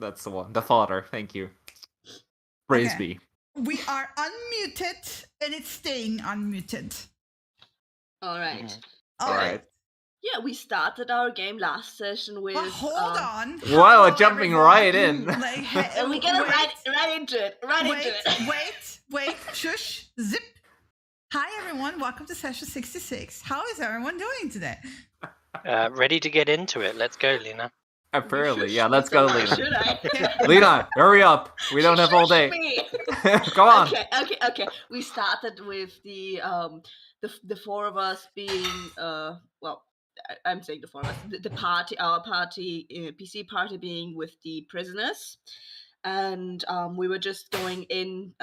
That's the one. The father. Thank you. Praise be. We are unmuted, and it's staying unmuted. All right. Mhm. All right. Yeah, we started our game last session with. But hold on. Wow, Hello, jumping everyone. right in. Like, And we get right into it. Wait. Shush. Zip. Hi, everyone. Welcome to session 66. How is everyone doing today? Ready to get into it. Let's go, Lena. Apparently, yeah. Let's go, Lena. Should I? Lena, hurry up. We don't have all day. Me. Go on. Okay. We started with the four of us being well, I'm saying the four of us. The party, our party, PC party being with the prisoners, and we were just going in.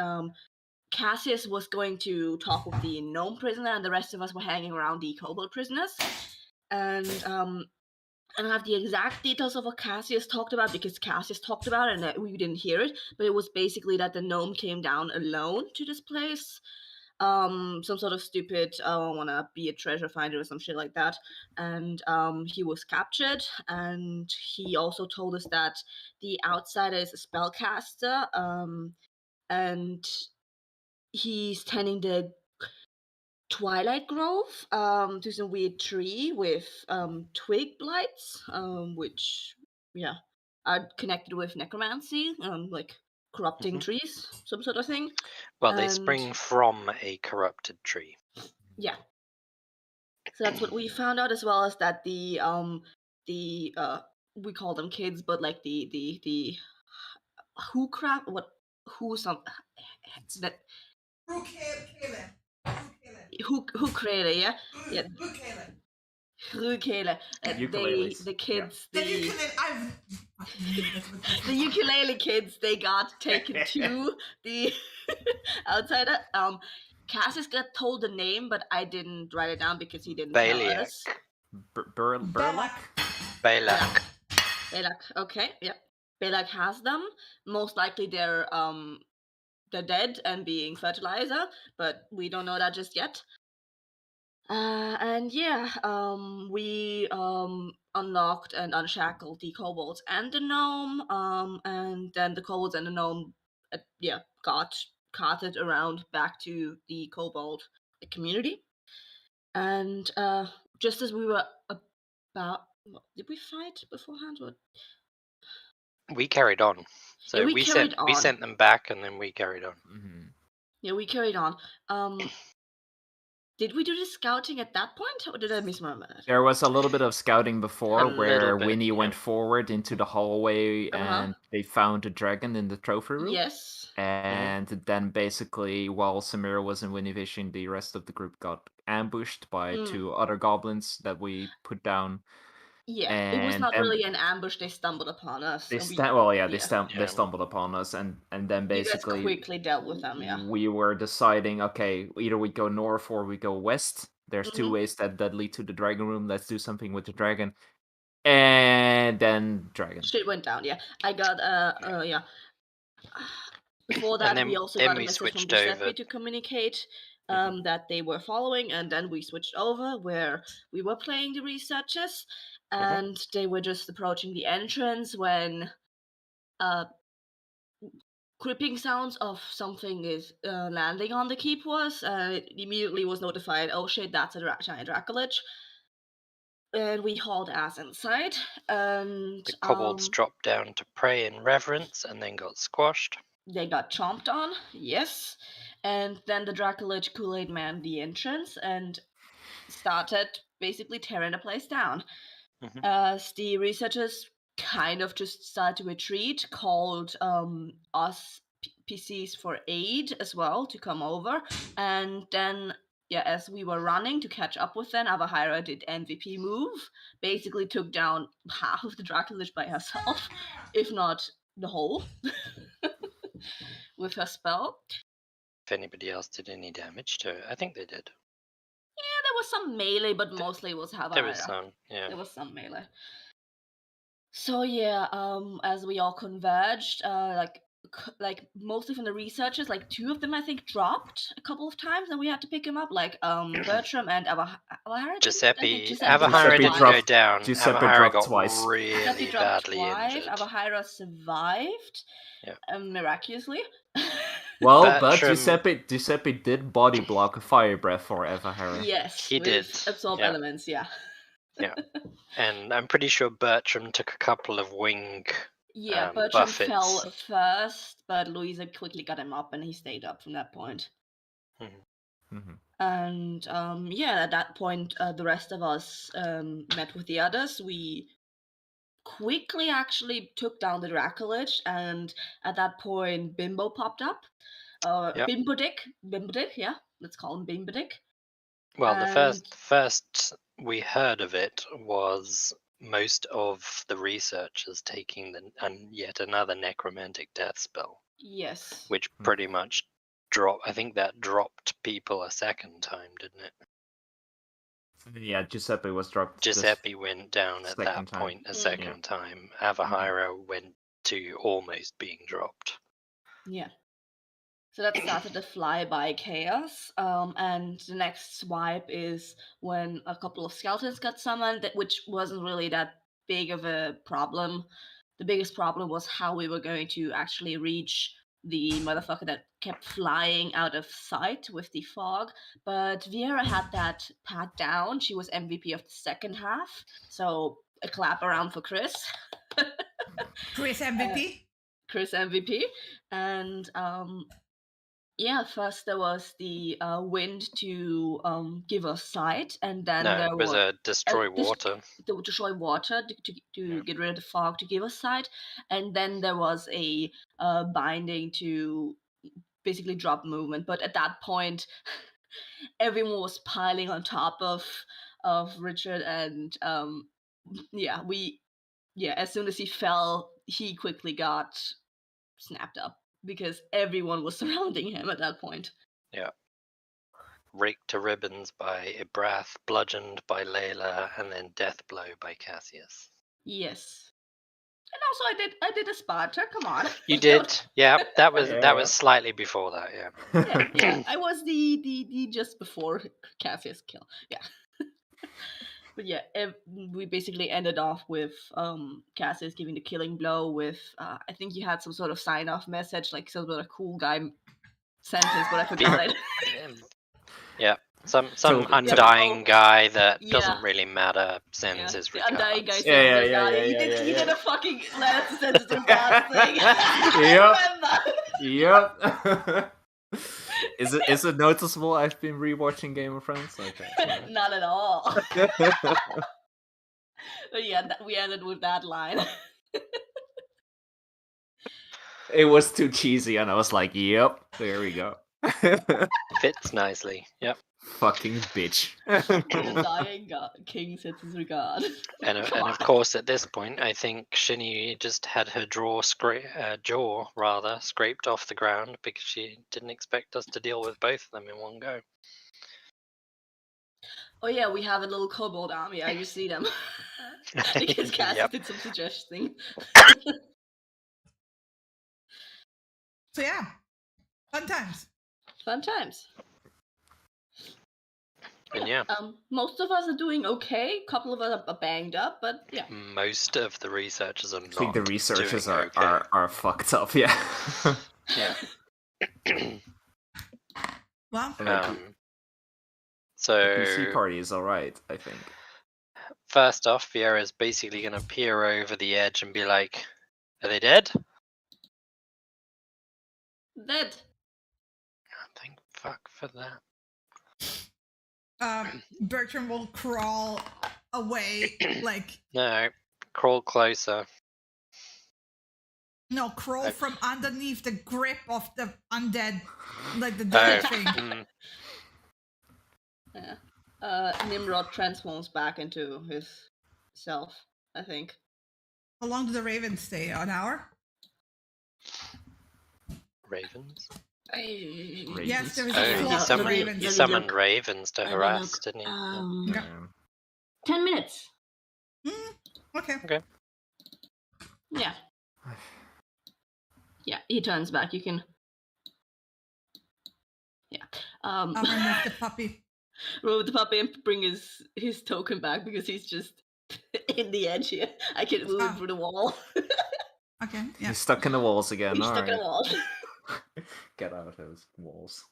Cassius was going to talk with the gnome prisoner, and the rest of us were hanging around the kobold prisoners. And I don't have the exact details of what Cassius talked about because Cassius talked about it and we didn't hear it. But it was basically that the gnome came down alone to this place. Some sort of stupid, I want to be a treasure finder or some shit like that. And he was captured. And he also told us that the outsider is a spellcaster. And he's tending the Twilight Grove to some weird tree with twig blights, which are connected with necromancy, like corrupting trees, some sort of thing. Well, they spring from a corrupted tree. Yeah. So that's what we found out, as well as that the we call them kids, but like the who crap what who some that who created Ukulele. The kids, the ukulele kids, they got taken to the outsider. Cassius got told the name, but I didn't write it down because he didn't tell us. Burlak? Balak. Okay, yeah. Balak has them. Most likely they're dead and being fertilizer, but we don't know that just yet. And yeah, we unlocked and unshackled the kobolds and the gnome, and then the kobolds and the gnome, got carted around back to the kobold community. And just as we were about, did we fight beforehand? What? We carried on. So Yeah, we sent them back, and then we carried on. Mm-hmm. Yeah, we carried on. Did we do the scouting at that point, or did I misremember that? There was a little bit of scouting before, where Winnie went yeah. forward into the hallway, and they found a dragon in the trophy room. Yes. And then basically, while Samira was in Winnie vision, the rest of the group got ambushed by two other goblins that we put down. Yeah, it was not really an ambush. They stumbled upon us. They stumbled upon us, and then basically you guys quickly dealt with them. Yeah, we were deciding, okay, either we go north or we go west. There's two ways that lead to the dragon room. Let's do something with the dragon, and then dragon. Shit went down. Yeah, I got Before that, we also got a message from Giuseppe to communicate that they were following, and then we switched over where we were playing the researchers. And they were just approaching the entrance when creeping sounds of something is landing on the keep was. It immediately was notified, oh shit, that's a giant Dracolich. And we hauled ass inside. And the kobolds dropped down to pray in reverence and then got squashed. They got chomped on, yes. And then the Dracolich Kool-Aid manned the entrance and started basically tearing the place down. As the researchers kind of just started to retreat, called us PCs for aid as well to come over. And then, as we were running to catch up with them, Avahira did MVP move, basically took down half of the Dracolich by herself, if not the whole, with her spell. If anybody else did any damage to it, I think they did. Yeah, there was some melee, but mostly it was Havara. There was some, yeah. There was some melee. So as we all converged, like mostly from the researchers, like 2 of them I think dropped a couple of times, and we had to pick him up. Like Bertram and Avahara. Giuseppe Giuseppe didn't go dropped- down. Giuseppe Avahara dropped got twice. really Giuseppe dropped badly twice. injured. Avahara survived, miraculously. Well, but Bertram- Giuseppe did body block a fire breath for Avahara. Yes, He with did, absorb yeah. elements. Yeah. And I'm pretty sure Bertram took a couple of wing. Yeah, Bertram buffets. fell first, but Louisa quickly got him up, and he stayed up from that point. Mhm. And at that point, the rest of us met with the others. We quickly actually took down the Dracolich, and at that point, Bimbo popped up. Yep. Bimbodick, yeah, let's call him Bimbodick. Well, the And- first we heard of it was most of the researchers taking yet another necromantic death spell, Yes. which pretty much I think that dropped people a second time, didn't it? Yeah, Giuseppe was dropped. Giuseppe went down at that second time. point a Mhm. second time. Avahara went to almost being dropped. Yeah. So that started the flyby chaos, and the next swipe is when a couple of skeletons got summoned, which wasn't really that big of a problem. The biggest problem was how we were going to actually reach the motherfucker that kept flying out of sight with the fog. But Viera had that pat down. She was MVP of the second half, so a clap around for Chris. Chris MVP. Chris MVP, and first there was the wind to give us sight, and then No, there it was a destroy this- water. to destroy water to get rid of the fog to give us sight, and then there was a binding to basically drop movement. But at that point, everyone was piling on top of Richard, and as soon as he fell, he quickly got snapped up because everyone was surrounding him at that point. Raked to ribbons by Ibrath, bludgeoned by Layla, and then death blow by Cassius. Yes. And also I did a Sparta, come on. You did, yeah. That was Yeah. slightly before that, yeah. Yeah, I was the just before Cassius kill. Yeah. But yeah, we basically ended off with Cassius giving the killing blow with I think you had some sort of sign-off message, like some sort of cool guy sentence, but I forgot it. Yeah, some So- undying guy that Yeah. doesn't really matter sends his the undying guy regards. said Yeah, his yeah, regards. yeah, He yeah, did yeah. a fucking letter to send his regards thing. Yep. I remember. Yep. Is it noticeable I've been rewatching Game of Thrones? Okay. sorry. Not at all. But yeah, we ended with that line. It was too cheesy, and I was like, "Yep, there we go." Fits nicely. Yep. Fucking bitch. The dying king sends his regard. And Come of on. course, at this point, I think Shinny just had her jaw scraped off the ground because she didn't expect us to deal with both of them in one go. Oh yeah, we have a little kobold army. I just see them. Because Cass Yep. did some suggesting. So yeah, fun times. Fun times. And yeah, Most of us are doing okay. A couple of us are banged up, but yeah. most of the researchers are I think the not researchers doing are, okay. are fucked up. Yeah. Yeah. Well, And the Um, PC so party is alright, I think. first off, Vieira's basically going to peer over the edge and be like, "Are they dead?" Dead. Thank fuck for that. Bertram will crawl away, like No, crawl closer. crawl Okay. from underneath the grip of the undead, like the Oh, dead thing. Yeah. Nimrod transforms back into his self, I think. How long do the ravens stay? An hour? Ravens. Yes, there is Oh, a he flock of summoned, ravens. he summoned ravens to Let me harass, look. didn't he? Yeah. 10 minutes. Okay. Yeah. Yeah, he turns back. You can. Yeah. I'll remove the puppy. Remove the puppy and bring his token back because he's just in the edge here. I can move him through the wall. Okay, yeah. He's stuck in the walls again. He's All stuck in right. the wall. Get out of those walls.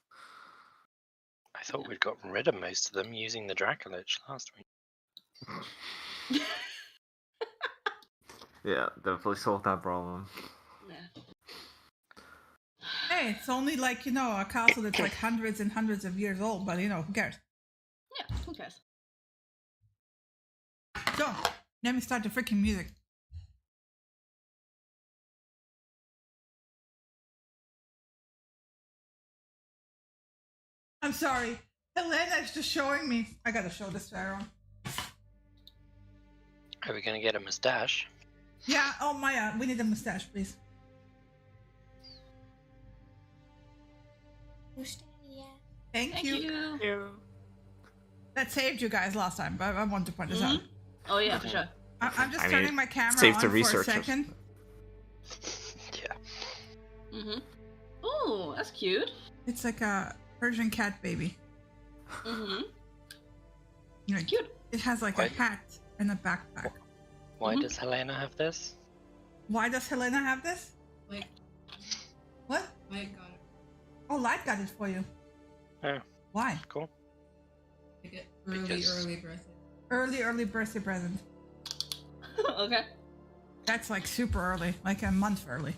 I thought we'd gotten rid of most of them using the Dracolich last week. Yeah, definitely solved that problem. Yeah. Hey, it's only like, a castle that's like hundreds and hundreds of years old, but who cares? Yeah, who cares? So, let me start the freaking music. I'm sorry. Helena's just showing me. I gotta show this to everyone. Are we gonna get a mustache? Yeah, oh Maya, we need a mustache, please. Thank you. That saved you guys last time, but I want to point this out. Oh yeah, for sure. I'm just turning my camera saved on the for a researchers. second. Yeah. Oh, that's cute. It's like a Persian cat baby. Cute. It has like a hat and a backpack. Why does Helena have this? Why does Helena have this? Like, What? Mike got it. Oh, Light got it for you. Oh, Why? cool. Like it early Because- birthday. Early birthday present. Okay. That's like super early, like a month early.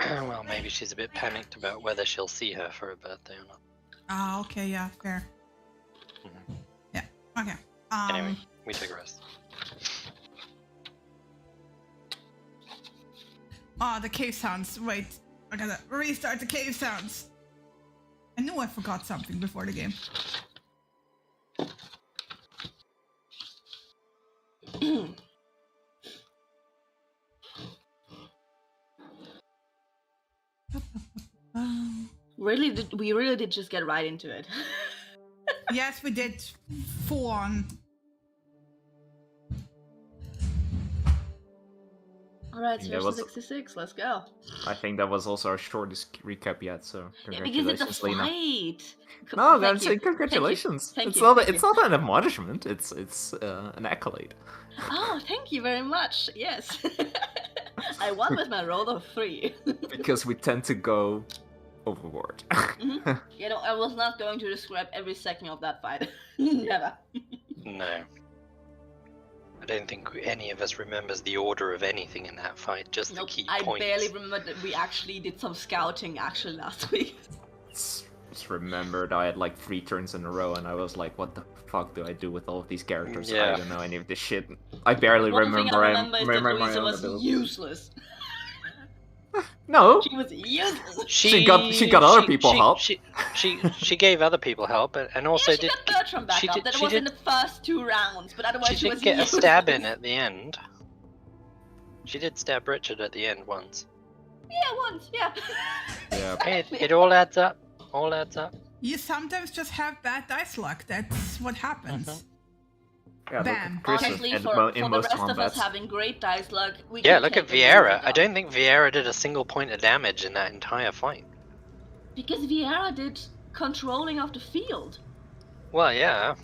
Well, maybe she's a bit panicked about whether she'll see her for her birthday or not. Ah, okay, yeah, fair. Mhm. Yeah, okay. Anyway, we take a rest. Oh, the cave sounds. Wait, I gotta restart the cave sounds. I knew I forgot something before the game. We really did just get right into it. Yes, we did full on. Alright, think that Version was- 66, let's go. I think that was also our shortest recap yet, so Yeah, because it's congratulations, a Lena. fight. No, Thank I'm you. saying congratulations. Thank it's you, not thank it's you. not an admonishment, it's an accolade. Oh, thank you very much. Yes. I won with my roll of 3. Because we tend to go overboard. You know, I was not going to describe every second of that fight. Never. No. I don't think any of us remembers the order of anything in that fight, just Nope, the key I points. barely remember that we actually did some scouting actually last week. Just remembered I had like 3 turns in a row and I was like, what the fuck do I do with all of these characters? Yeah. I don't know any of this shit. I barely One thing remember I remember is that my Louisa own was abilities. useless. No! She was useless. She got other people help. She gave other people help, and also Yeah, she did. got Bertram back she up. did- That she was in did- the first 2 rounds, but otherwise She she did was get a useless. stab in at the end. She did stab Richard at the end once. Yeah, once, yeah. Yeah. It all adds up. All adds up. You sometimes just have bad dice luck. That's what happens. Yeah, look Bam. at Chris Honestly, in for in the most rest of us combats. having great dice luck, we Yeah, can look take at it easy Vieira. I down. don't think Vieira did a single point of damage in that entire fight. Because Vieira did controlling of the field. Well, yeah.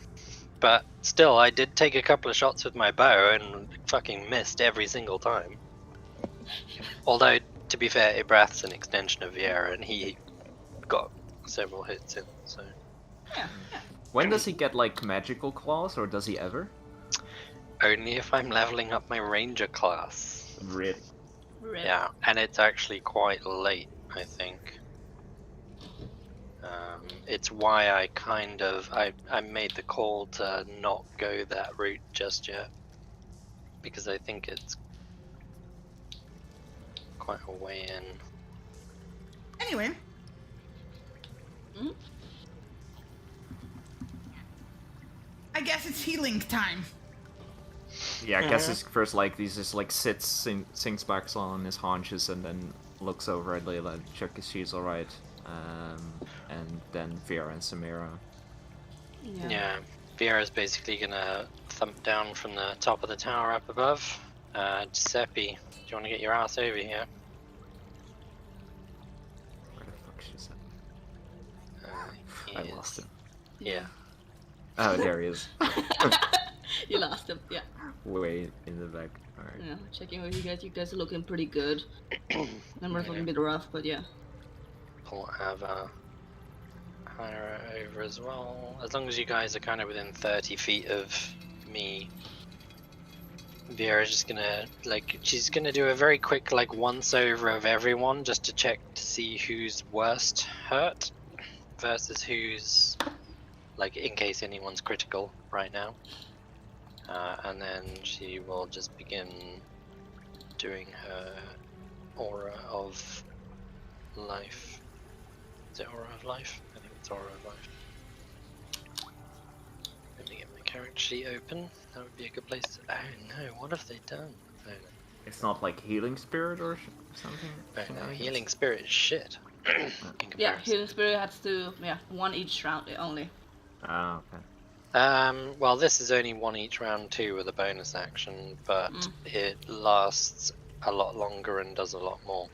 But still, I did take a couple of shots with my bow and fucking missed every single time. Although, to be fair, Ibrath's an extension of Vieira and he got several hits in, so... Yeah. When does he get like magical claws, or does he ever? Only if I'm leveling up my ranger class. Really? Rip. Yeah, and it's actually quite late, I think. It's why I kind of I made the call to not go that route just yet, because I think it's quite a way in. Anyway. Hmm? I guess it's healing time. Yeah, I guess it's first like he just like sinks back on his haunches and then looks over at Layla, check if she's alright. And then Vera and Samira. Yeah, Vieira's basically gonna thump down from the top of the tower up above. Giuseppe, do you want to get your ass over here? she said. He I is- lost him. Yeah. Oh, there he is. You lost him. Yeah. Way in the back. Alright. Yeah. Checking with you guys. You guys are looking pretty good. Numbers looking a bit rough, but yeah. Pull Ava Hyra over as well. As long as you guys are kind of within 30 feet of me, Vera's just gonna, like, she's gonna do a very quick, like, once over of everyone just to check to see who's worst hurt versus who's, like, in case anyone's critical right now. And then she will just begin doing her aura of life. Is it aura of life? I think it's aura of life. Let me get my character sheet open. That would be a good place to... Oh no, what have they done? Oh no. It's not like healing spirit or something? Oh no, Shenanigans? healing spirit is shit. In Yeah. comparison. Healing spirit has to one each round only. Ah, okay. Well, this is only one each round too with a bonus action, but it lasts a lot longer and does a lot more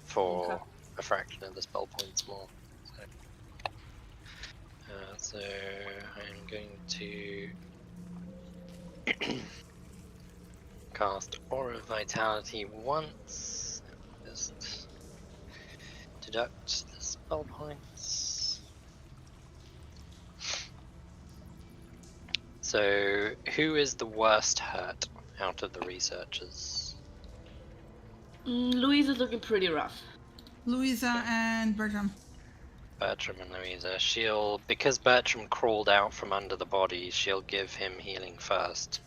for Okay. a fraction of the spell points more. So I'm going to cast Aura of Vitality once. Just deduct the spell points. So, who is the worst hurt out of the researchers? Louise is looking pretty rough. Louisa and Bertram. Bertram and Louisa. Because Bertram crawled out from under the body, she'll give him healing first.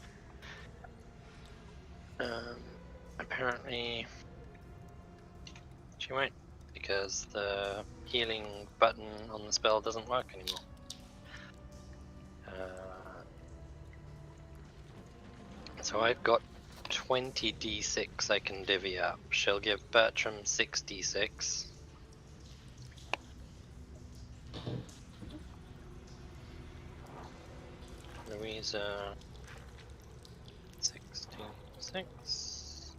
Apparently, she won't, because the healing button on the spell doesn't work anymore. So I've got 20 d6 I can divvy up. She'll give Bertram 6 d6. Louisa 6 6.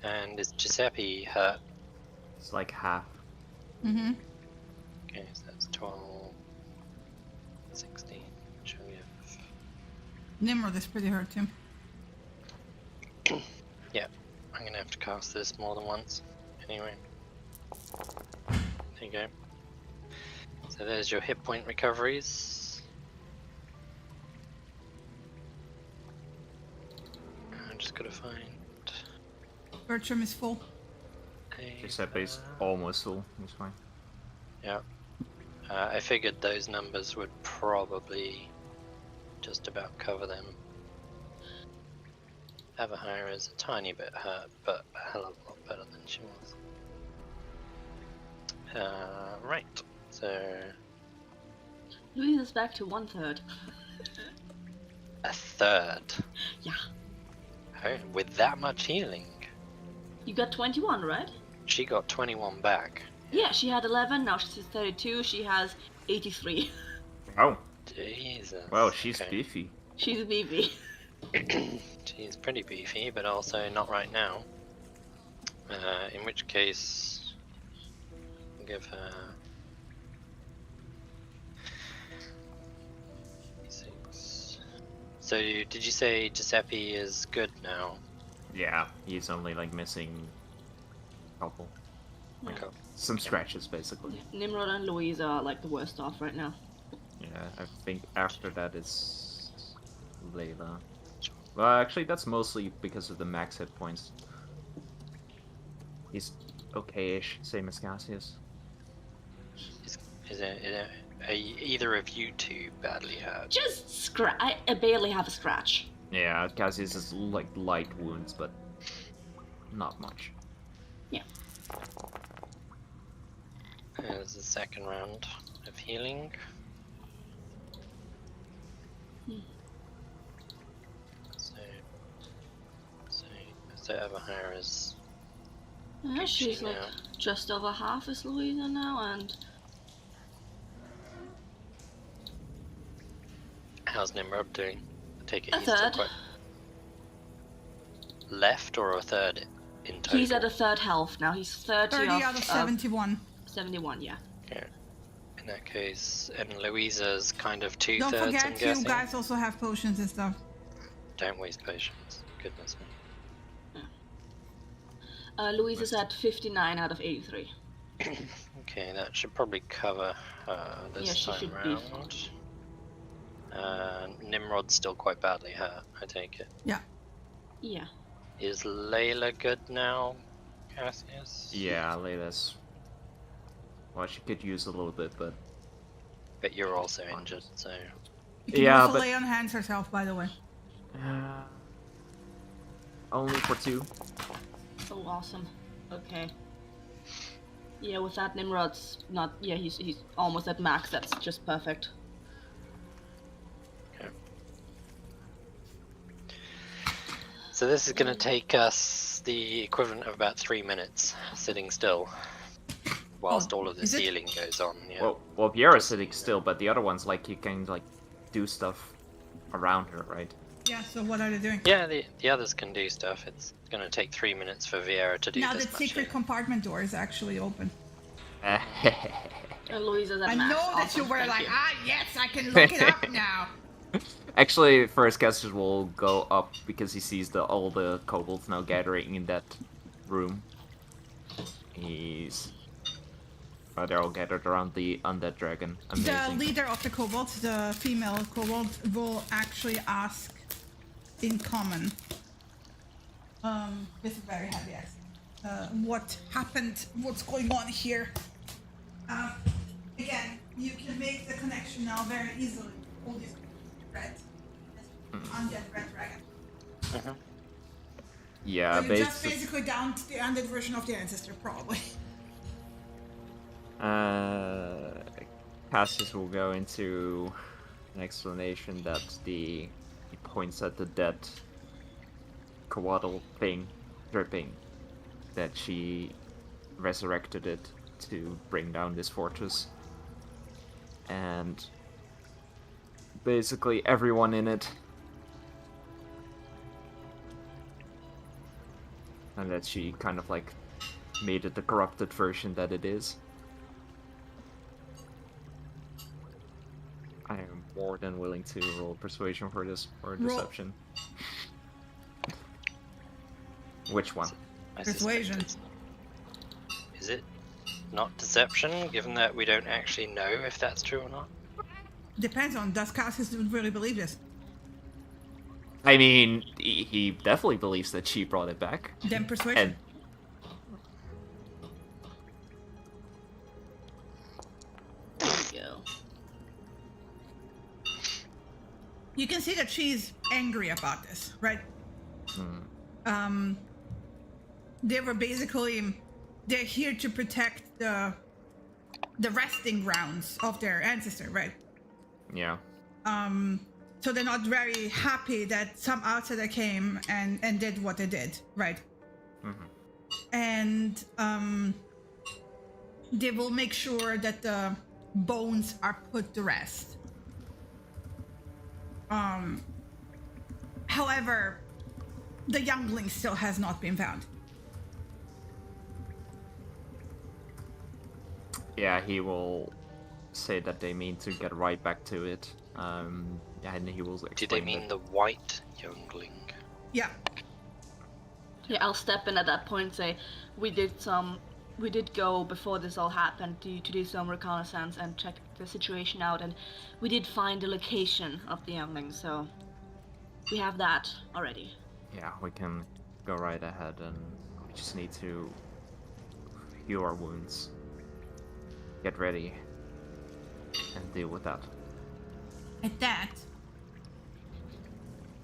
And is Giuseppe hurt? It's like half. Mm-hmm. Okay, so that's 12, 16. She'll give... Nimrod is pretty hurt too. Yeah, I'm gonna have to cast this more than once. Anyway. There you go. So there's your hit point recoveries. I'm just gonna find Bertram is full. a... Giuseppe's almost full. He's fine. Yeah. I figured those numbers would probably just about cover them. Avahira is a tiny bit hurt, but a hell of a lot better than she was. Right, so Louise is back to 1/3. a third. Yeah. Oh, with that much healing, You got 21, right? she got 21 back. Yeah, she had 11, now she's 32, she has 83. Oh, Jesus. well, she's okay. beefy. She's a BB. She's pretty beefy, but also not right now. In which case, I'll give her 6. So, did you say Giuseppe is good now? Yeah, he's only like missing a couple. Okay. Some scratches, basically. Nimrod and Louise are like the worst off right now. Yeah, I think after that is Layla. Well, actually, that's mostly because of the max hit points. He's okay-ish, same as Cassius. Are either of you two badly hurt? Just I barely have a scratch. Yeah, Cassius is like light wounds, but not much. There's the second round of healing. So Avahira's Yeah, she's like now. just over half as Louisa now, and How's Nimrod doing? I take it A he's still third. quite left or a third in total. He's at a third health now. He's 30 out of 71. 71, yeah. Yeah. In that case, and Louisa's kind of two Don't thirds. I'm forget, you guessing. guys also have potions and stuff. Don't waste potions. Goodness me. Louise is at 59 out of 83. Okay, that should probably cover this Yeah, she time should be round. Nimrod's still quite badly hurt, I take it. Yeah. Yeah. Is Layla good now, Cassius? Yeah, Layla's... Well, she could use a little bit, but... But you're also injured, so... You can Yeah, also but- lay on hands herself, by the way. Only for 2. Oh, awesome. Okay. Yeah, with that, Nimrod's not... Yeah, he's almost at max. That's just perfect. So this is going to take us the equivalent of about 3 minutes sitting still, whilst all of the is it? sealing goes on. Yeah. Well, Viera's sitting still, but the other ones, like, you can, like, do stuff around her, right? Yeah, so what are they doing? Yeah, the others can do stuff. It's going to take 3 minutes for Viera to do Now this the much. secret compartment door is actually open. Louise is at I max. know that Awesome, you were thank like, you. yes, I can look it up now. Actually, first Cassius will go up because he sees all the kobolds now gathering in that room. They're all gathered around the undead dragon. The Amazing. leader of the kobolds, the female kobold, will actually ask in common, with a very heavy accent, what happened, what's going on here. Again, you can make the connection now very easily. All this red, this undead red dragon. Yeah, So you just basically downed the undead version of the ancestor, probably. Cassius will go into an explanation that he points at the dead Coatl thing dripping, that she resurrected it to bring down this fortress, and basically everyone in it, and that she kind of like made it the corrupted version that it is. I am more than willing to roll persuasion for this, or Roll. deception. Which one? I suspect Persuasion. Is it not deception, given that we don't actually know if that's true or not? Depends on, does Cassius really believe this? I mean, he definitely believes that she brought it back. Then persuasion. And There you go. You can see that she's angry about this, right? They were basically, they're here to protect the resting grounds of their ancestor, right? yeah. So they're not very happy that some outsider came and did what they did, right? And they will make sure that the bones are put to rest. However, the youngling still has not been found. Yeah, he will say that they mean to get right back to it. And he will explain Did they mean that- the white youngling? Yeah. Yeah, I'll step in at that point and say, we did go before this all happened to do some reconnaissance and check the situation out, and we did find the location of the youngling, so we have that already. Yeah, we can go right ahead, and we just need to heal our wounds, get ready, and deal with that. At that,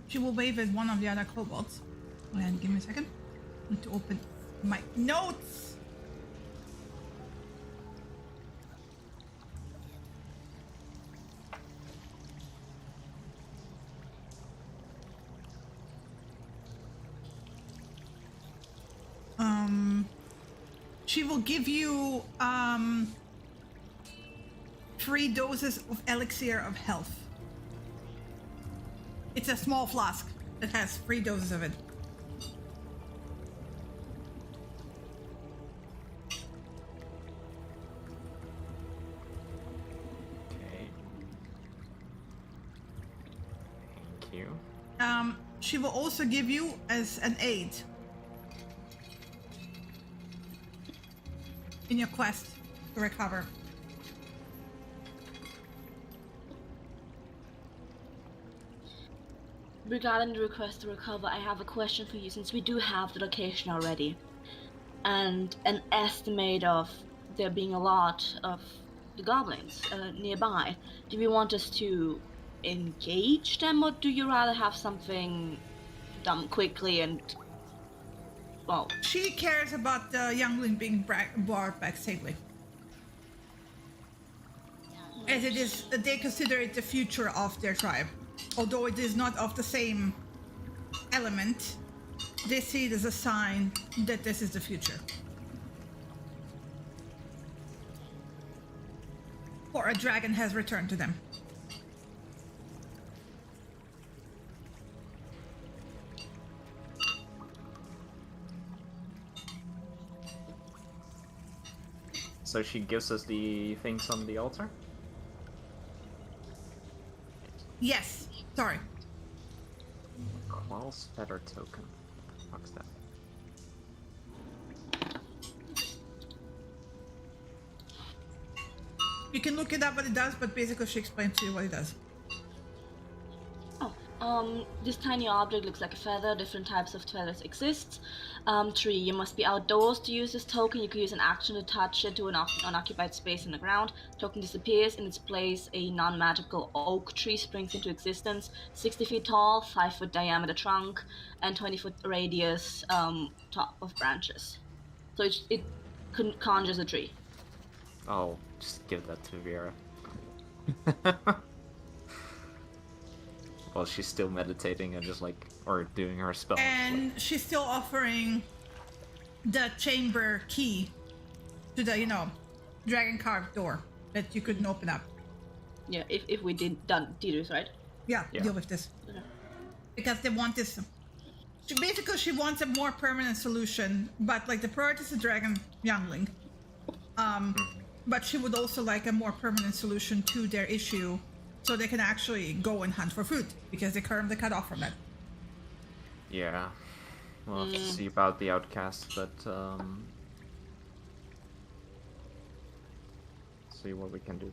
she will wave at one of the other kobolds. And give me a second. I need to open my notes. She will give you 3 doses of elixir of health. It's a small flask that has 3 doses of it. Okay. Thank you. She will also give you as an aid in your quest to recover. Regarding the request to recover, I have a question for you since we do have the location already. And an estimate of there being a lot of the goblins nearby. Do we want us to engage them, or do you rather have something done quickly and, well, She cares about the youngling being brought back safely. As it is, they consider it the future of their tribe. Although it is not of the same element, they see it as a sign that this is the future. Or a dragon has returned to them. So she gives us the things on the altar? Yes, sorry. Quell's Feather token. Fuck's that? You can look it up what it does, but basically she explains to you what it does. this tiny object looks like a feather. Different types of feathers exist. 3, you must be outdoors to use this token. You can use an action to touch it to an unoccupied space in the ground. Token disappears. In its place, a non-magical oak tree springs into existence. 60 feet tall, 5 foot diameter trunk, and 20 foot radius top of branches. So it conjures a tree. Oh, just give that to Vera. Well, she's still meditating and just like, or doing her spell. And she's still offering the chamber key to the, dragon carved door that you couldn't open up. Yeah, if we did this, right? Yeah, Yeah. deal with this. Okay. Because they want this. She wants a more permanent solution, but like the priority is the dragon youngling. But she would also like a more permanent solution to their issue so they can actually go and hunt for food because they currently cut off from that. Yeah. We'll have to see about the outcast, but see what we can do.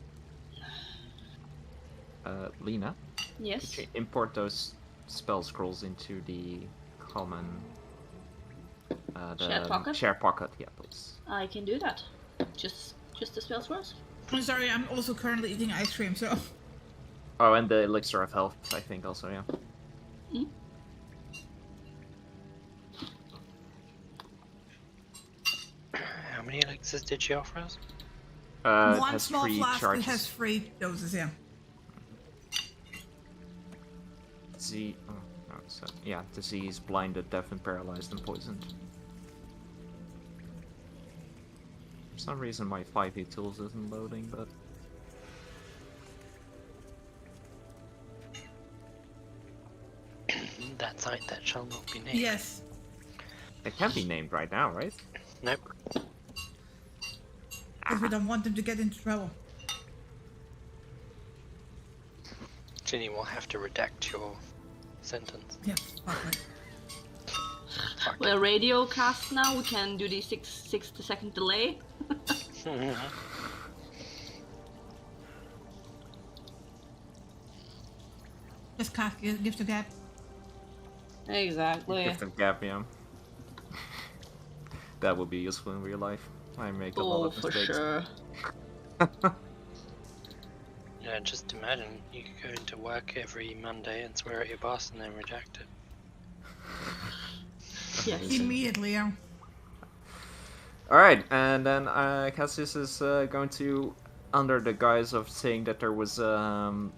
Lena, Yes. could you import those spell scrolls into the common Shared pocket? Share pocket, yeah, please. I can do that. Just the spell scrolls. I'm sorry, I'm also currently eating ice cream, so. Oh, and the elixir of health, I think also, yeah. How many elixirs did she offer us? It One has small 3 flask charges. that has 3 doses, yeah. Disease, blinded, deaf, and paralyzed, and poisoned. For some reason, my 5e tools isn't loading, but That site that shall not be named. Yes. it can be named right now, right? Nope. Because we don't want them to get into trouble. Ginny will have to redact your sentence. Yeah, probably. Fuck. We're radio cast now. We can do the 60-second delay. Just cast gift to gap. Exactly. Gift of gap, yeah. That would be useful in real life. I make a lot Oh, of for mistakes. sure. Yeah, just imagine you could go into work every Monday and swear at your boss and then reject it. Yes. Immediately, yeah. Alright, and then Cassius is going to, under the guise of saying that there was under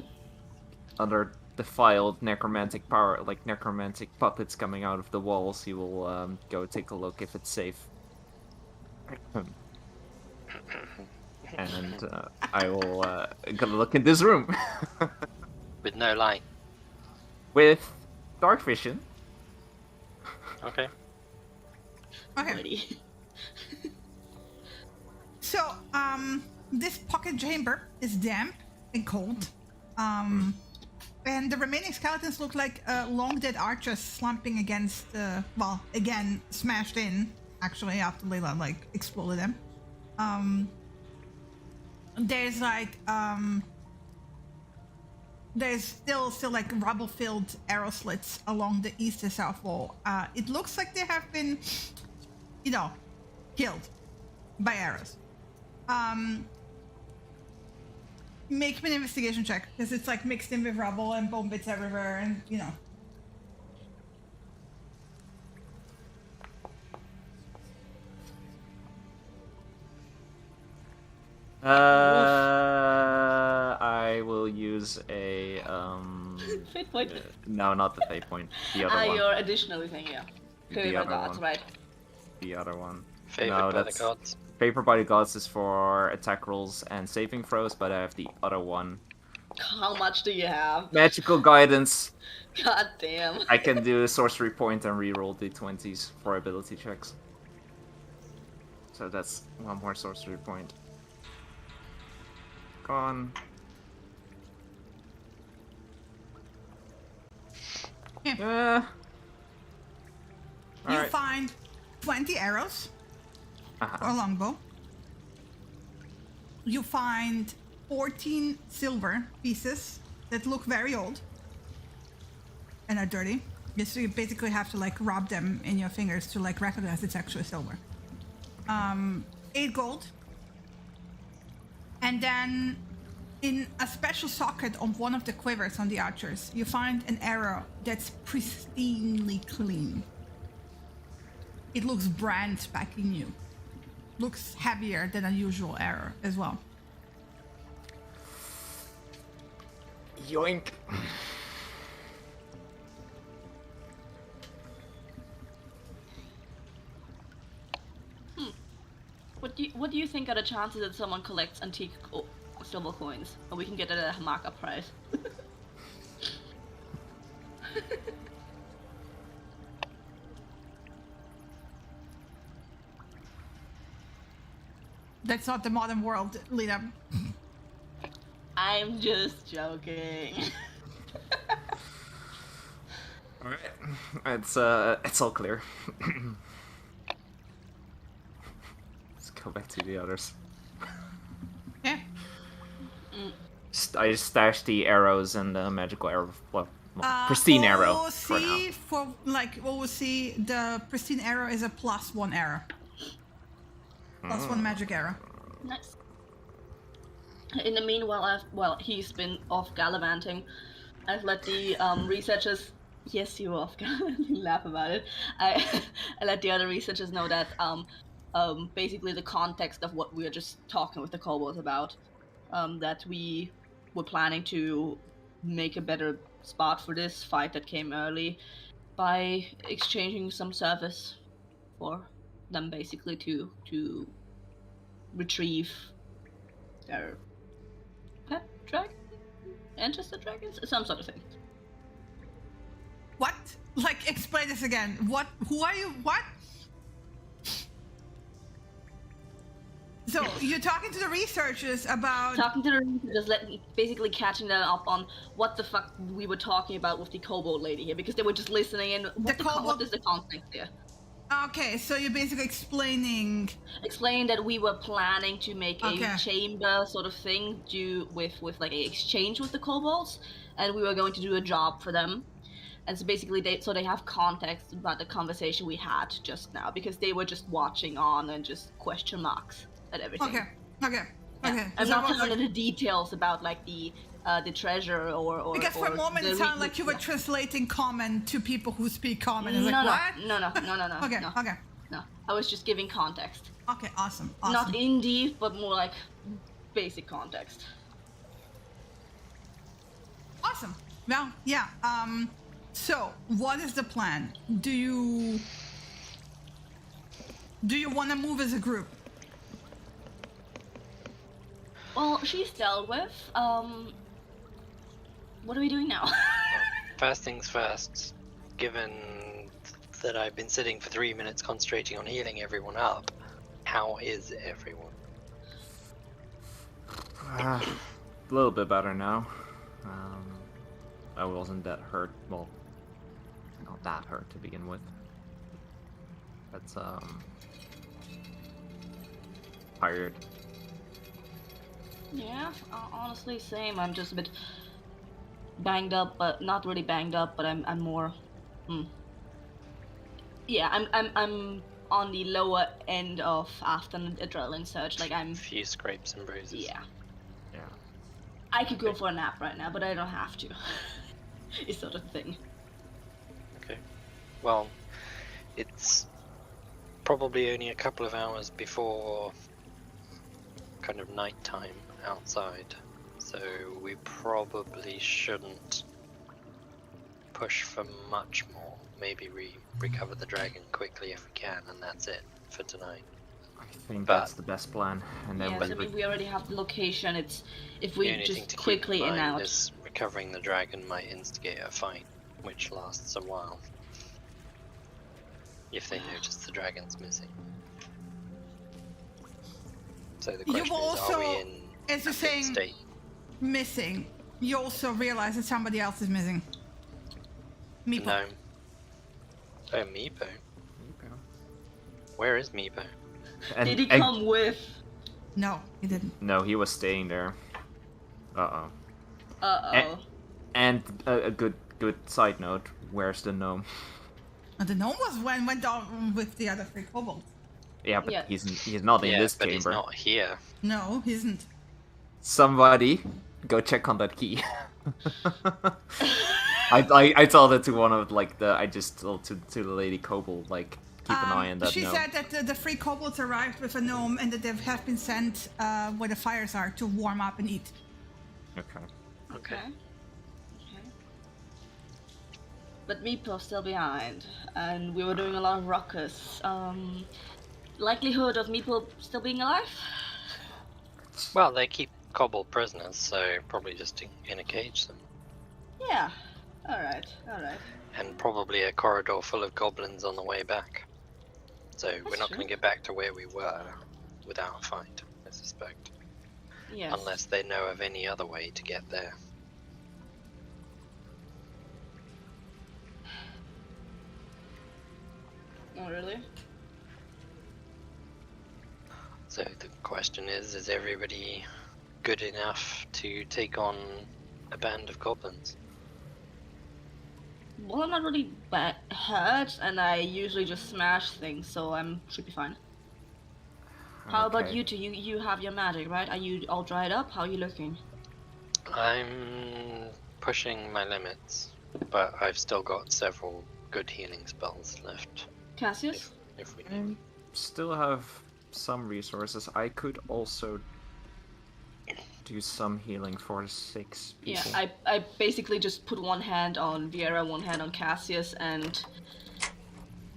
defiled necromantic power, like necromantic puppets coming out of the walls, he will go take a look if it's safe. And I will go look in this room. With no light. with dark vision. Okay. Okay. Buddy. So, this pocket chamber is damp and cold. And the remaining skeletons look like long dead archers slumping against, well, again, smashed in, actually, after Layla, like, exploded them. There's, like, there's still like, rubble-filled arrow slits along the east and south wall. It looks like they have been, you know, killed by arrows. Make me an investigation check, because it's like mixed in with rubble and bone bits everywhere, and you know. I will use a Fate point. no, not the fate point. The other one. Your additional thing, yeah. The Favored other gods, one. right? The other one. Favored No, by the that's- gods. Paper by the Gods is for attack rolls and saving throws, but I have the other one. How much do you have? Magical Guidance. God damn. I can do a sorcery point and reroll d20s for ability checks. So that's one more sorcery point. Gone. Yeah. You Alright. find 20 arrows for a Uh-huh. longbow. You find 14 silver pieces that look very old and are dirty. Yes, so you basically have to like rub them in your fingers to like recognize it's actually silver. 8 gold. And then in a special socket on one of the quivers on the archers, you find an arrow that's pristinely clean. It looks brand spanking new. Looks heavier than a usual arrow as well. Yoink. What do you think are the chances that someone collects antique silver coins and we can get it at a markup price? That's not the modern world, Lena. I'm just joking. Alright. It's all clear. Let's go back to the others. Yeah. I stashed the arrows and the magical arrow. Well, pristine arrow for now. OOC, for like OOC, the pristine arrow is a +1 arrow. +1 magic arrow. Nice. In the meanwhile, he's been off gallivanting. I've let the researchers. Yes, you were off gallivanting. Laugh about it. I let the other researchers know that basically the context of what we were just talking with the kobolds about. That we were planning to make a better spot for this fight that came early by exchanging some service for them, basically to retrieve their pet dragon, ancestor dragons, some sort of thing. What? Like, explain this again. What? Who are you? What? So you're talking to the researchers about Talking to the researchers, basically catching them up on what the fuck we were talking about with the kobold lady here, because they were just listening in. What is the context here? Okay, so you're basically explaining That we were planning to make Okay. a chamber sort of thing, with like an exchange with the kobolds, and we were going to do a job for them. And so basically, they have context about the conversation we had just now, because they were just watching on and just question marks at everything. Okay. Yeah. I'm So not it was telling like- the details about like the treasure or because for a moment the it sounded like you were yeah. translating common to people who speak common. It's No, like, no, what? no. Okay, no, okay. No, I was just giving context. Okay, awesome. Not in deep, but more like basic context. Awesome. Well, yeah. So what is the plan? Do you want to move as a group? Well, she's dealt with. What are we doing now? first things first, given that I've been sitting for 3 minutes concentrating on healing everyone up, how is everyone? A little bit better now. I wasn't that hurt. Well, not that hurt to begin with. But tired. Yeah, honestly, same. I'm just a bit banged up, but not really banged up. But I'm more. Yeah, I'm on the lower end of after an adrenaline surge. Like I'm. Few scrapes and bruises. Yeah. Yeah. I could go for a nap right now, but I don't have to. It's sort of thing. Okay. Well, it's probably only a couple of hours before kind of nighttime outside, so we probably shouldn't push for much more. Maybe recover the dragon quickly if we can, and that's it for tonight. I think But- that's the best plan. And then Yes, I mean we already have the location. It's if The we only thing just to quickly keep in in mind out. is recovering the dragon might instigate a fight, which lasts a while. If they notice the dragon's missing. So the You question is, also, are we in as you're a fit saying, state? missing. You also realize that somebody else is missing. Meepo. No. Oh, Meepo. Okay. Where is Meepo? And, Did he and- come with? No, he didn't. No, he was staying there. Uh-oh. Uh-oh. And a good side note, where's the gnome? And the gnome went on with the other 3 kobolds. Yeah, but Yeah. he's not in Yeah, this but chamber. he's not here. No, he isn't. Somebody go check on that key. I told it to one of I just told to the lady kobold keep an eye on that She gnome. said that the 3 kobolds arrived with a gnome and that they have been sent where the fires are to warm up and eat. Okay. Okay. But Meepo's still behind, and we were doing a lot of ruckus. Likelihood of Meepo still being alive? Well, they keep kobold prisoners, so probably just in a cage them. Yeah. Alright. And probably a corridor full of goblins on the way back. So we're That's not true. going to get back to where we were without a fight, I suspect. Yes. Unless they know of any other way to get there. Oh, really? So the question is everybody good enough to take on a band of goblins? Well, I'm not really hurt, and I usually just smash things, so should be fine. How about Okay. you two? You have your magic, right? Are you all dried up? How are you looking? I'm pushing my limits, but I've still got several good healing spells left Cassius? if we I need. still have some resources. I could also do some healing for 6 Yeah, people. I basically just put one hand on Viera, one hand on Cassius, and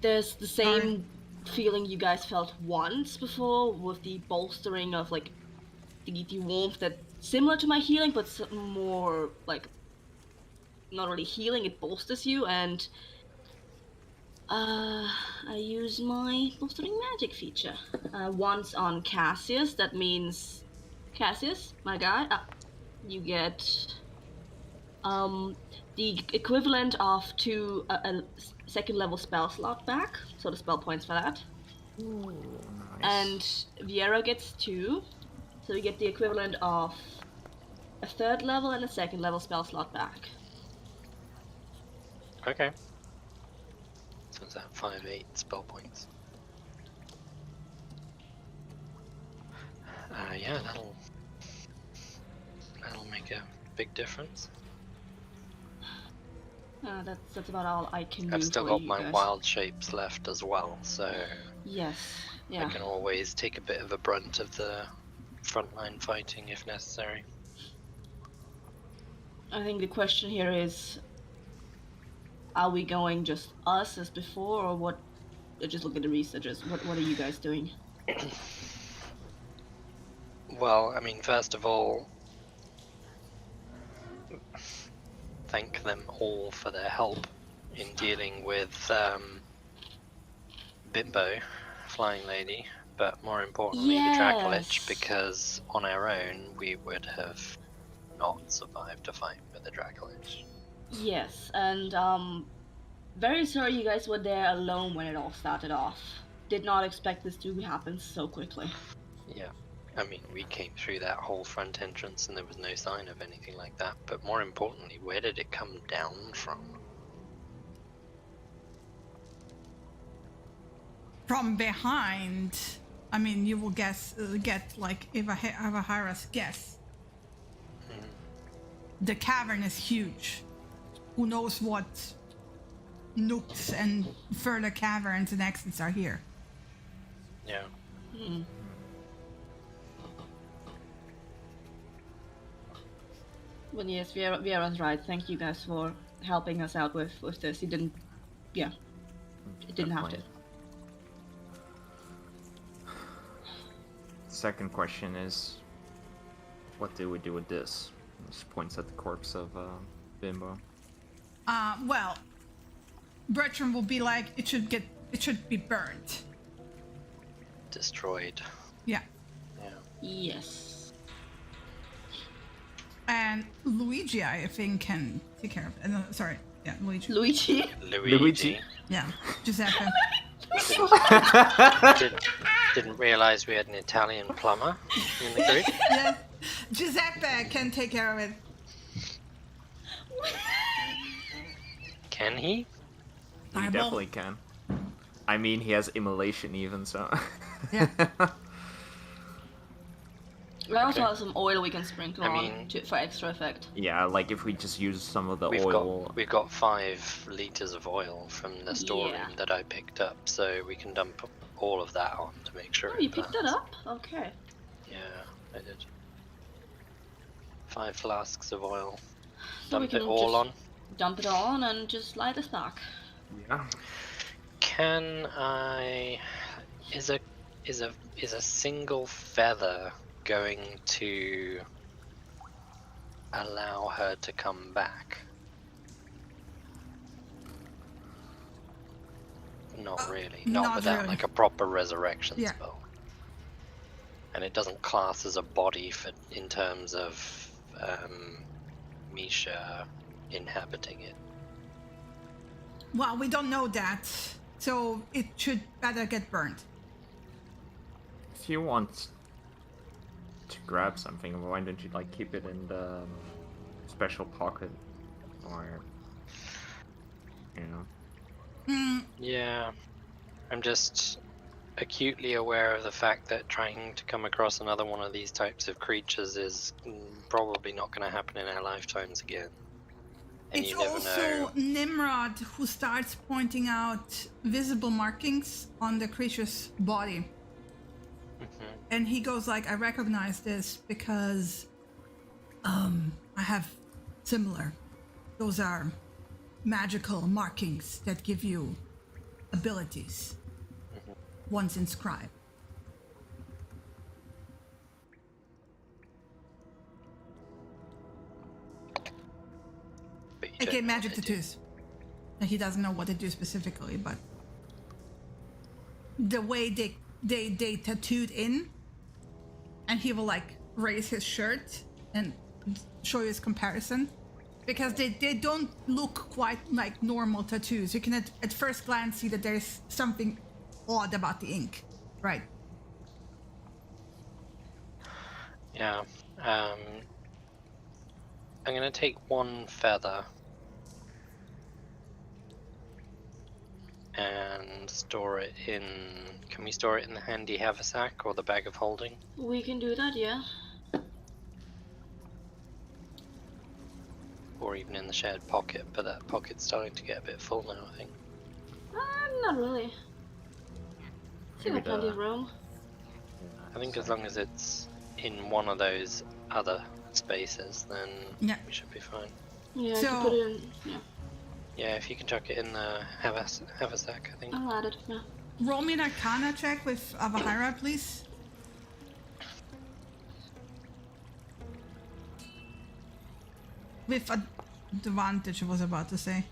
there's the same feeling you guys felt once before with the bolstering of the warmth that similar to my healing, but more not really healing. It bolsters you, and I use my bolstering magic feature once on Cassius. That means Cassius, my guy, you get the equivalent of a second level spell slot back, so the spell points for that. Nice. And Viera gets 2, so you get the equivalent of a 3rd level and a 2nd level spell slot back. Okay. So is that 5-8 spell points? Yeah, that'll make a big difference. That's about all I can do I've still for got you my guys. wild shapes left as well, so Yes, I yeah. can always take a bit of a brunt of the frontline fighting if necessary. I think the question here is, are we going just us as before, or what? Just look at the researchers. What are you guys doing? Well, I mean, first of all, thank them all for their help in dealing with Bimbo, Flying Lady, but more importantly the Dracolich, Yes. because on our own we would have not survived a fight with the Dracolich. Yes, and very sorry you guys were there alone when it all started off. Did not expect this to happen so quickly. Yeah. I mean, we came through that whole front entrance and there was no sign of anything like that, but more importantly, where did it come down from? From behind, I mean, you will get like Avahara's guess. The cavern is huge. Who knows what nooks and further caverns and exits are here? Yeah. Hmm. But yes, Vieira's right. Thank you guys for helping us out with this. It didn't have to. Definitely. Second question is, what do we do with this? She points at the corpse of Bimbo. Well, Bertram will be like, it should be burned. Destroyed. Yeah. Yeah. Yes. And Luigi, I think, can take care of it. No, sorry. Yeah, Luigi. Luigi. Luigi. Yeah, Giuseppe. Didn't realize we had an Italian plumber in the group. Yeah, Giuseppe can take care of it. Can he? He I will- definitely can. I mean, he has immolation even, so... Yeah. We also Okay. have some oil we can sprinkle I on mean- for extra effect. Yeah, like if we just use some of the We've oil... got 5 liters of oil from the storeroom Yeah. that I picked up, so we can dump all of that on to make sure. Oh, it you picked that burns. up? Okay. Yeah, I did. 5 flasks of oil. So we Dump it can all just on. dump it on and just light a spark. Yeah. Can I? Is a single feather going to allow her to come back? Not really. Not, not without really. like a proper resurrection Yeah. spell. And it doesn't class as a body for in terms of Misha inhabiting it. Well, we don't know that, so it should better get burned. If you want to grab something, why don't you like keep it in the special pocket, or you know? Yeah, I'm just acutely aware of the fact that trying to come across another one of these types of creatures is probably not going to happen in our lifetimes again. And It's you never also know. Nimrod who starts pointing out visible markings on the creature's body. Mhm. And he goes like, I recognize this because I have similar. Those are magical markings that give you abilities once inscribed. But you don't AKA know magic what they do. tattoos. And he doesn't know what they do specifically, but the way they tattooed in, and he will like raise his shirt and show you his comparison, because they don't look quite like normal tattoos. You can at first glance see that there's something odd about the ink, right? Yeah. I'm gonna take one feather and store it in. Can we store it in the handy haversack or the bag of holding? We can do that, yeah. Or even in the shared pocket, but that pocket's starting to get a bit full now, I think. Not really. Still Maybe got plenty the- of room. I think as long as it's in one of those other spaces, then Yeah. we should be fine. Yeah, So- I can put it in. Yeah, Yeah, if you can chuck it in the haversack, I think. I'll add it. Yeah. Roll me an Arcana check with Avahara, please. With advantage I was about to say.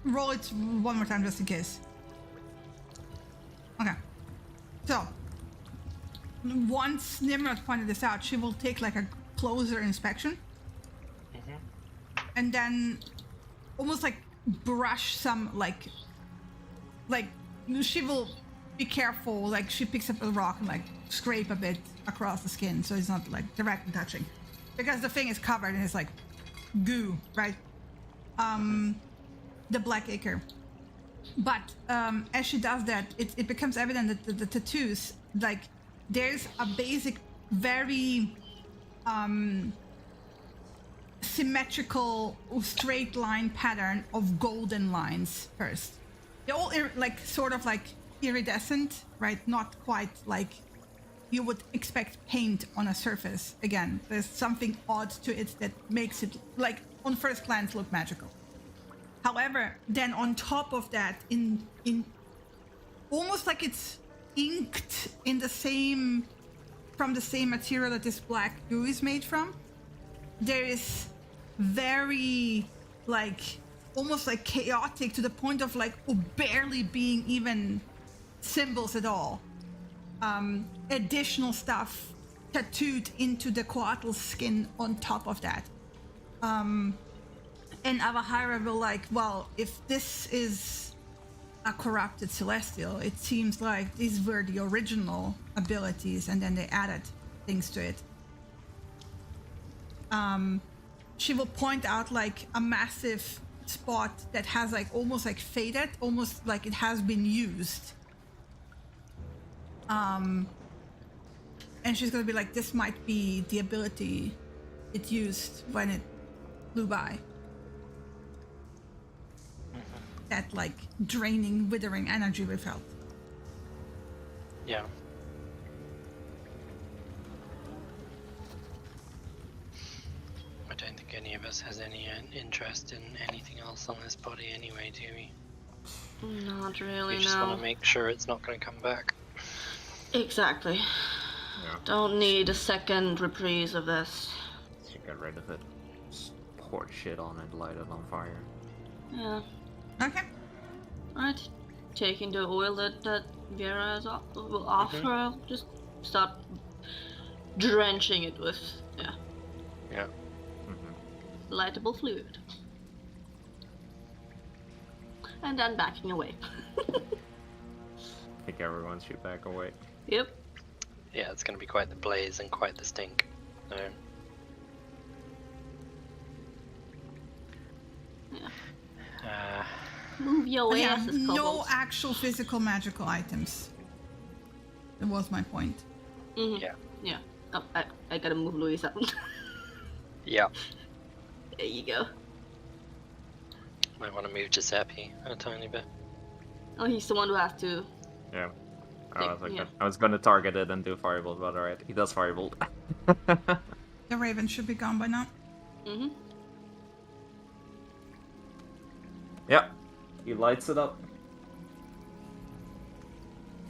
Roll it one more time just in case. Okay. So, once Nimrod pointed this out, she will take like a closer inspection. And then almost like brush some like she will be careful, like she picks up a rock and like scrape a bit across the skin so it's not like directly touching. Because the thing is covered and it's like goo, right? The Blackacre. But as she does that, it becomes evident that the tattoos, like there's a basic, very symmetrical straight line pattern of golden lines first. They're all like sort of like iridescent, right? Not quite like you would expect paint on a surface. Again, there's something odd to it that makes it like on first glance look magical. However, then on top of that, in almost like it's inked in the same, from the same material that this black goo is made from, there is very like almost like chaotic to the point of like barely being even symbols at all. Additional stuff tattooed into the Coatl skin on top of that. And Avahara will like, well, if this is a corrupted celestial, it seems like these were the original abilities and then they added things to it. She will point out like a massive spot that has like almost like faded, almost like it has been used. And she's gonna be like, this might be the ability it used when it flew by. That like draining, withering energy we felt. Yeah. I don't think any of us has any interest in anything else on this body anyway, do we? Not really, We just no. want to make sure it's not going to come back. Exactly. Yeah. Don't need a second reprise of this. Just get rid of it. Just pour shit on it, light it on fire. Yeah. Okay. Right. Taking the oil that Vera is will offer, just start drenching it with, yeah, Yeah. lightable fluid. And then backing away. I think everyone should back away. Yep. Yeah, it's going to be quite the blaze and quite the stink. So. Yeah. Move your Yeah, asses, no kobolds. actual physical magical items. That was my point. Mhm. Yeah. Yeah. Oh, I gotta move Louise up. Yeah. There you go. Might want to move Giuseppe a tiny bit. Oh, he's the one who has to. Yeah. Yeah. I was gonna target it and do firebolt, but alright, he does firebolt. The raven should be gone by now. Mm-hmm. Yep. He lights it up.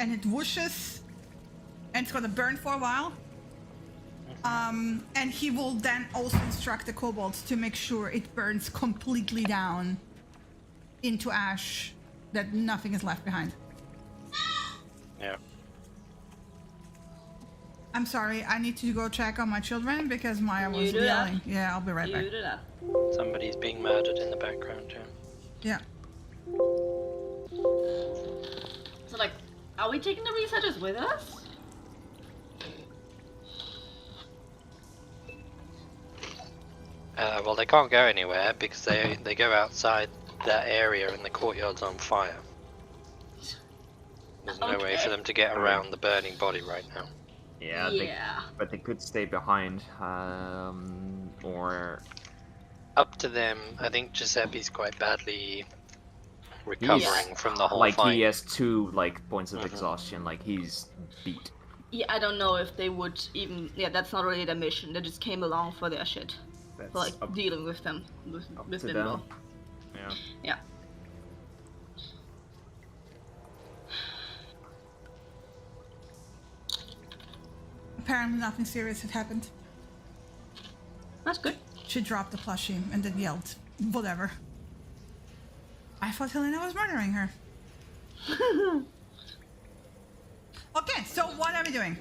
And it whooshes. And it's gonna burn for a while. And he will then also instruct the kobolds to make sure it burns completely down into ash, that nothing is left behind. Yeah. I'm sorry, I need to go check on my children because Maya You was do that. yelling. Yeah, I'll be right back. You do that. Somebody's being murdered in the background, yeah. Yeah. So, like, are we taking the researchers with us? Well, they can't go anywhere because they go outside that area and the courtyard's on fire. There's no way Okay. for them to get around the burning body right now. Yeah, but they could stay behind, or Up to them. I think Giuseppe's quite badly recovering from the whole like fight. he has 2 like points of exhaustion, like he's beat. Yeah, I don't know if they would even. Yeah, that's not really their mission. They just came along for their shit. That's For, like, up, dealing with them. up With to Bimbo. them. Yeah. Yeah. Apparently nothing serious had happened. That's good. She dropped the plushie and then yelled, whatever. I thought Helena was murdering her. Okay, so what are we doing?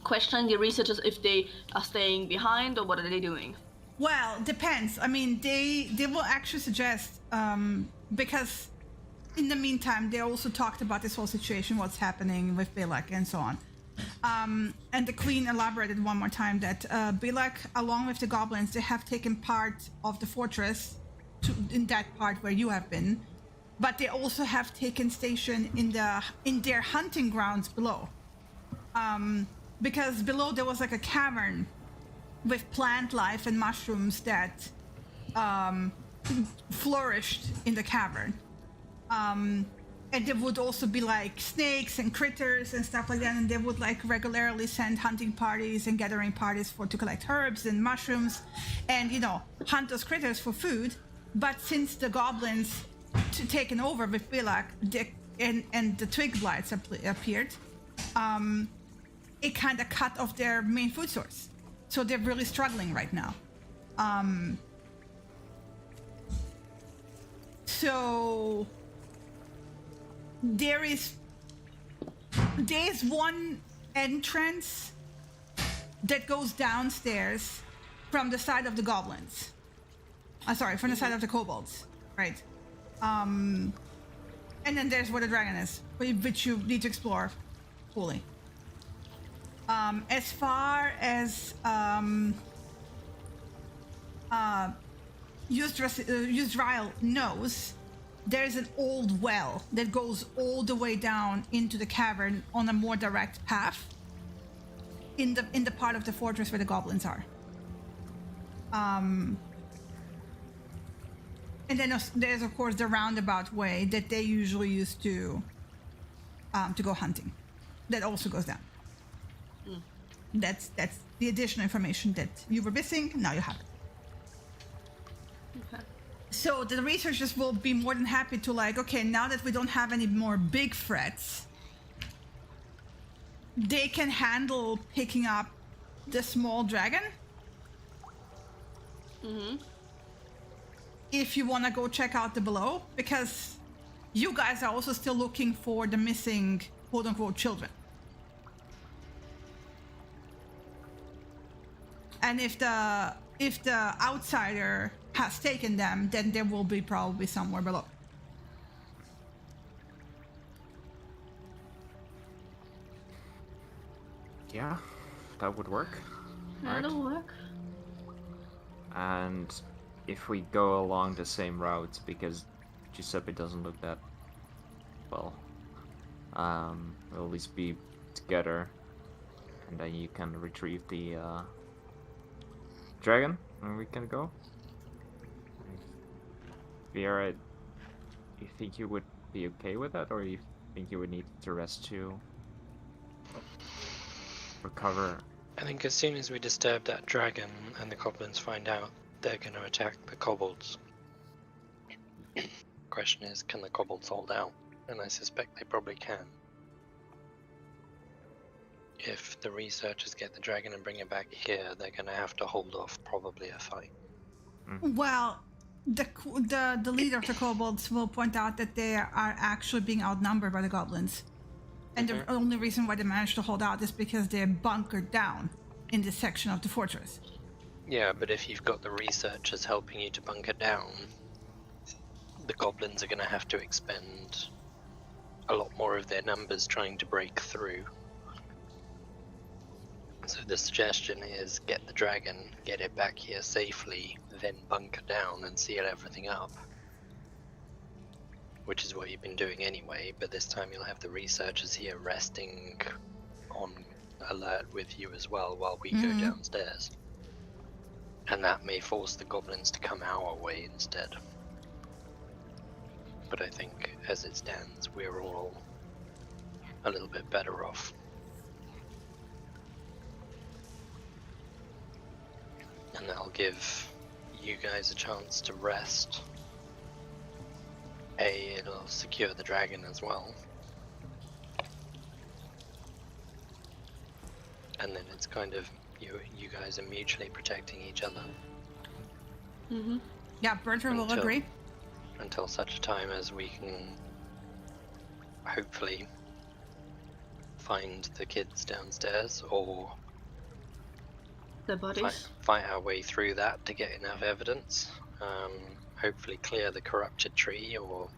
Questioning the researchers if they are staying behind or what are they doing? Well, depends. I mean, they will actually suggest, because in the meantime, they also talked about this whole situation, what's happening with Bilek and so on. And the Queen elaborated one more time that Bilek, along with the goblins, they have taken part of the fortress in that part where you have been, but they also have taken station in their hunting grounds below. Because below there was like a cavern with plant life and mushrooms that flourished in the cavern. And there would also be like snakes and critters and stuff like that, and they would like regularly send hunting parties and gathering parties to collect herbs and mushrooms and, you know, hunt those critters for food. But since the goblins taken over with Bilek and the twig blights appeared, it kind of cut off their main food source. So they're really struggling right now. So there's one entrance that goes downstairs from the side of the goblins. From the side of the kobolds, right? And then there's where the dragon is, which you need to explore fully. As far as Yuzrael knows, there's an old well that goes all the way down into the cavern on a more direct path in the part of the fortress where the goblins are. And then there's of course the roundabout way that they usually use to go hunting. That also goes down. That's the additional information that you were missing. Now you have it. Okay. So the researchers will be more than happy to okay, now that we don't have any more big threats, they can handle picking up the small dragon. If you want to go check out the below, because you guys are also still looking for the missing quote-unquote children. And if the outsider has taken them, then there will be probably somewhere below. Yeah, that would work. That'll work. And if we go along the same route, because Giuseppe doesn't look that well, we'll at least be together, and then you can retrieve the dragon, and we can go. Viera, you think you would be okay with that, or you think you would need to rest to recover? I think as soon as we disturb that dragon and the goblins find out, they're going to attack the kobolds. Question is, can the kobolds hold out? And I suspect they probably can. If the researchers get the dragon and bring it back here, they're going to have to hold off probably a fight. Well, the leader of the kobolds will point out that they are actually being outnumbered by the goblins. And the only reason why they managed to hold out is because they're bunkered down in this section of the fortress. Yeah, but if you've got the researchers helping you to bunker down, the goblins are going to have to expend a lot more of their numbers trying to break through. So the suggestion is get the dragon, get it back here safely, then bunker down and seal everything up. Which is what you've been doing anyway, but this time you'll have the researchers here resting on alert with you as well while we go downstairs. And that may force the goblins to come our way instead. But I think as it stands, we're all a little bit better off. And that'll give you guys a chance to rest. It'll secure the dragon as well. And then it's kind of you guys are mutually protecting each other Mm-hmm. Yeah, Bertrand will Until- agree. until such time as we can hopefully find the kids downstairs or The bodies. fight our way through that to get enough evidence. Hopefully clear the corrupted tree or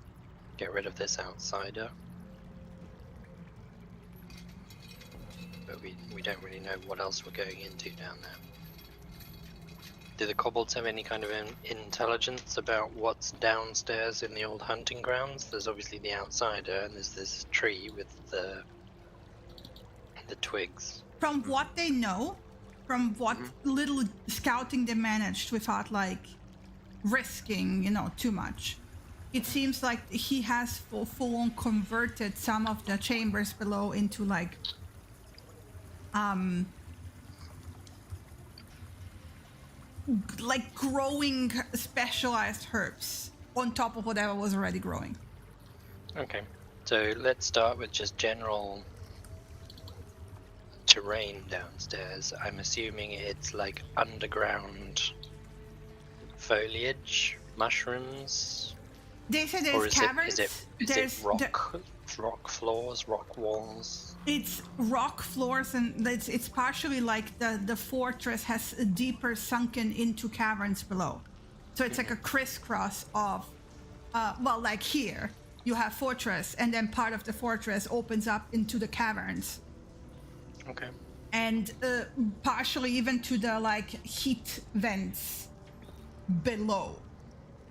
get rid of this outsider. But we don't really know what else we're going into down there. Do the kobolds have any kind of intelligence about what's downstairs in the old hunting grounds? There's obviously the outsider, and there's this tree with the twigs. From what they know, from what little scouting they managed without like risking, too much, it seems like he has full on converted some of the chambers below into like growing specialized herbs on top of whatever was already growing. Okay, so let's start with just general terrain downstairs. I'm assuming it's like underground foliage, mushrooms, They say or there's is caverns. it rock floors, rock walls? It's rock floors, and it's partially like the fortress has deeper sunken into caverns below. So it's like a crisscross of, like here you have fortress, and then part of the fortress opens up into the caverns, Okay. and partially even to the like heat vents below,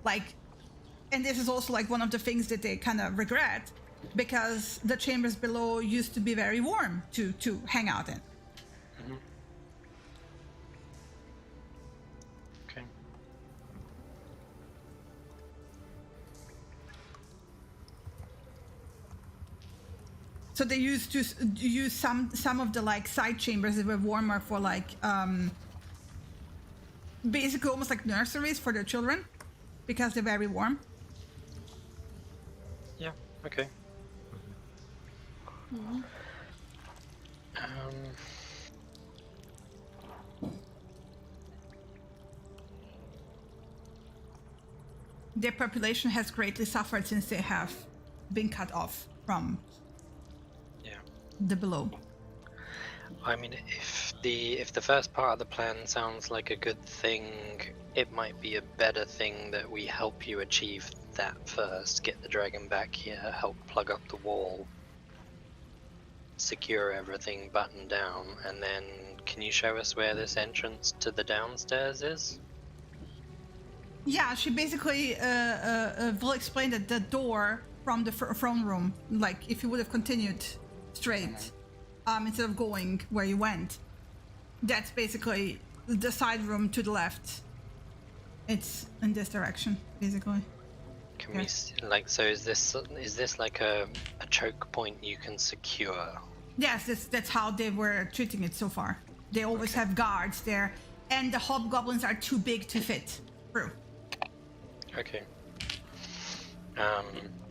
like. And this is also like one of the things that they kind of regret, because the chambers below used to be very warm to hang out in. Okay. So they used to use some of the like side chambers that were warmer for like basically almost like nurseries for their children, because they're very warm. Yeah. Okay. Their population has greatly suffered since they have been cut off from Yeah. the below. I mean, if the first part of the plan sounds like a good thing, it might be a better thing that we help you achieve that first. Get the dragon back here, help plug up the wall, secure everything, button down, and then can you show us where this entrance to the downstairs is? Yeah, she basically will explain that the door from the throne room, like if you would have continued straight, instead of going where you went, that's basically the side room to the left. It's in this direction, basically. Can Yeah. we so is this like a choke point you can secure? Yes, that's how they were treating it so far. They always have guards there, and the hobgoblins are too big to fit through. Okay.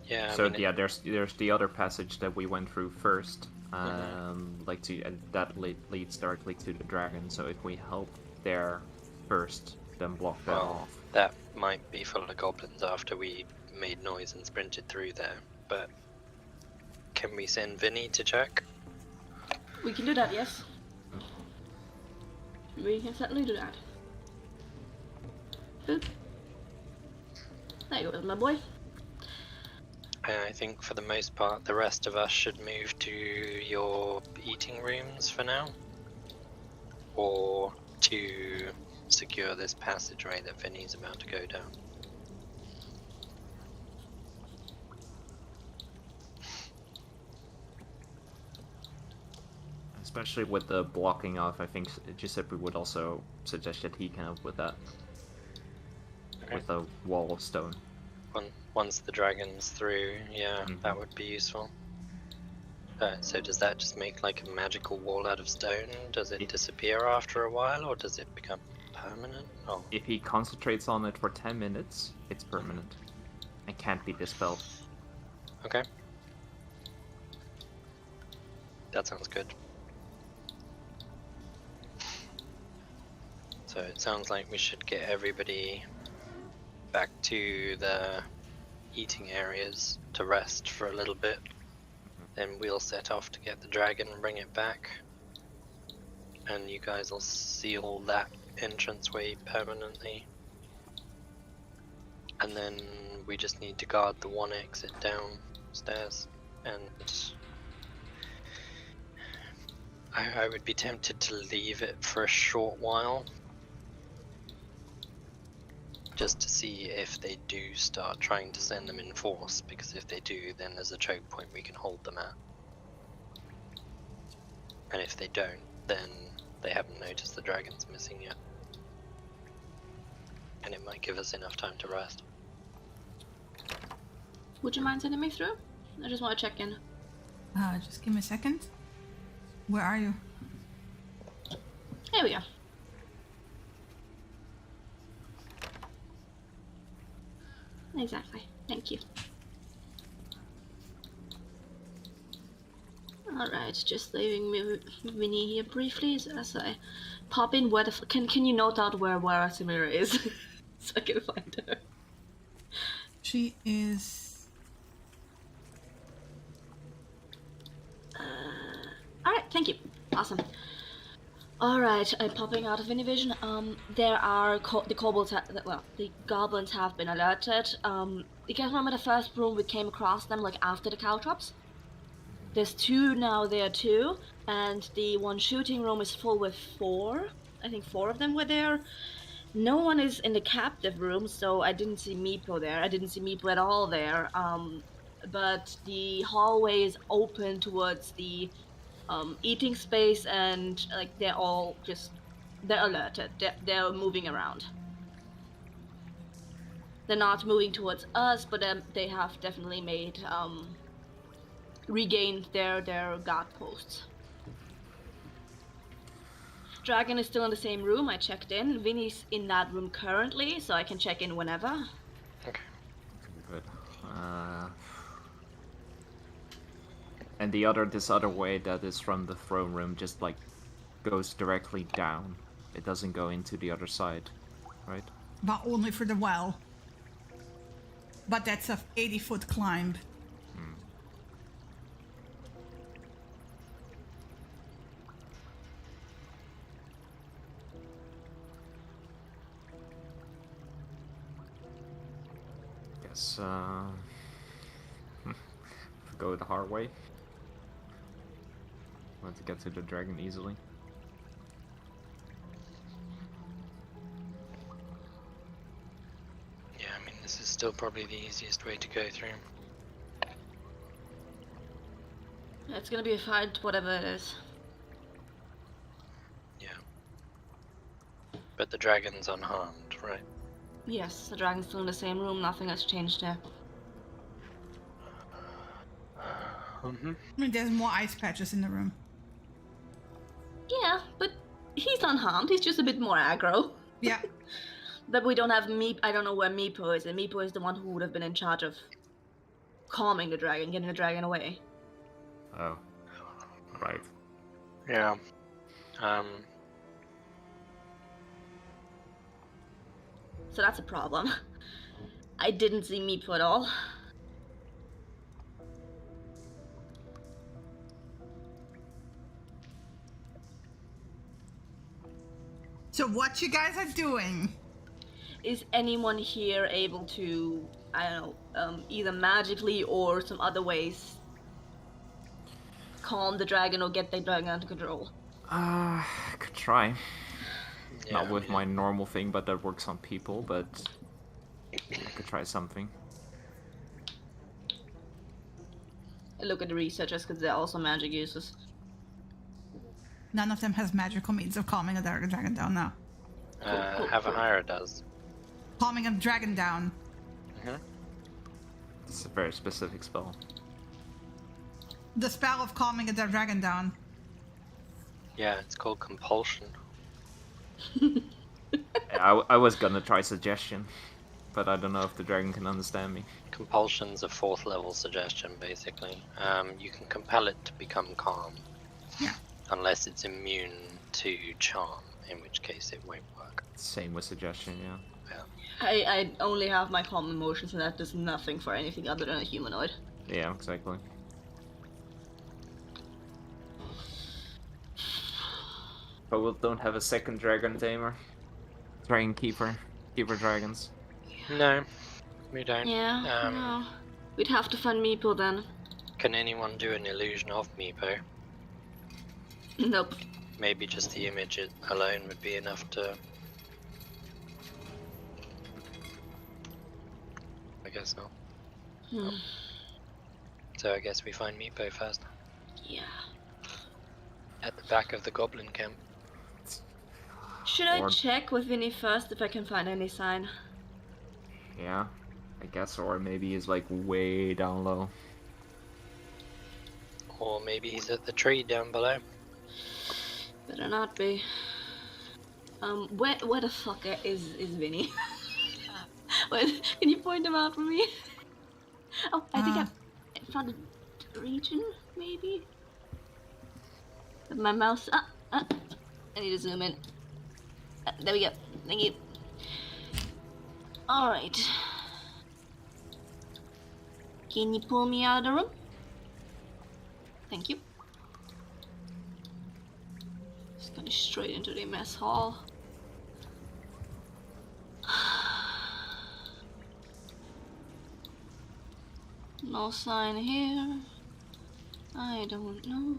Yeah. So I mean, yeah, there's the other passage that we went through first, that leads directly to the dragon. So if we help there first, then block that off. that might be full of goblins after we made noise and sprinted through there. But can we send Vinny to check? We can do that, yes. We can certainly do that. Boop. There you go, my boy. And I think for the most part, the rest of us should move to your eating rooms for now, or to secure this passageway that Vinny's about to go down. Especially with the blocking off, I think Giuseppe would also suggest that he can help with that. Okay. With a wall of stone. Once the dragon's through, yeah, that would be useful. So does that just make like a magical wall out of stone? Does it disappear after a while, or does it become permanent? Oh, If he concentrates on it for 10 minutes, it's permanent. And can't be dispelled. okay. That sounds good. So it sounds like we should get everybody back to the eating areas to rest for a little bit. Then we'll set off to get the dragon and bring it back. And you guys will seal that entranceway permanently. And then we just need to guard the one exit downstairs. And I would be tempted to leave it for a short while. Just to see if they do start trying to send them in force, because if they do, then there's a choke point we can hold them at. And if they don't, then they haven't noticed the dragon's missing yet. And it might give us enough time to rest. Would you mind sending me through? I just want to check in. Just give me a second. Where are you? Here we go. Exactly. Thank you. Alright, just leaving Winnie here briefly as I pop in. Where the can you note out where Samira is? So I can find her. She is... Alright, thank you. Awesome. Alright, I'm popping out of Univision. There are the kobolds, the goblins have been alerted. You guys remember the first room we came across them, like after the caltrops? There's 2 now there too, and the one shooting room is full with 4. I think 4 of them were there. No one is in the captive room, so I didn't see Meepo there. I didn't see Meepo at all there. But the hallway is open towards the eating space, and like they're alerted. They're moving around. They're not moving towards us, but they have definitely made regained their guard posts. Dragon is still in the same room. I checked in. Vinny's in that room currently, so I can check in whenever. Okay. Good. And this other way that is from the throne room just like goes directly down. It doesn't go into the other side, right? But only for the well. But that's a 80-foot climb. Guess go the hard way. Want to get to the dragon easily. Yeah, I mean, this is still probably the easiest way to go through. It's gonna be a fight, whatever it is. Yeah. But the dragon's unharmed, right? Yes, the dragon's still in the same room. Nothing has changed there. Mm-hmm. I mean, there's more ice patches in the room. Yeah, but he's unharmed. He's just a bit more aggro. Yeah. But we don't have Meep. I don't know where Meepo is, and Meepo is the one who would have been in charge of calming the dragon, getting the dragon away. Oh. Right. Yeah. So that's a problem. I didn't see Meepo at all. So what you guys are doing? Is anyone here able to, I don't know, either magically or some other ways calm the dragon or get the dragon under control? Could try. Yeah, Not with my normal thing, but that works on people, but I could try something. I look at the researchers because they're also magic users. None of them has magical means of calming a dragon down now. Cool. Havahira does. Calming a dragon down. Mm-hmm. It's a very specific spell. The spell of calming a dragon down. Yeah, it's called compulsion. I was gonna try suggestion, but I don't know if the dragon can understand me. Compulsion's a 4th level suggestion, basically. You can compel it to become calm. Yeah. Unless it's immune to charm. in which case it won't work. Same with suggestion, yeah. I only have my calm emotions, and that does nothing for anything other than a humanoid. Yeah, exactly. But we don't have a second dragon tamer. Dragon keeper. Keeper dragons. No, we don't. Yeah, no. We'd have to find Meepo then. Can anyone do an illusion of Meepo? Nope. Maybe just the image alone would be enough to... I guess not. Hmm. So I guess we find Meepo first. Yeah. At the back of the goblin camp. Should I Or- check with Vinny first if I can find any sign? Yeah, I guess, or maybe he's like way down low. Or maybe he's at the tree down below. Better not be. Where the fuck is Vinny? Can you point him out for me? Oh, I think I found a region, maybe? With my mouse. I need to zoom in. There we go. Thank you. Alright. Can you pull me out of the room? Thank you. Just going straight into the mess hall. No sign here. I don't know.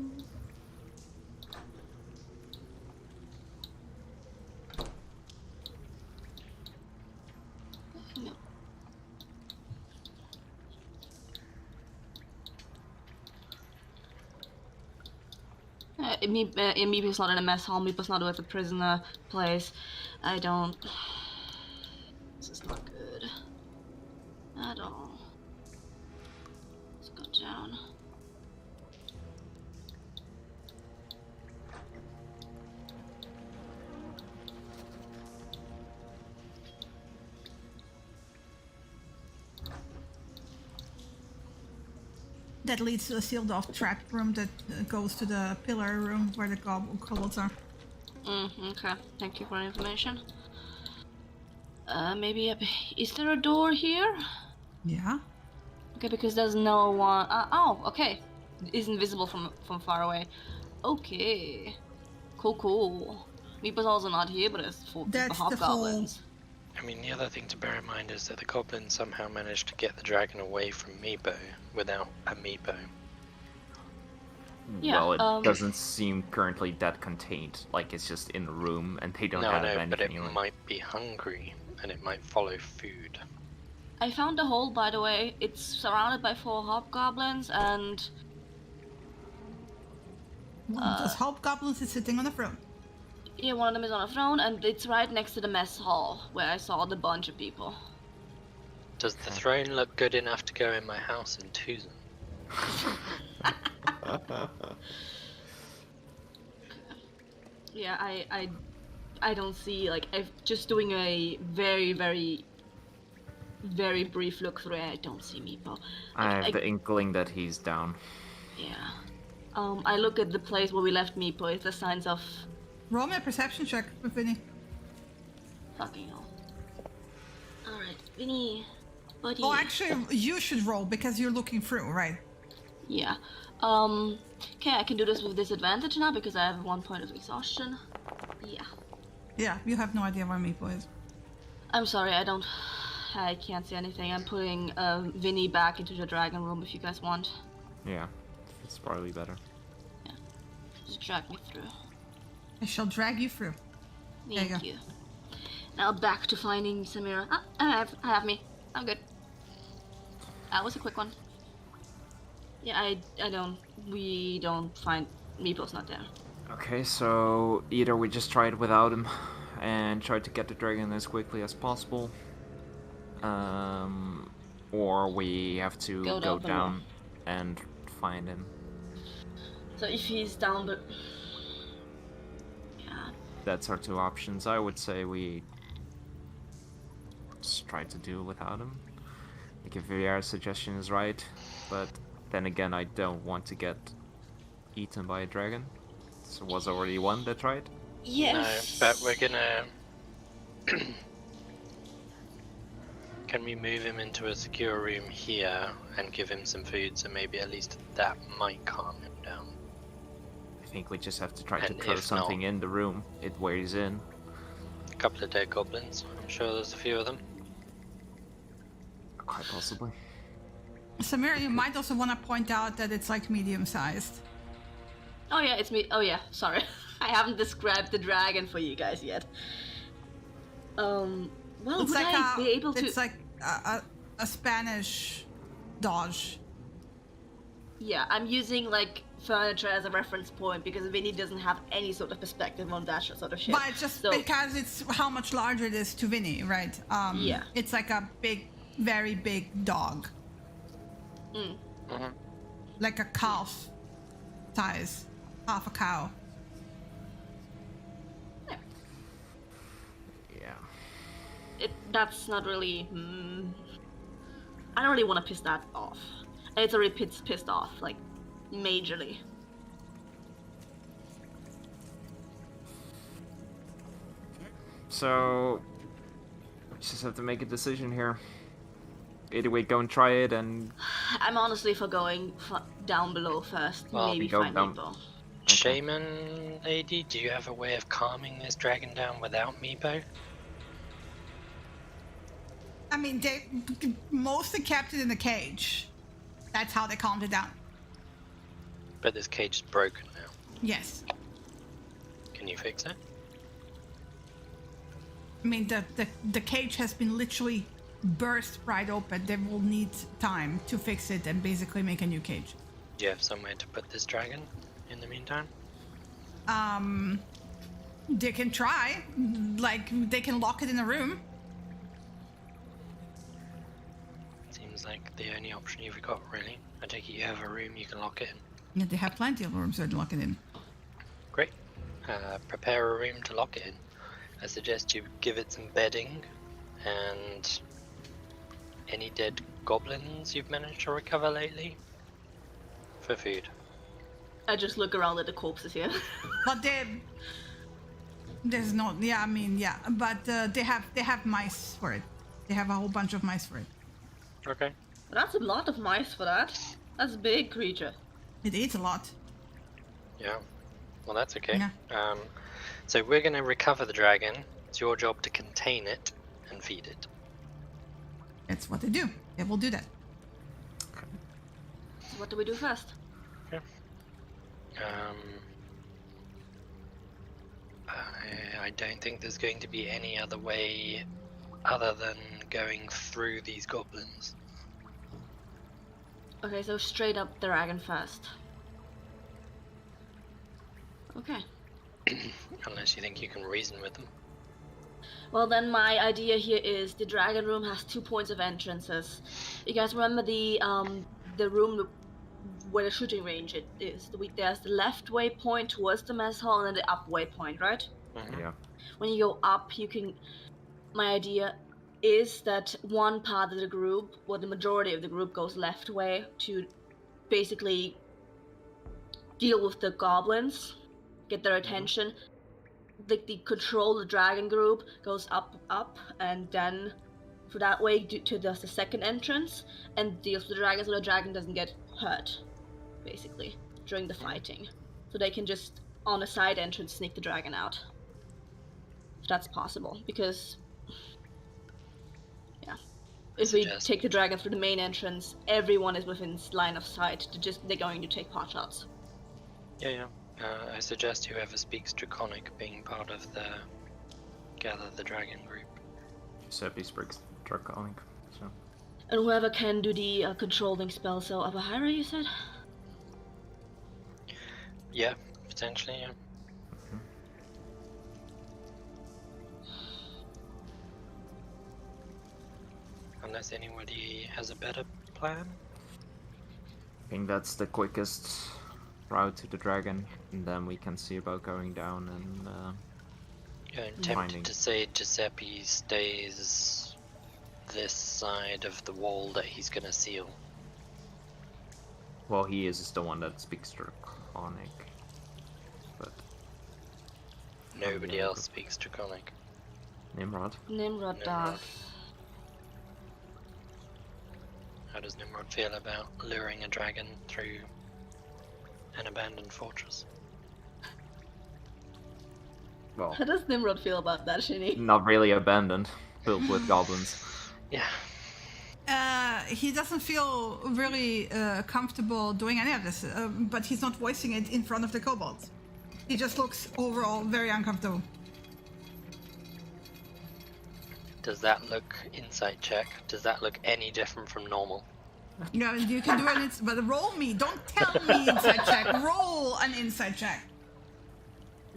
No. Meepo's not in a mess hall. Meepo's not at the prisoner place. I don't. This is not good at all. Let's go down. That leads to a sealed off trap room that goes to the pillar room where the kobolds are. Okay. Thank you for the information. Maybe is there a door here? Yeah. Okay, because there's no one. Oh, okay. It's invisible from far away. Okay. Cool. Meepo's also not here, but it's full of That's the hobgoblins. I mean, the other thing to bear in mind is that the goblins somehow managed to get the dragon away from Meepo without a Meepo. Yeah, Well, it doesn't seem currently that contained. Like, it's just in a room and they don't No, have no, anything. but it like- might be hungry and it might follow food. I found the hole, by the way. It's surrounded by 4 hobgoblins, and One of those hobgoblins is sitting on the throne. yeah, one of them is on a throne, and it's right next to the mess hall where I saw the bunch of people. Does the throne look good enough to go in my house in Tucson? Yeah, I don't see, like, just doing a very, very, very brief look through it, I don't see Meepo. I have the inkling that he's down. Yeah. I look at the place where we left Meepo. Is there signs of Roll me a perception check with Vinny. fucking hell? Alright, Vinny, buddy. Oh, actually, you should roll because you're looking through, right? Yeah. Okay, I can do this with disadvantage now because I have 1 point of exhaustion. Yeah. Yeah, you have no idea where Meepo is. I'm sorry, I can't see anything. I'm putting Vinny back into the dragon room if you guys want. Yeah, it's probably better. Just drag me through. I shall drag you through. There you Thank go. you. Now back to finding Samira. I have me. I'm good. That was a quick one. Yeah, we don't find Meepo's not there. Okay, so either we just try it without him and try to get the dragon as quickly as possible, or we have to Go go down the down and find him. So if he's down, but yeah, That's our 2 options. I would say we just try to do without him. Like if Vieira's suggestion is right, but then again, I don't want to get eaten by a dragon. So was already one that tried. Yes. No, but we're gonna. Can we move him into a secure room here and give him some food, so maybe at least that might calm him down? I think we just have to try to And throw if something not- in the room. It where he's in. A couple of dead goblins. I'm sure there's a few of them. Quite possibly. Samira, you might also want to point out that it's like medium-sized. Oh yeah, it's me. Oh yeah, sorry. I haven't described the dragon for you guys yet. Well, It's would like I be able to? It's like a Spanish Dodge. Yeah, I'm using like furniture as a reference point because Vinny doesn't have any sort of perspective on that sort of shit. But it's just So- because it's how much larger it is to Vinny, right? Yeah. It's like a big, very big dog. Mm-hmm. Like a calf size. Half a cow. Yeah. That's not really. I don't really want to piss that off. And it's already pissed off, like, majorly. So we just have to make a decision here. Either we go and try it, and I'm honestly for going down below first. Well, maybe we go find down- Meepo. Shaman lady, do you have a way of calming this dragon down without Meepo? I mean, they mostly kept it in the cage. That's how they calmed it down. But this cage is broken now. Yes. Can you fix it? I mean, the cage has been literally burst right open. They will need time to fix it and basically make a new cage. Do you have somewhere to put this dragon in the meantime? They can try. Like, they can lock it in a room. Seems like the only option you've got, really. I take it you have a room you can lock it in. Yeah, they have plenty of rooms to lock it in. Great. Prepare a room to lock it in. I suggest you give it some bedding and any dead goblins you've managed to recover lately for food. I just look around at the corpses here. But there's no, yeah, I mean, yeah, but they have mice for it. They have a whole bunch of mice for it. Okay. That's a lot of mice for that. That's a big creature. It eats a lot. Yeah. Well, that's okay. Yeah. So we're going to recover the dragon. It's your job to contain it and feed it. That's what they do. They will do that. So what do we do first? I don't think there's going to be any other way other than going through these goblins. Okay, so straight up the dragon first. Okay. Unless you think you can reason with them. Well, then my idea here is the dragon room has 2 points of entrances. You guys remember the room where the shooting range it is? There's the left waypoint towards the mess hall and then the up waypoint, right? Mhm. Yeah. When you go up, you can. My idea is that one part of the group, or the majority of the group, goes left way to basically deal with the goblins, get their attention. The control the dragon group goes up, and then for that way to the second entrance and deals with the dragon, so the dragon doesn't get hurt, basically during the fighting. So they can just on a side entrance sneak the dragon out. If that's possible, because yeah, if we Suggest- take the dragon through the main entrance, everyone is within line of sight. They're going to take pot shots. Yeah. I suggest whoever speaks Draconic being part of the Gather the Dragon group. Giuseppe speaks Draconic. So. And whoever can do the controlling spell. So Abahira, you said? Yeah, potentially, yeah. Unless anybody has a better plan? I think that's the quickest route to the dragon, and then we can see about going down and Yeah, I'm tempted Finding. to say Giuseppe stays this side of the wall that he's gonna seal. well, he is the one that speaks Draconic. But Nobody else speaks Draconic. Nimrod. Nimrod does. How does Nimrod feel about luring a dragon through an abandoned fortress? Well, How does Nimrod feel about that, Shinny? not really abandoned, filled with goblins. Yeah. He doesn't feel really comfortable doing any of this, but he's not voicing it in front of the kobolds. He just looks overall very uncomfortable. Does that look insight check? Does that look any different from normal? You know, you can do it, but roll me. Don't tell me inside check. Roll an inside check.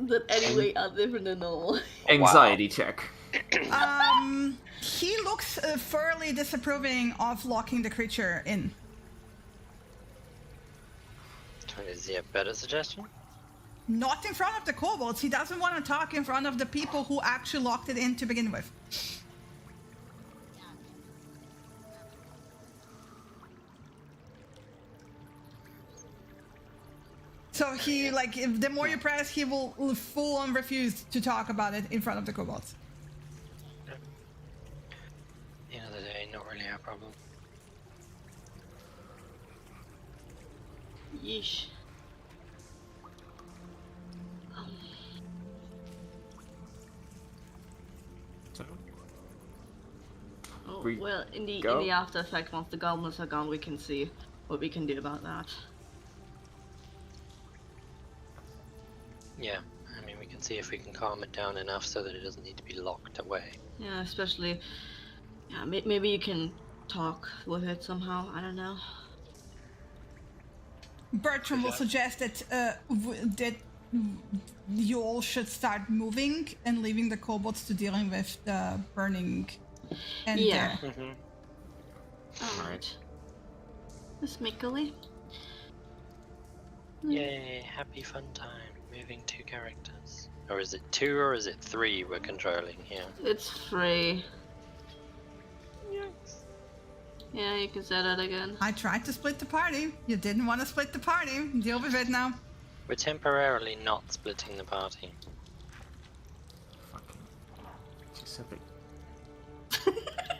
That anyway are different than normal. Anxiety check. He looks fairly disapproving of locking the creature in. Is he a better suggestion? Not in front of the kobolds. He doesn't want to talk in front of the people who actually locked it in to begin with. So he, like, if the more you press, he will full on refuse to talk about it in front of the kobolds. At the end of the day, not really our problem. Yeesh. So, Oh, We well, in the go? after effect, once the goblins are gone, we can see what we can do about that. Yeah, I mean, we can see if we can calm it down enough so that it doesn't need to be locked away. Yeah, especially. Yeah, maybe you can talk with it somehow. I don't know. Bertram will Yeah. suggest that that you all should start moving and leaving the kobolds to dealing with the burning. And Yeah. Mm-hmm. Alright. Miss Mickley. Yay, happy fun time. Moving 2 characters. Or is it 2 or is it 3 we're controlling here? It's free. Yeah, you can say that again. I tried to split the party. You didn't want to split the party. Deal with it now. We're temporarily not splitting the party. fucking Giuseppe.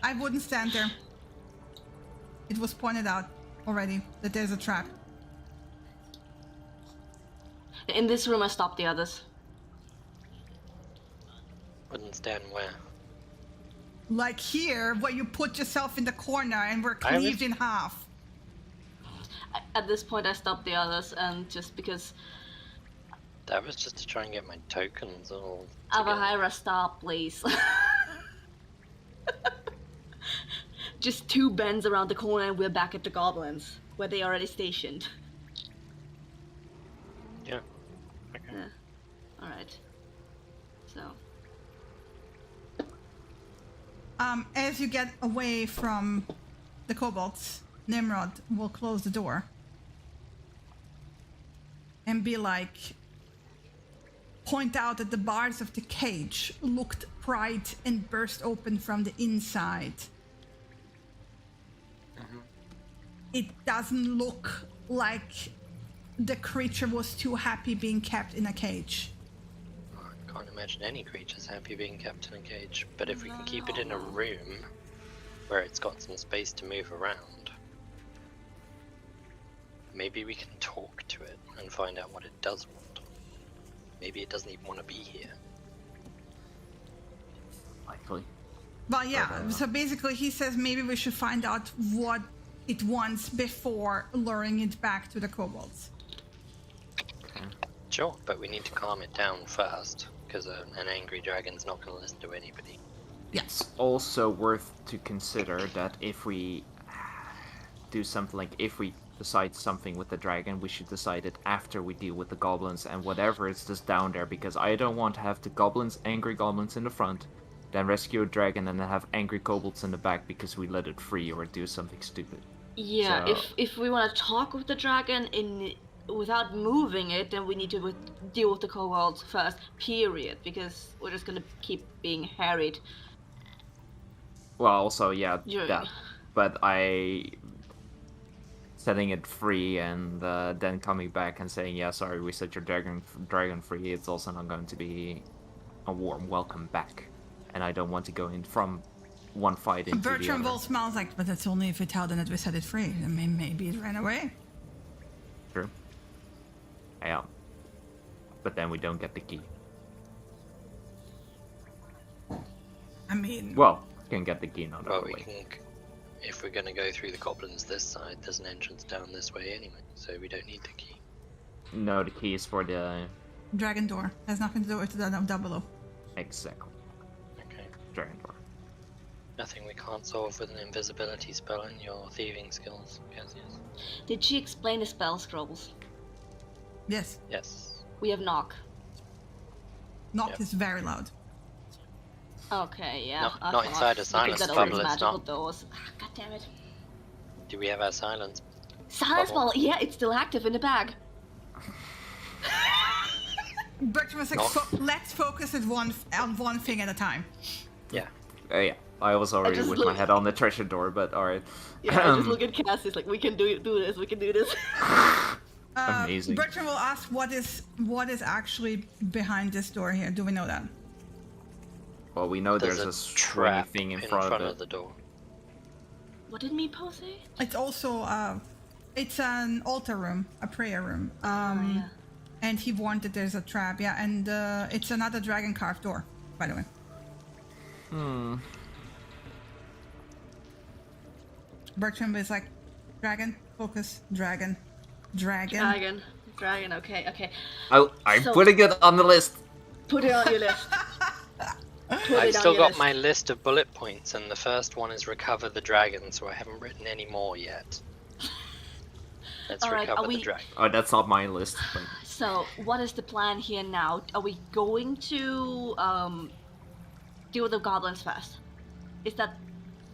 I wouldn't stand there. It was pointed out already that there's a trap. In this room, I stopped the others. Wouldn't stand where? Like here, where you put yourself in the corner and we're I was- cleaved in half. At this point, I stopped the others, and just because That was just to try and get my tokens all together. Avahira, stop, please. Just 2 bends around the corner, and we're back at the goblins, where they already stationed. Yeah. Okay. Yeah. Alright. So. As you get away from the kobolds, Nimrod will close the door and be like, point out that the bars of the cage looked pried and burst open from the inside. It doesn't look like the creature was too happy being kept in a cage. I can't imagine any creature's happy being kept in a cage, but if we can keep it in a room where it's got some space to move around, maybe we can talk to it and find out what it does want. Maybe it doesn't even want to be here. Likely. Well, yeah, so basically he says maybe we should find out what it wants before luring it back to the kobolds. Sure, but we need to calm it down first, because an angry dragon's not going to listen to anybody. It's also worth to consider that if we do something like if we decide something with the dragon, we should decide it after we deal with the goblins and whatever is just down there, because I don't want to have the angry goblins in the front, then rescue a dragon and then have angry kobolds in the back because we let it free or do something stupid. Yeah, So- if we want to talk with the dragon without moving it, then we need to deal with the kobolds first, period, because we're just gonna keep being harried. Well, also, yeah, Yeah. that. But setting it free and then coming back and saying, yeah, sorry, we set your dragon free, it's also not going to be a warm welcome back, and I don't want to go in from one fight into the Bertram other. will smiles like, but that's only if we tell them that we set it free. I mean, maybe it ran away. True. Yeah. But then we don't get the key. I mean, Well, can get the key not Well, other we way. can. If we're gonna go through the goblins this side, there's an entrance down this way anyway, so we don't need the key. No, the key is for the dragon door has nothing to do with the double O. exactly Okay. dragon door. Nothing we can't solve with an invisibility spell and your thieving skills, Cassius. Did she explain the spell scrolls? Yes, Yes. We have knock. knock Yep. is very loud. Okay, yeah. Not- I not thought, inside a because silence that bubble, opens it's magical not. doors. God damn it. Do we have our silence? Silence Bubble. ball. Yeah, it's still active in the bag. Bertram was like, Knock. let's focus on one thing at a time. Yeah. Yeah, I was already just with look- my head on the treasure door, but alright. Yeah, I just look at Cassius like, we can do this, we can do this. Amazing. Bertram will ask what is actually behind this door here. Do we know that? Well, we know there's, There's a a stringy trap thing in in front of it. the door. What did Meepo say? It's also it's an altar room, a prayer room. Yeah. And he warned that there's a trap. Yeah, and it's another dragon carved door, by the way. Bertram is like, dragon, focus, dragon, dragon. Dragon, okay. I'm So- putting it on the list. Put it on your list. Put I've it on still your got list. my list of bullet points, and the first one is recover the dragon, so I haven't written any more yet. Let's Alright, recover are the we- dragon. Oh, that's not my list. But So, what is the plan here now? Are we going to deal with the goblins first? Is that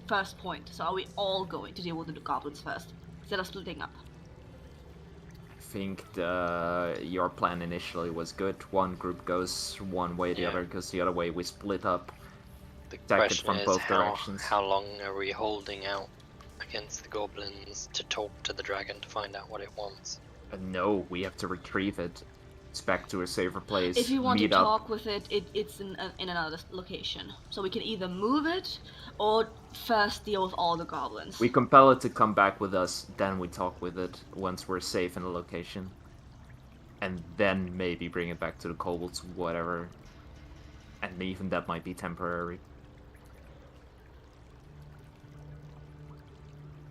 first point? So, are we all going to deal with the goblins first instead of splitting up? I think your plan initially was good. One group goes one way, the Yeah. other goes the other way. We split up. The Attack it question from is both directions. how long are we holding out against the goblins to talk to the dragon to find out what it wants? No, we have to retrieve it. It's back to a safer place. If you want to meet up. talk with it, it's in another location. So we can either move it or first deal with all the goblins. We compel it to come back with us, then we talk with it once we're safe in the location. And then maybe bring it back to the kobolds, whatever. And even that might be temporary.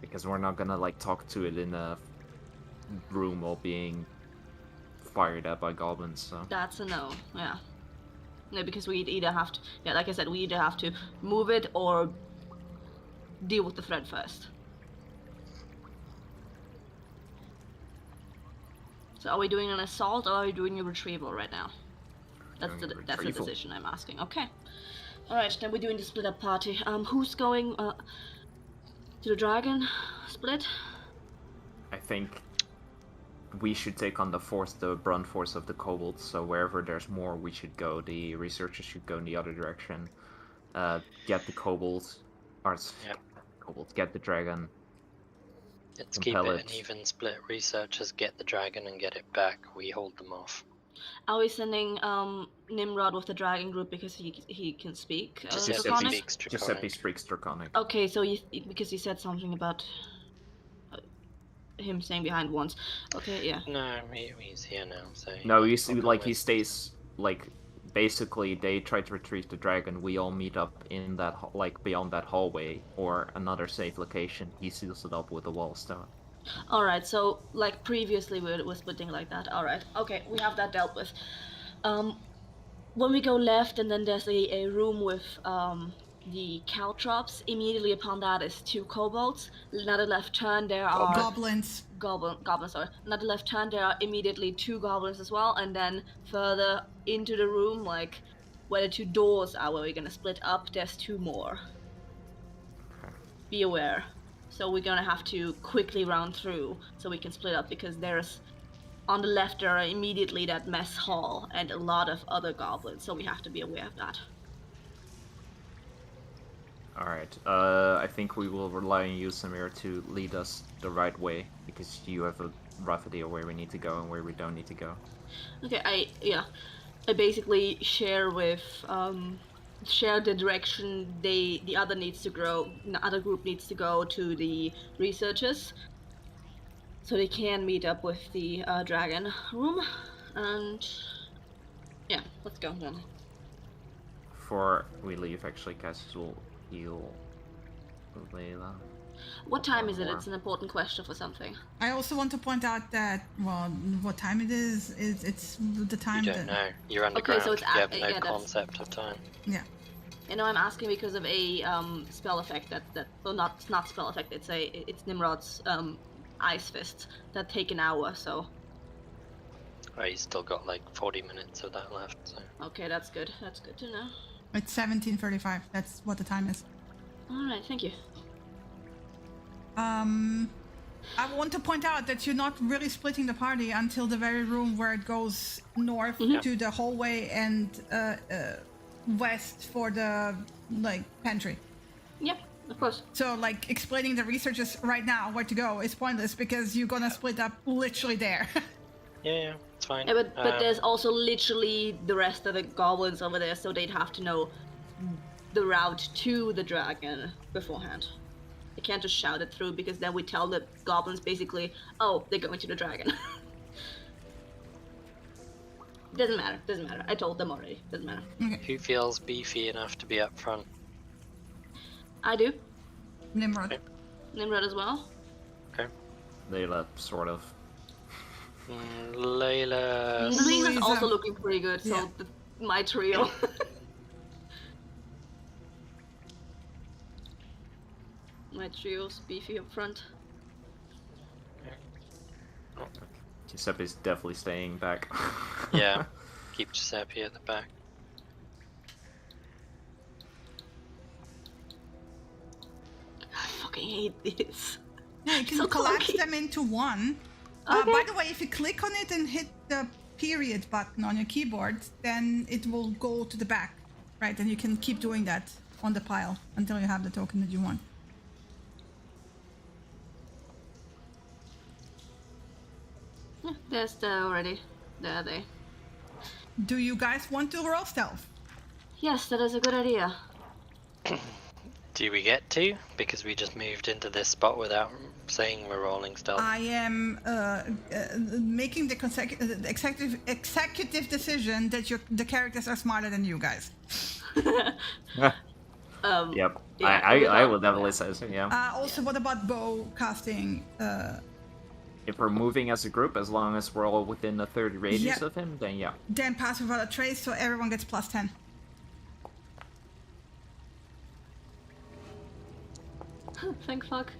Because we're not gonna, like, talk to it in a room while being fired at by goblins, so... That's a no, yeah. No, because we either have to, yeah, like I said, we either have to move it or deal with the threat first. So are we doing an assault or are we doing a retrieval right now? That's Doing the a that's the retrieval. decision I'm asking. Okay. All right, then we're doing the split up party. Who's going to the dragon split? I think we should take on the brunt force of the kobolds, so wherever there's more we should go. The researchers should go in the other direction. Get the kobolds, Yep. get the dragon. Let's keep Compel it an it. even split. Researchers get the dragon and get it back. We hold them off. Are we sending Nimrod with the dragon group because he can speak Giuseppe Draconic? speaks Giuseppe Draconic. speaks Draconic. Okay, so because you said something about him staying behind once. Okay, yeah. No, he's here now, so... No, he's you see, not like, he with- stays, like, basically they try to retrieve the dragon, we all meet up in that, like, beyond that hallway, or another safe location. He seals it up with a wall stone. Alright, so like previously we were splitting like that. Alright, okay, we have that dealt with. When we go left and then there's a room with the caltrops, immediately upon that is 2 kobolds. Another left turn there are... Goblins. Goblins, sorry. Another left turn there are immediately 2 goblins as well, and then further into the room, like where the 2 doors are where we're gonna split up, there's 2 more. Be aware. So we're gonna have to quickly round through so we can split up, because there's on the left there are immediately that mess hall and a lot of other goblins, so we have to be aware of that. Alright, I think we will rely on you, Samir, to lead us the right way, because you have a rough idea where we need to go and where we don't need to go. Okay, yeah. basically share the direction the other group needs to go to the researchers, so they can meet up with the dragon room. And yeah, let's go then. Before we leave, actually, Cassius will heal Layla. What time is it? More. It's an important question for something. I also want to point out that, well, what time it is it's the time You don't that... know. You're underground. so it's you have yeah, no that's- concept of time. Yeah. You know, I'm asking because of a spell effect that well, not spell effect. It's Nimrod's ice fist that take an hour. So Oh, he's still got like 40 minutes of that left. So. okay, that's good. That's good to know. It's 17:35. That's what the time is. All right, thank you. I want to point out that you're not really splitting the party until the very room where it goes north to the hallway and west for the pantry. Yep, of course. So explaining the researchers right now where to go is pointless because you're gonna split up literally there. Yeah, it's fine. Yeah, but there's also literally the rest of the goblins over there, so they'd have to know the route to the dragon beforehand. They can't just shout it through because then we tell the goblins basically, oh, they're going to the dragon. Doesn't matter. I told them already. Doesn't matter. Who feels beefy enough to be up front? I do. Nimrod. Okay. Nimrod as well. Okay. Layla, sort of. Layla. Lisa's Lisa. also looking pretty good, so Yeah. my trio. My trio's beefy up front. Giuseppe's definitely staying back. Yeah. Keep Giuseppe at the back. I fucking hate this. Yeah, you can So collapse clunky. them into one. Okay. By the way, if you click on it and hit the period button on your keyboard, then it will go to the back, right? And you can keep doing that on the pile until you have the token that you want. Yeah, there's the already. There they. Do you guys want to roll stealth? Yes, that is a good idea. Do we get to? Because we just moved into this spot without saying we're rolling stealth. I am making the executive decision that the characters are smarter than you guys. Yep. Yeah, I will definitely say so, yeah. Also, what about bow casting? If we're moving as a group, as long as we're all within a 30 radius Yeah. of him, then yeah. Then pass without a trace, so everyone gets plus 10. Thank fuck.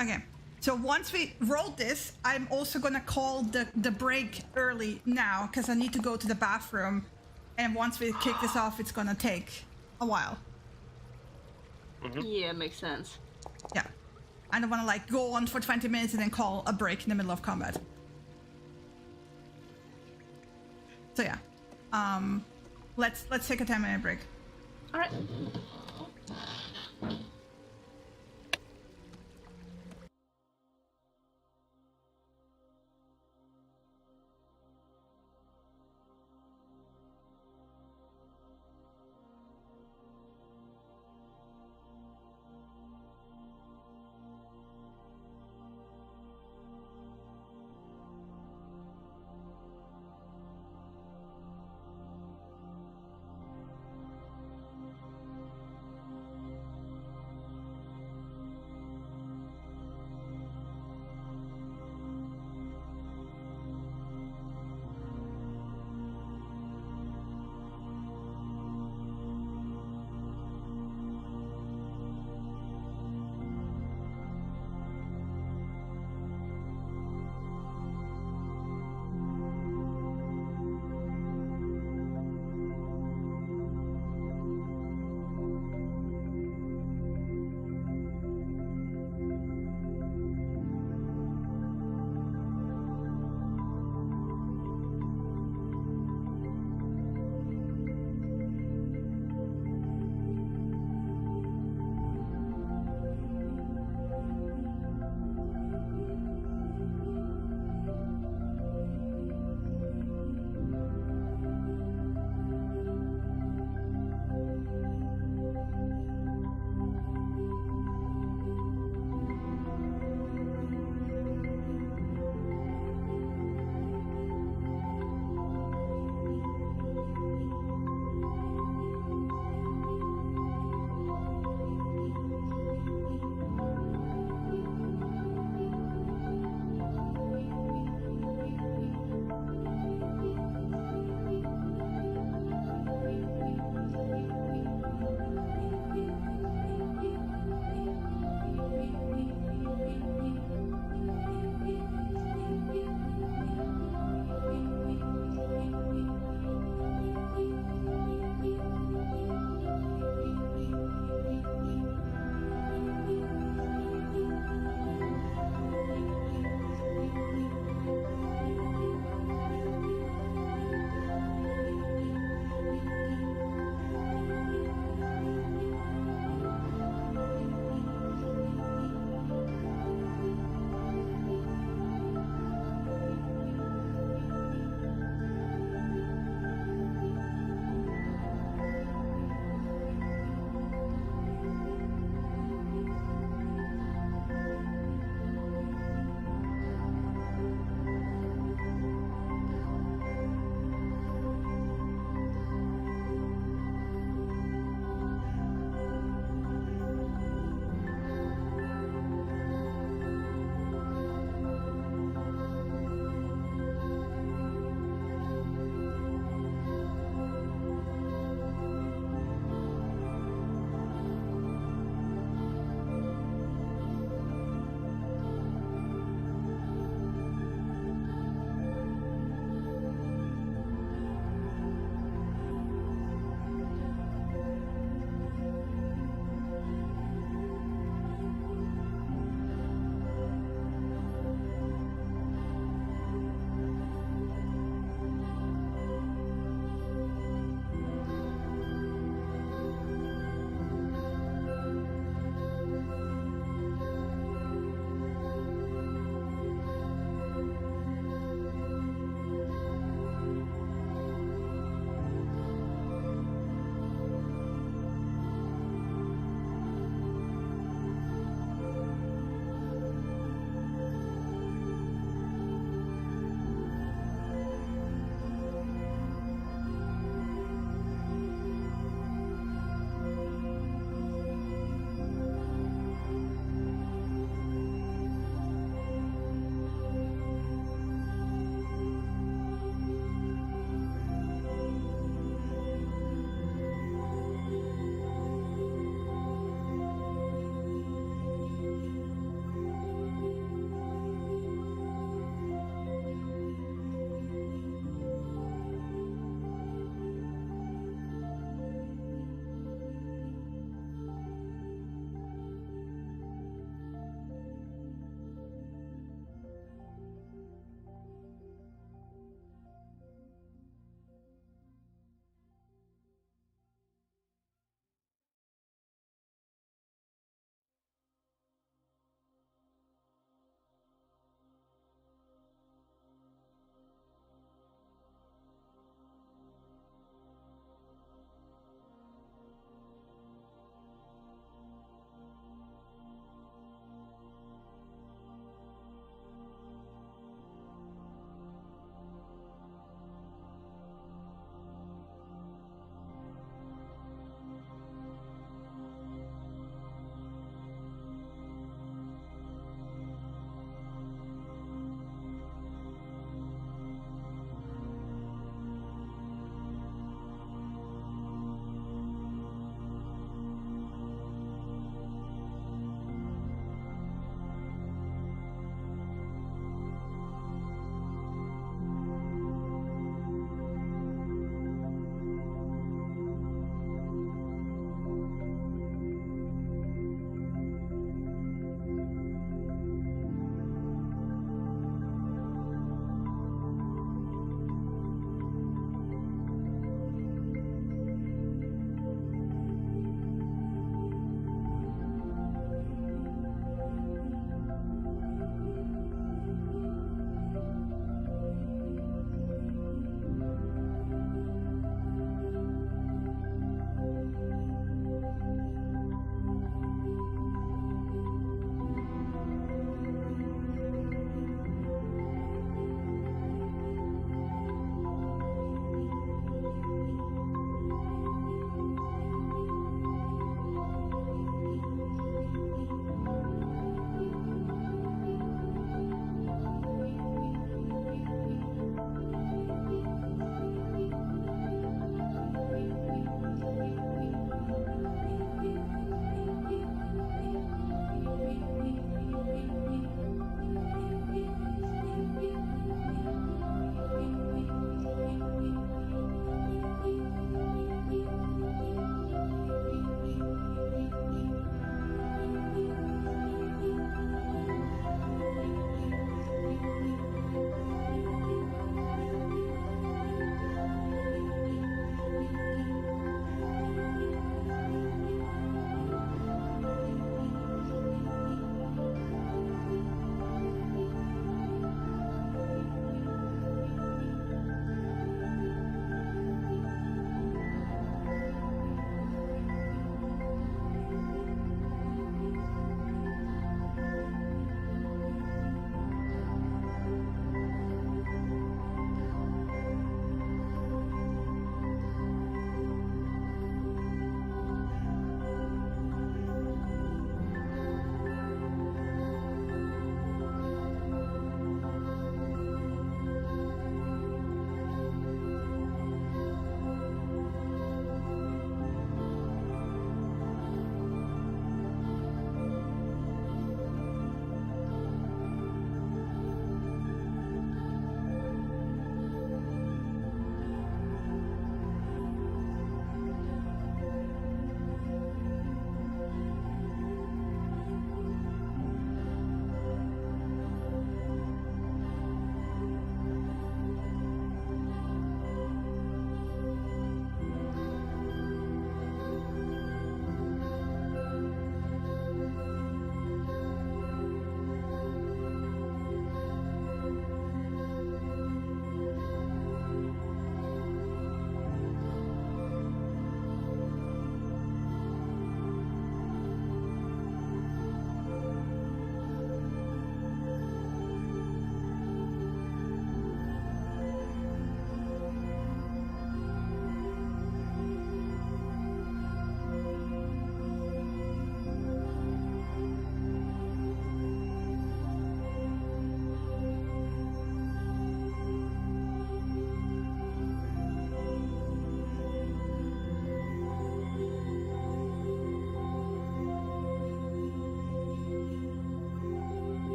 Okay, so once we rolled this, I'm also gonna call the break early now because I need to go to the bathroom, and once we kick this off, it's gonna take a while. Yeah, makes sense. Yeah, I don't want to go on for 20 minutes and then call a break in the middle of combat. So yeah, let's take a 10-minute break. All right.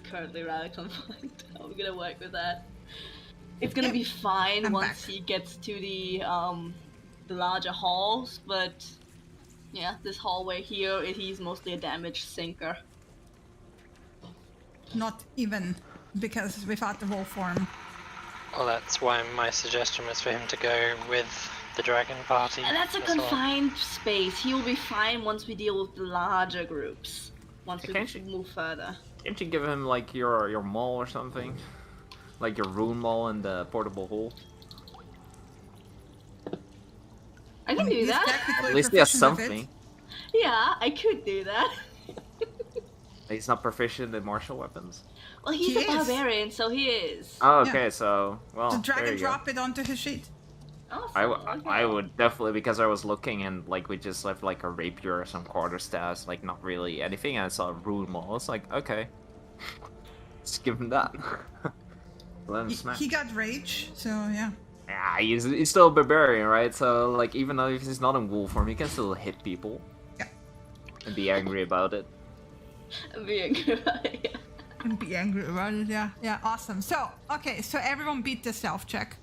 currently rather confined. I'm gonna work with that. It's gonna be fine I'm once back. he gets to the larger halls, but yeah, this hallway here, he's mostly a damage sinker. Not even, because without the wolf form. Well, that's why my suggestion was for him to go with the dragon party. And that's a as well. confined space. He will be fine once we deal with the larger groups. Once we Can't you- move further. Can't you give him like your maul or something? Like your rune maul and the portable hole? I can do He's that. technically At least he has proficient with it. something. Yeah, I could do that. He's not proficient in martial weapons. Well, he's He a is. barbarian, so he is. Oh, Yeah. okay, so well, The there dragon you go. drop it onto his sheet. Awesome. I would definitely, because I was looking and like we just left like a rapier or some quarterstaffs, like not really anything, and I saw a rune maul. It's like, okay, just give him that. Let him smash. He got rage, so yeah. Yeah, he's still a barbarian, right? So like even though he's not in wolf form, he can still hit people. Yeah. And be angry about it. Being yeah. And be angry about it, yeah. Yeah, awesome. So, okay, so everyone beat the stealth check.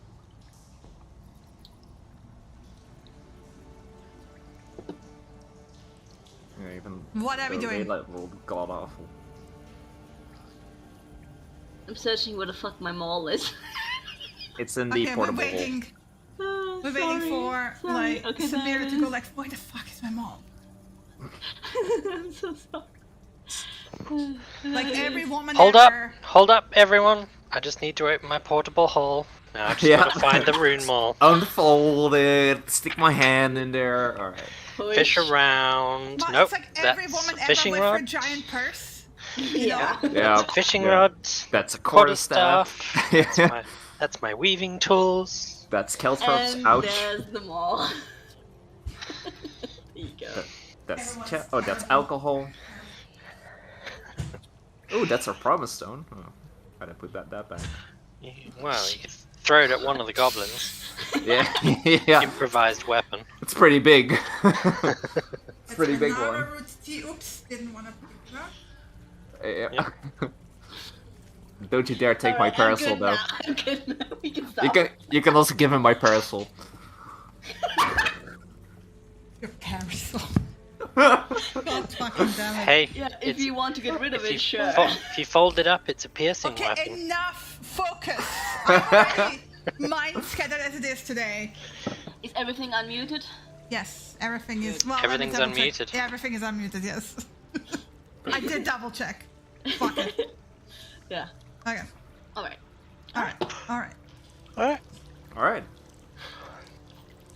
Yeah, even What are we though they, doing? like, rolled god awful. I'm searching where the fuck my maul is. It's in the Okay, we're portable hole. waiting. Oh, We're waiting for sorry. like Okay, Samira there to it go is. like, where the fuck is my mom? I'm so sorry. Like every woman Hold up, ever. hold up, everyone! I just need to open my portable hole. Now I just Yeah. gotta find the rune maul. Unfold it, stick my hand in there. Alright. Push. Fish around. But Nope, it's like every that's woman a ever fishing with her rod. giant purse. Yeah. Yeah. That's a fishing yeah. rod. That's a Quarterstaff. quarterstaff. That's my weaving tools. That's Keltrop's And ouch. there's the maul. There you go. That's that's alcohol. Oh, that's our promise stone. Oh, I didn't put that back. Well, you could throw it at one of the goblins. Yeah, yeah. Improvised weapon. It's pretty big. It's pretty big Nara one. root tea. Oops, didn't want to put it up. Yeah. Don't you dare take my Alright, parasol I'm good though. now. I'm good now. We can stop. You can also give him my parasol. Your parasol. God fucking damn it. Hey, Yeah, if you want to get rid of if it, you sure. if you fold it up, it's a piercing Okay, weapon. enough focus. I'm already mind scattered as it is today. Is everything unmuted? Yes, everything is. Well, Everything's let me double check. unmuted. Yeah, everything is unmuted. Yes. I did double check. Fuck it. Yeah. Okay. Alright. All right. All right. Alright. Alright.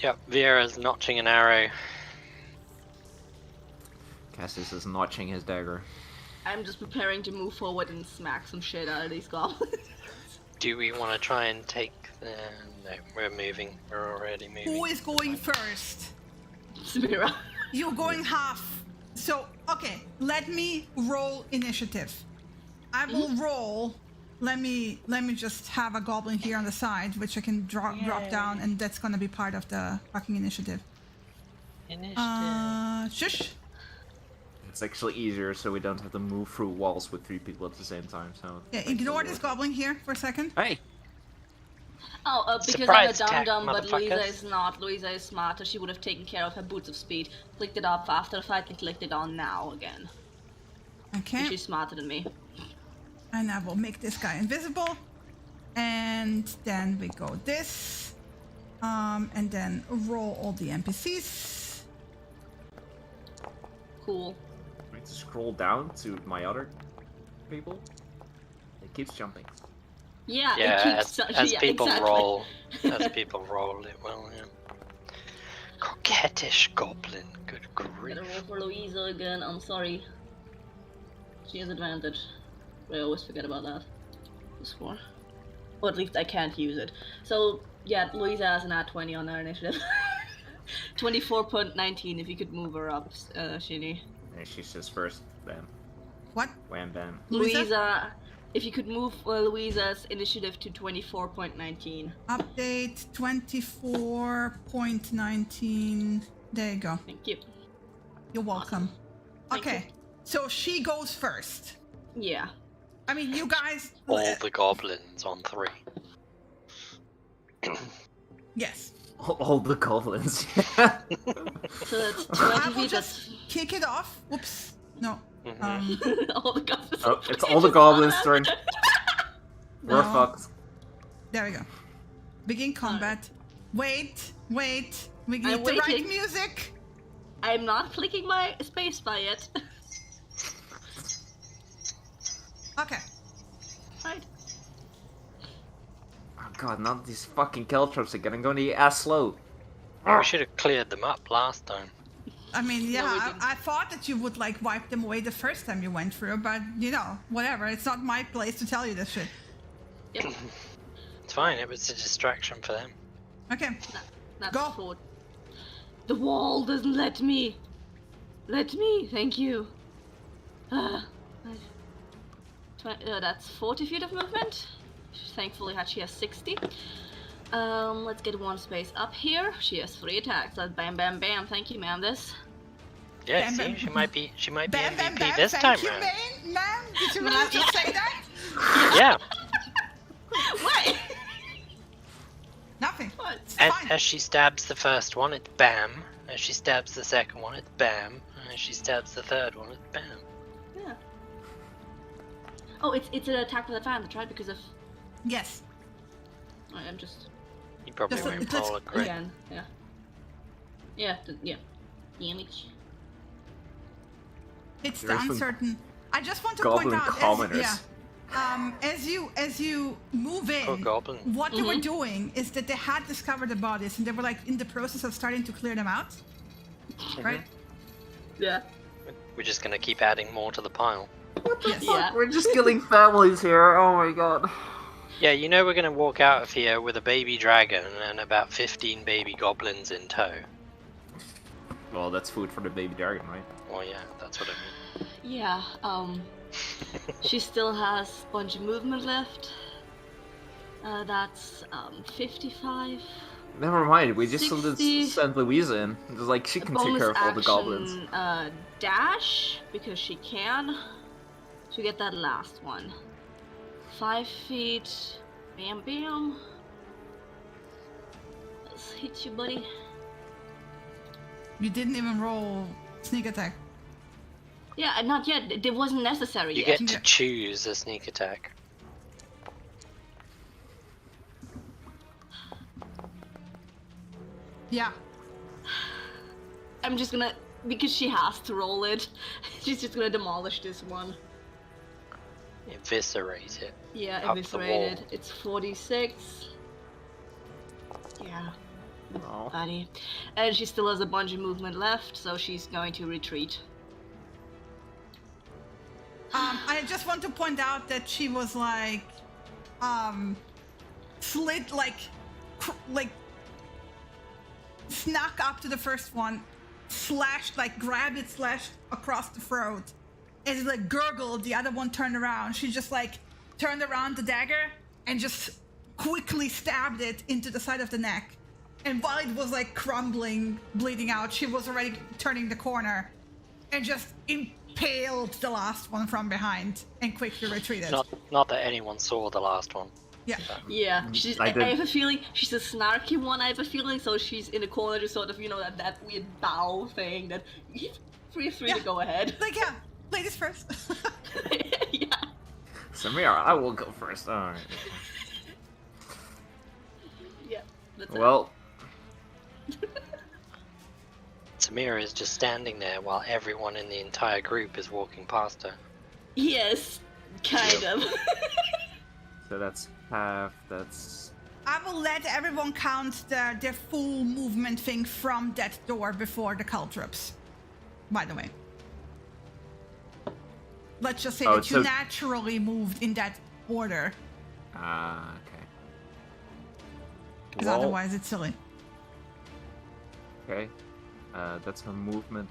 Yep, Vieira's notching an arrow. Cassius is notching his dagger. I'm just preparing to move forward and smack some shit out of these goblins. Do we want to try and take the... No, we're moving. We're already moving. Who is going first? Samira. You're going half. So, okay, let me roll initiative. I will roll. Let me just have a goblin here on the side, which I can drop down, and that's gonna be part of the fucking initiative. Shush. It's actually easier so we don't have to move through walls with 3 people at the same time, so... Yeah, ignore this goblin here for a second. Hey! Oh, because Surprise I'm a attack, dum-dum, but Louisa motherfuckers. is not. Louisa is smarter. She would have taken care of her boots of speed. Clicked it up after the fight and clicked it on now again. Okay. She's smarter than me. And I will make this guy invisible. And then we go this. And then roll all the NPCs. Cool. I need to scroll down to my other people. It keeps jumping. Yeah, Yeah, it keeps as yeah, people exactly. roll, as people roll, it will. Yeah. Coquettish goblin. Good I'm grief. gonna roll for Louisa again. I'm sorry. She has advantage. I always forget about that. The score. Or at least I can't use it. So yeah, Louisa has an at 20 on her initiative. 24.19 if you could move her up, Shinny. And she's just first, bam. What? Wham bam. Louisa? If you could move Louisa's initiative to 24.19. Update 24.19. There you go. Thank you. You're welcome. Thank Okay, so she goes first. Yeah. I mean, you guys. All the goblins on 3. Yes. All the goblins. So that's I 20 will feet. just kick it off. Whoops. No. That's all the goblins. Oh, it's all the goblins' turn. We're No. fucked. There we go. Begin combat. Wait. We need I'm the right waiting. music. I'm not clicking my spacebar yet. Okay. Right. Oh god, not these fucking caltrops again. I'm going to ass slow. We should have cleared them up last time. I mean, yeah, No, we didn't. I thought that you would like wipe them away the first time you went through, but you know, whatever. It's not my place to tell you this shit. Yep. It's fine, it was a distraction for them. Okay. That's Go. 4. The wall doesn't let me. Let me. Thank you. That's 40 feet of movement. Thankfully, she has 60. Let's get 1 space up here. She has 3 attacks. That's bam, bam, bam. Thank you, ma'am. This. Yeah, Bam, see, bam. she might be Bam, bam, MVP bam. this Thank time you, round. ma'am. Did you really Ma'am, just yeah. say that? Yeah, What? Nothing. What? It's as, fine. as she stabs the first one, it's bam. As she stabs the second one, it's bam. And as she stabs the third one, it's bam. Yeah. Oh, it's an attack with advantage, right? Because of. Yes. I'm just You probably Just a- won't let's- roll a crit. again. Yeah. Yeah. Yeah. Damage. It's the There's some uncertain. I just want to goblin point out, commoners. as you move in, Poor goblin. what they were doing is that they had discovered the bodies and they were like in the process of starting to clear them out, right? Yeah. We're just gonna keep adding more to the pile. Yes. Yeah. We're just killing families here. Oh my god. Yeah, you know we're gonna walk out of here with a baby dragon and about 15 baby goblins in tow. Well, that's food for the baby dragon, right? Well, yeah, that's what I mean. Yeah. She still has a bunch of movement left. That's 55. Never mind. We just 60. send Louisa in. It's like she can take Bonus care of all the goblins. action, dash because she can. To get that last one. 5 feet. Bam, bam. Let's hit you, buddy. You didn't even roll sneak attack. Yeah, not yet. It wasn't necessary You yet. get to Yeah. choose a sneak attack. Yeah. I'm just gonna, because she has to roll it. She's just gonna demolish this one. Eviscerate it. Yeah, Up the eviscerated. wall. It's 46. Yeah, Oh. buddy. And she still has a bunch of movement left, so she's going to retreat. I just want to point out that she was like, slid like snuck up to the first one, slashed like grabbed it, slashed across the throat. As it like gurgled, the other one turned around. She just like turned around the dagger and just quickly stabbed it into the side of the neck. And while it was like crumbling, bleeding out, she was already turning the corner and just impaled the last one from behind and quickly retreated. Not that anyone saw the last one. Yeah. Yeah, she's. I I did- have a feeling she's a snarky one. I have a feeling, so she's in the corner, just sort of, that weird bow thing. That free Yeah. to go ahead. Like, yeah, ladies first. Yeah. Samira, I will go first. Alright. Yeah. That's it. Well, Samira is just standing there while everyone in the entire group is walking past her. Yes, kind of. so that's half, that's... I will let everyone count their full movement thing from that door before the caltrops. By the way. Let's just say Oh, that you so- naturally moved in that order, Ah, okay. because Well, otherwise it's silly. Okay. That's her movement.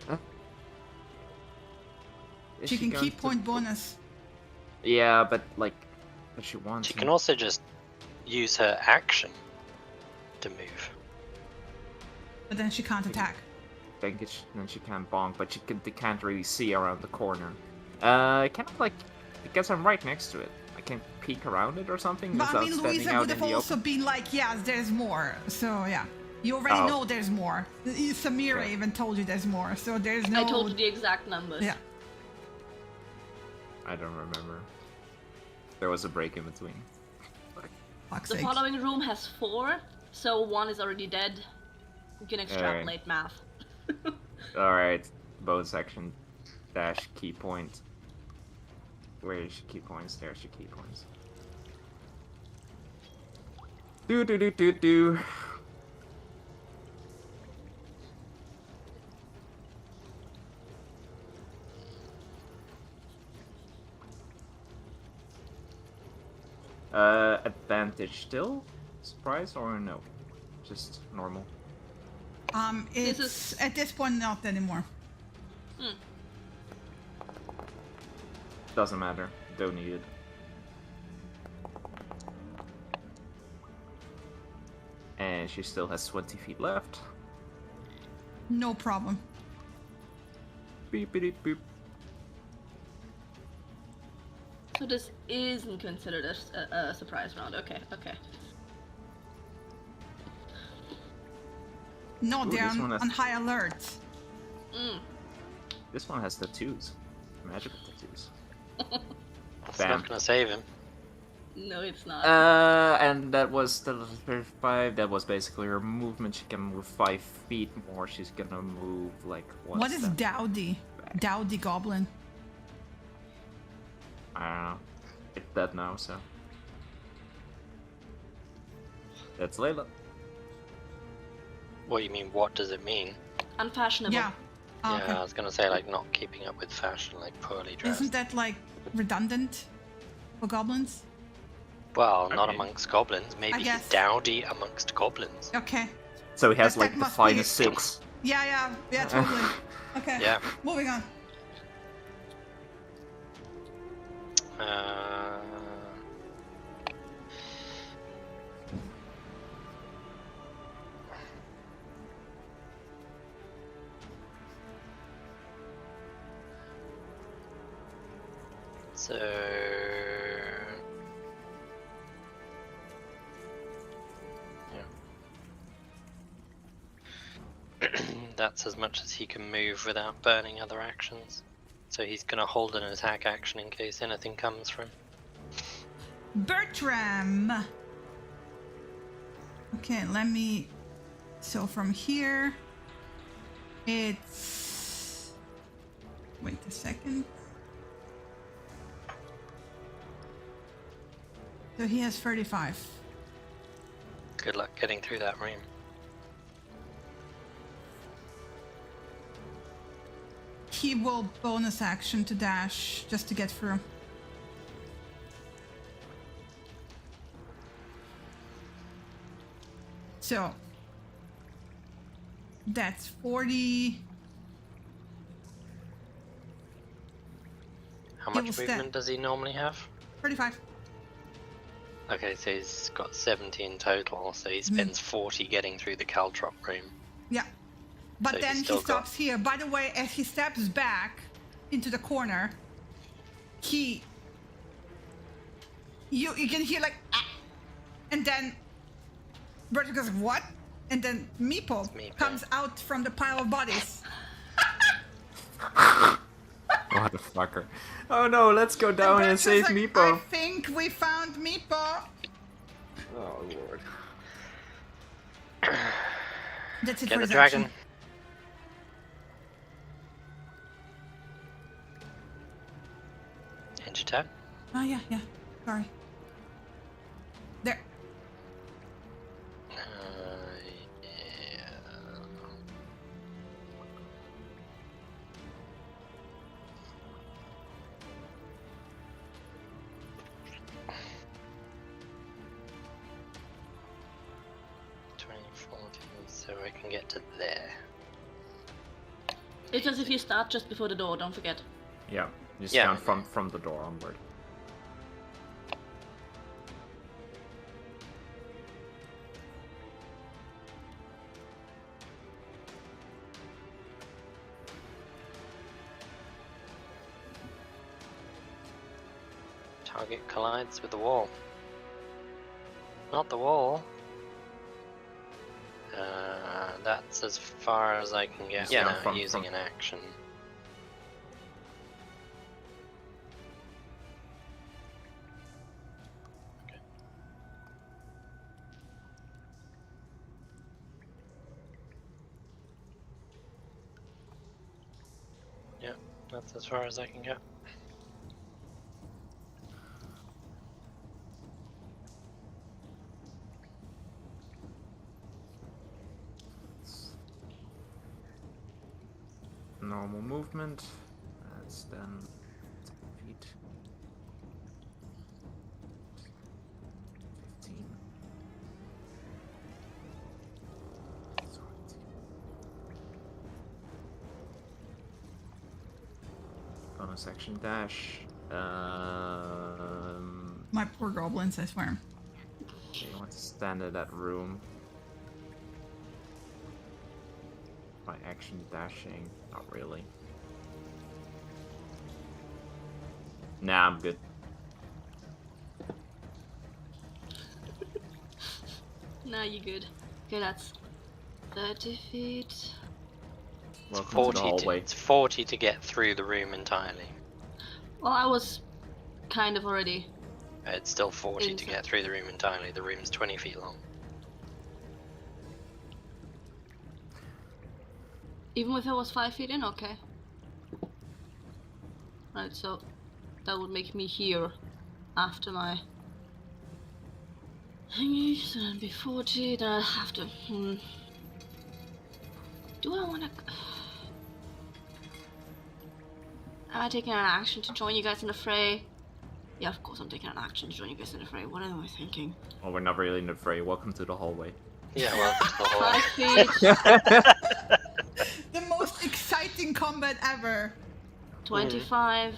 Huh? Is She can going keep to- point bonus. Yeah, but like, if she wants She to. can also just use her action to move. But then she can't attack. Then she can't bonk, but they can't really see around the corner. Kind of like, because I'm right next to it. I can peek around it or something But without I mean, standing Louisa out would in have the also open. been like, yes, there's more. So yeah, you already Oh. know there's more. Samira Okay. even told you there's more. So there's no. I told you the exact numbers. Yeah. I don't remember. There was a break in between. Fuck's The sake. following room has 4, so 1 is already dead. You can extrapolate math. Alright, bonus action dash key point. Where is your key points? There's your key points. Do do do do do. Advantage still? Surprise or no? Just normal. It's This is- at this point not anymore. Doesn't matter. Don't need it. And she still has 20 feet left. No problem. Beep beep boop. So this isn't considered a surprise round. Okay, okay. No, Ooh, they're this one has- on high alert. This one has tattoos. Magical tattoos. It's Bam. not gonna save him. No, it's not. And that was the 35. That was basically her movement. She can move 5 feet more. She's gonna move like one What is step. Dowdy? Dowdy Goblin. I don't know. It's dead now, so. That's Layla. What do you mean? What does it mean? Unfashionable. Yeah. Oh, Yeah, I was gonna say like not keeping up with fashion, like poorly dressed. Isn't that like redundant for goblins? Well, not Okay. amongst goblins. Maybe he's guess. dowdy amongst goblins. Okay. So he has That like the must finest be- 6. Yeah, totally. Okay. Yeah. Moving on. Uh, so yeah. That's as much as he can move without burning other actions. So he's gonna hold an attack action in case anything comes from. Bertram. Okay, let me. So from here, it's. Wait a second. So he has 35. Good luck getting through that room. He will bonus action to dash just to get through. So that's 40. How He much will sta- movement does he normally have? 35. Okay, so he's got 70 in total, so Hmm. he spends 40 getting through the Caltrop room. Yeah. But So he's then he still got- stops here. By the way, as he steps back into the corner, you can hear like ah! And then Bertram goes, what? And then Meepo Meepo. comes out from the pile of bodies. What a fucker. Oh no, let's go down and Bertram's save like, Meepo. I think we found Meepo. Oh lord. That's it Get for the his dragon. action. End your turn. Oh yeah. Sorry. There. Yeah. So I can get to there. It's as if you start just before the door, don't forget. Yeah, just Yeah. count from the door onward. Target collides with the wall. Not the wall. That's as far as I can get Yeah, without from- using from- an action. Yeah, that's as far as I can get. Normal movement. That's then 10 feet. 15. Bonus action dash. My poor goblins, I swear. You want to stand in that room. By action dashing. Not really. Nah, I'm good. Now you good. Okay, that's 30 feet. Welcome to the hallway. It's 40 to get through the room entirely. Well, I was kind of already. It's still 40 to Inside. get through the room entirely. The room's 20 feet long. Even if I was 5 feet in, okay. Right, so that would make me here after my thingy, so that'd be 40, then I'd have to, Do I wanna... Am I taking an action to join you guys in the fray? Yeah, of course I'm taking an action to join you guys in the fray. What am I thinking? Oh, we're not really in the fray. Welcome to the hallway. Yeah, well, it's the whole... 5 feet, The most exciting combat ever. 25.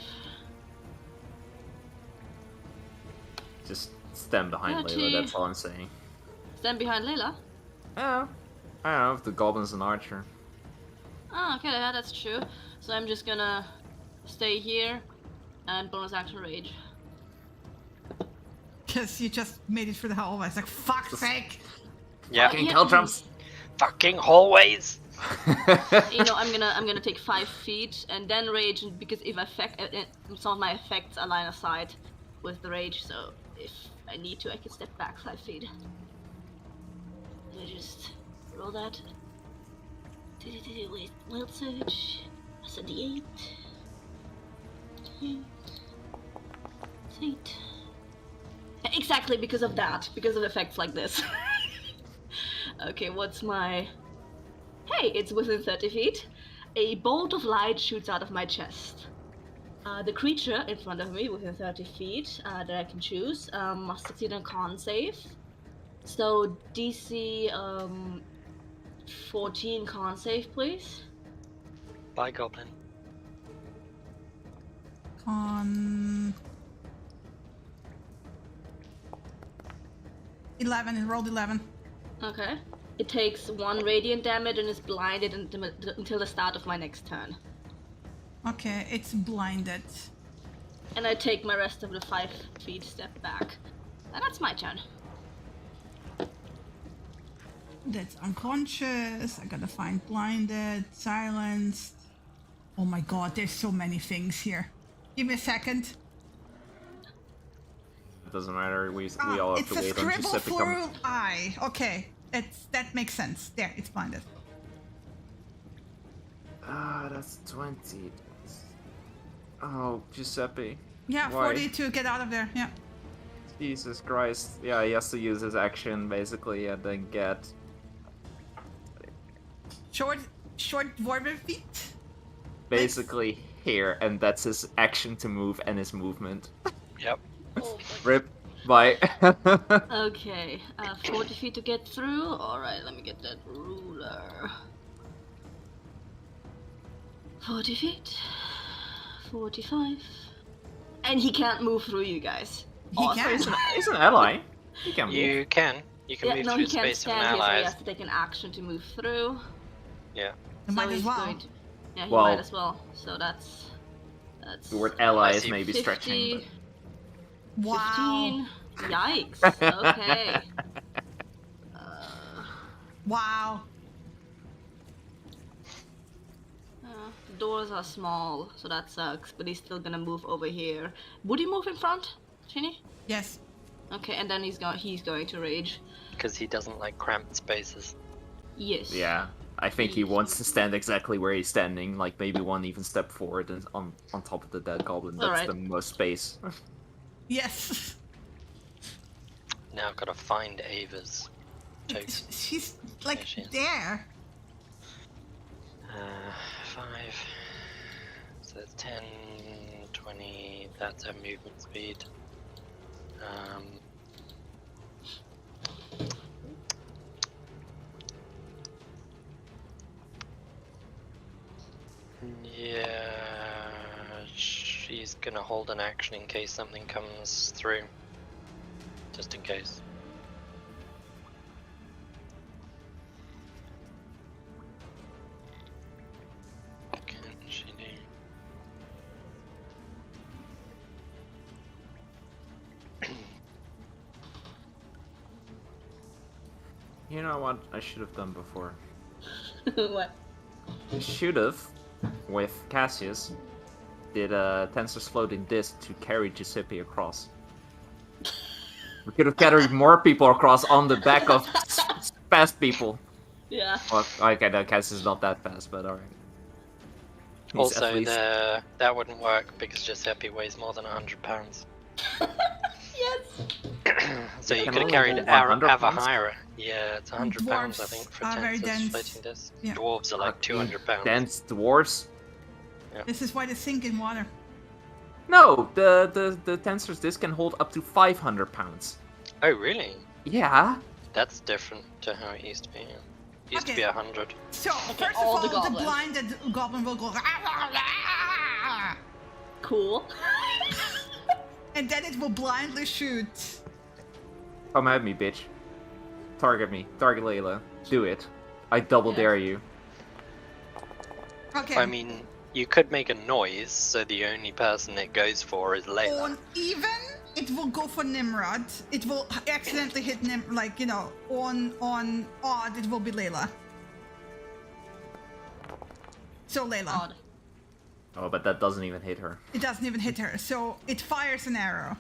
Just stand behind Layla, 30. that's all I'm saying. Stand behind Layla. Oh, I don't know if the goblin's an archer. Oh, okay, yeah, that's true. So I'm just gonna stay here and bonus action rage. Because you just made it through the hallway. It's like, fuck's sake! Yeah, Fucking yeah. Caltrumps! fucking hallways! You know, I'm gonna take 5 feet and then rage, because if some of my effects are line of sight with the rage, so if I need to, I can step back 5 feet. Let me just roll that. Wait, wild surge. That's a D8. 8. Exactly because of that, because of effects like this. Okay, what's my... Hey, it's within 30 feet. A bolt of light shoots out of my chest. The creature in front of me, within 30 feet, that I can choose, must succeed on a con save. So, DC 14 con save, please. Bye, Goblin. On 11, it rolled 11. Okay. It takes 1 radiant damage and is blinded until the start of my next turn. Okay, it's blinded. And I take my rest of the 5 feet step back. And that's my turn. That's unconscious. I gotta find blinded, silenced. Oh my god, there's so many things here. Give me a second. It doesn't matter, we all have It's to a wait on scribble Giuseppe through come. eye. Okay, that makes sense. There, it's blinded. Ah, that's 20. Oh, Giuseppe. Yeah, Why? 40 to get out of there. Yeah. Jesus Christ. Yeah, he has to use his action, basically, and then get... Short dwarven feet. Basically here, and that's his action to move and his movement. Yep. Oh, Rip. Bye. okay, 40 feet to get through. Alright, let me get that ruler. 40 feet. 45. And he can't move through you guys. He Awesome. can. He's an ally. He can move. You can. You can Yeah, move no, through he the can't space of an stand here, so he ally. has to take an action to move through. Yeah. You might as he's well. going to- yeah, he Well- might as well. So that's The word ally I is see. maybe 50, stretching, but... Wow. 15. Yikes. Okay. Wow. The doors are small, so that sucks. But he's still gonna move over here. Would he move in front, Chinny? Yes. Okay, and then he's going to rage. Because he doesn't like cramped spaces. Yes. Yeah, I think he wants to stand exactly where he's standing, like maybe one even step forward and on top of the dead goblin. That's Alright. the most space. Yes. Now I've got to find Ava's token. She's like There she is. there. 5. So it's 10, 20. That's her movement speed. Yeah, she's gonna hold an action in case something comes through. Just in case. What can she do? You know what I should have done before? What? I should have, with Cassius, did a Tensor's floating disc to carry Giuseppe across. We could have carried more people across on the back of fast people. Yeah. Well, okay, no, Cassius is not that fast, but alright. He's Also, at least- that wouldn't work because Giuseppe weighs more than 100 pounds. Yes. So you can could have only carried hold 100 pounds? Avahira. Yeah, it's 100 pounds, I Dwarves think, for are very Tensor's dense. floating disc. Yeah. Dwarves are like 200 pounds. Dense dwarves? This is why they sink in water. No, the Tensor's disc can hold up to 500 pounds. Oh, really? Yeah. That's different to how it used to be. Yeah. It used to be Okay. 100. So Okay, first of all all, the the goblins. blinded goblin will go, "Rah, rah, rah," Cool. and then it will blindly shoot. Come at me, bitch. Target me. Target Layla. Do it. I double Yeah. dare you. Okay. I mean, you could make a noise, so the only person it goes for is Layla. On even, it will go for Nimrod. It will accidentally hit on odd, it will be Layla. So Layla. Odd. Oh, but that doesn't even hit her. It doesn't even hit her. So it fires an arrow,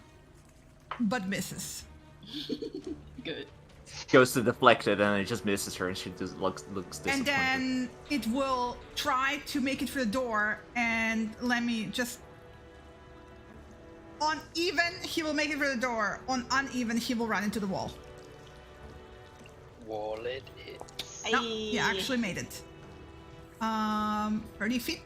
but misses. Good. Goes to deflect it, and it just misses her, and she just looks disappointed. And then it will try to make it through the door, and let me just... On even, he will make it through the door. On uneven, he will run into the wall. Wall it is. No, he actually made it. 30 feet.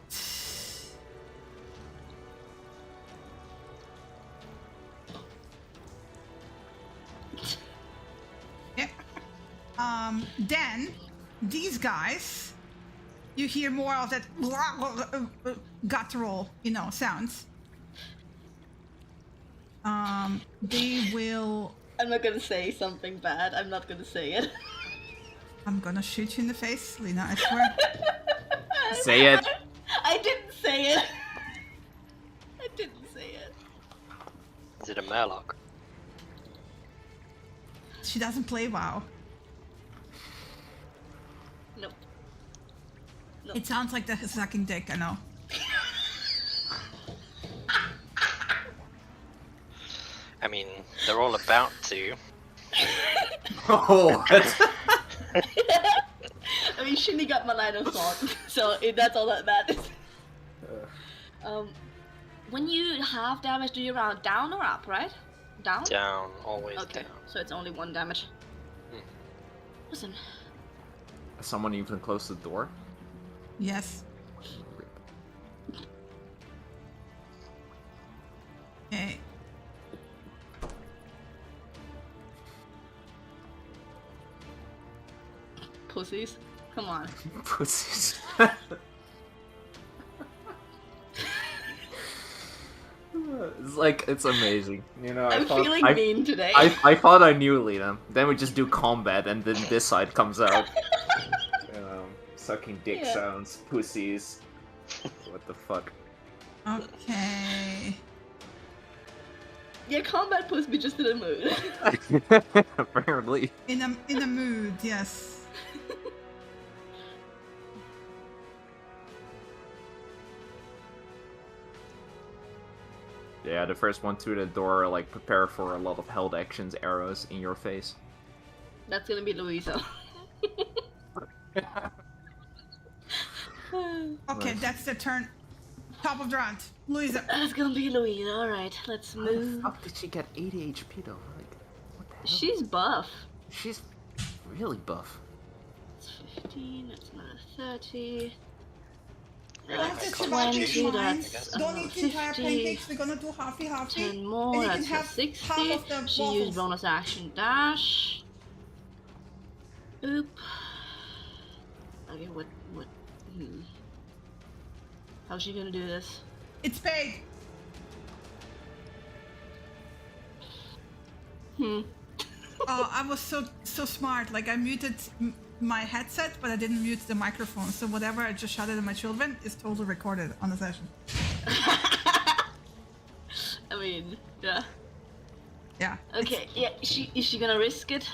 Yeah. Then these guys, you hear more of that guttural, sounds. They will. I'm not gonna say something bad. I'm not gonna say it. I'm gonna shoot you in the face, Lena. I swear. Say it. I didn't say it. I didn't say it. Is it a Murloc? She doesn't play WoW. Nope. It sounds like the sucking dick. I know. I mean, they're all about to. Oh, what? I mean, Shinny got my line of thought, so that's all that matters. When you have damage, do you round down or up, right? Down? Down, always Okay, down. so it's only 1 damage. Listen, Is someone even close to the door? Yes. Okay. pussies. Come on. Pussies. It's amazing. I'm feeling mean today. I thought I knew Lena. Then we just do combat, and then this side comes out. Sucking dick Yeah. sounds, pussies. What the fuck? Okay. Your combat puts me just in a mood. Apparently. In a mood, yes. Yeah, the first one to the door, like, prepare for a lot of held actions, arrows in your face. That's gonna be Louisa. Okay, Nice. that's the turn. Top of the round. Louisa. That's gonna be Louisa. Alright, let's How the move. fuck did she get 80 HP though? Like, what the hell? She's buff. She's really buff. That's 15, that's another 30. Really, That's my just con- about Twenty, this cheat, mine. I that's, guess. Don't eat the entire 50. pancakes. We're gonna do halfy. 10 And more, you can that's have a 60. half of the She waffles. used bonus action dash. Oop. Okay, what, how's she gonna do this? It's paid. Hmm. Oh, I was so smart. Like I muted my headset, but I didn't mute the microphone. So whatever I just shouted at my children is totally recorded on the session. I mean, yeah. Yeah. Okay, yeah, is she gonna risk it?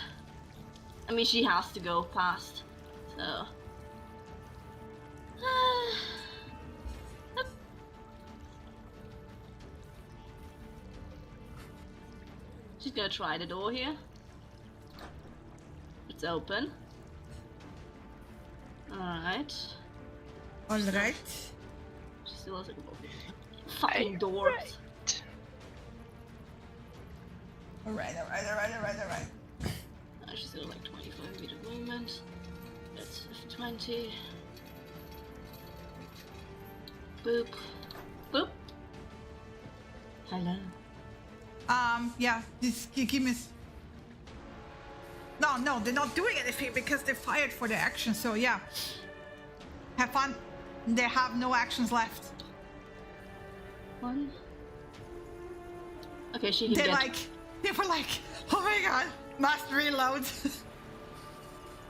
I mean, she has to go fast, so... She's gonna try the door here. It's open. Alright. All right. She still has a fucking doors. All right. She's still like 25 feet of movement. That's 20. Boop. Boop. Hello. Yeah. Just give me. No, they're not doing anything because they fired for their action. So yeah. Have fun. They have no actions left. One. Okay, she can They get... were like, oh my god, must reload.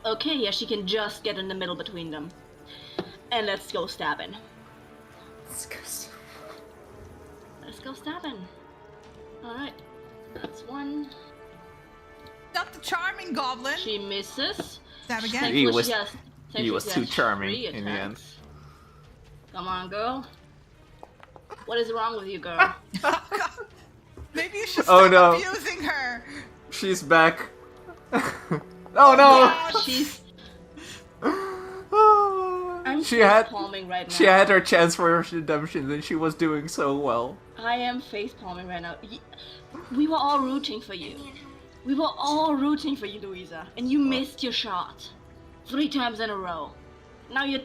Okay, yeah, she can just get in the middle between them. And let's go stabbing. Let's go stabbing. Alright. That's one. Not the charming goblin. She misses. Stab again. Thankfully, was- she has, he thankfully was she too has charming 3 in the end. attacks. Come on, girl. What is wrong with you, girl? Maybe you should Oh, stop no. abusing her. She's back. Oh no! She's... Oh, I'm she had palming right now. she had her chance for redemption and she was doing so well. I am face palming right now. We were all rooting for you. We were all rooting for you, Louisa. And you missed your shot. 3 times in a row. Now you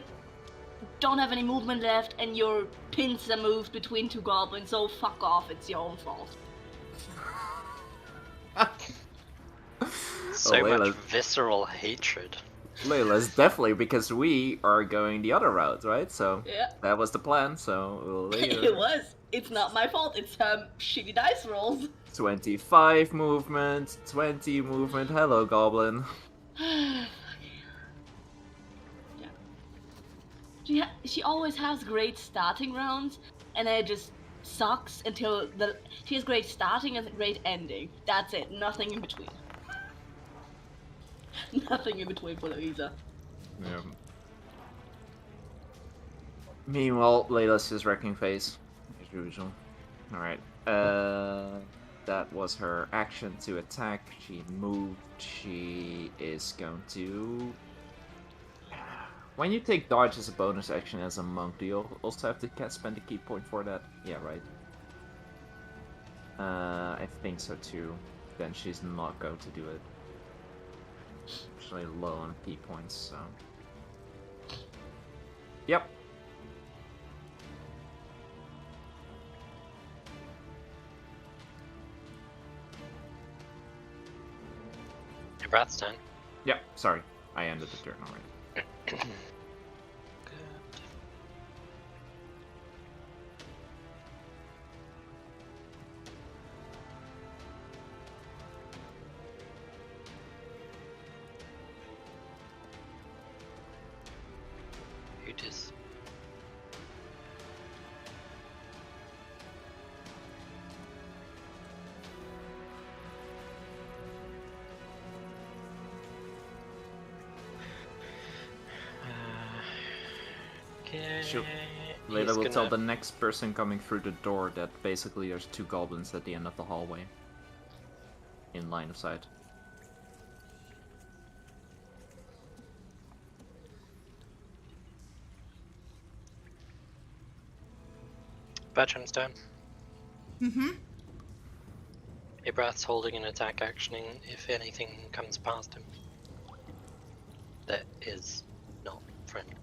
don't have any movement left and your pincer moved between 2 goblins, so fuck off, it's your own fault. So Layla. much visceral hatred. Layla's definitely because we are going the other route, right? So Yeah, that was the plan. So it was. It's not my fault, it's shitty dice rolls. 25 movement, 20 movement. Hello, goblin. She always has great starting rounds, and then it just sucks until she has great starting and great ending. That's it. Nothing in between. Nothing in between for Louisa. Yeah. Meanwhile, Layla's just wrecking face, as usual. Alright, that was her action to attack. She moved. She is going to... When you take dodge as a bonus action as a monk, do you also have to spend a key point for that? Yeah, right. I think so too. Then she's not going to do it. Actually low on key points, so... Yep. Your breath's done. Yep, sorry. I ended the turn already. It is. Okay. She'll- he's Layla will tell gonna- the next person coming through the door that basically there's 2 goblins at the end of the hallway. In line of sight. Bertram's turn. Mm-hmm. Ibrath's holding an attack actioning if anything comes past him. That is not friendly.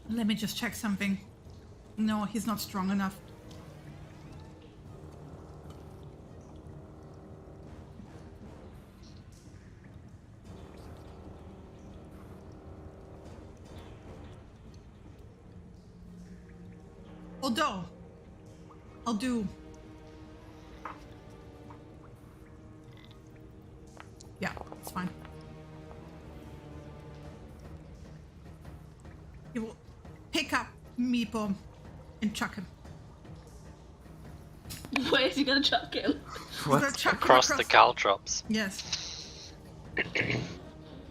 Let me just check something. No, he's not strong enough. Although, I'll do... Yeah, it's fine. He will pick up Meepo and chuck him. Where is he gonna chuck him? He's gonna chuck him Across the caltrops. Yes.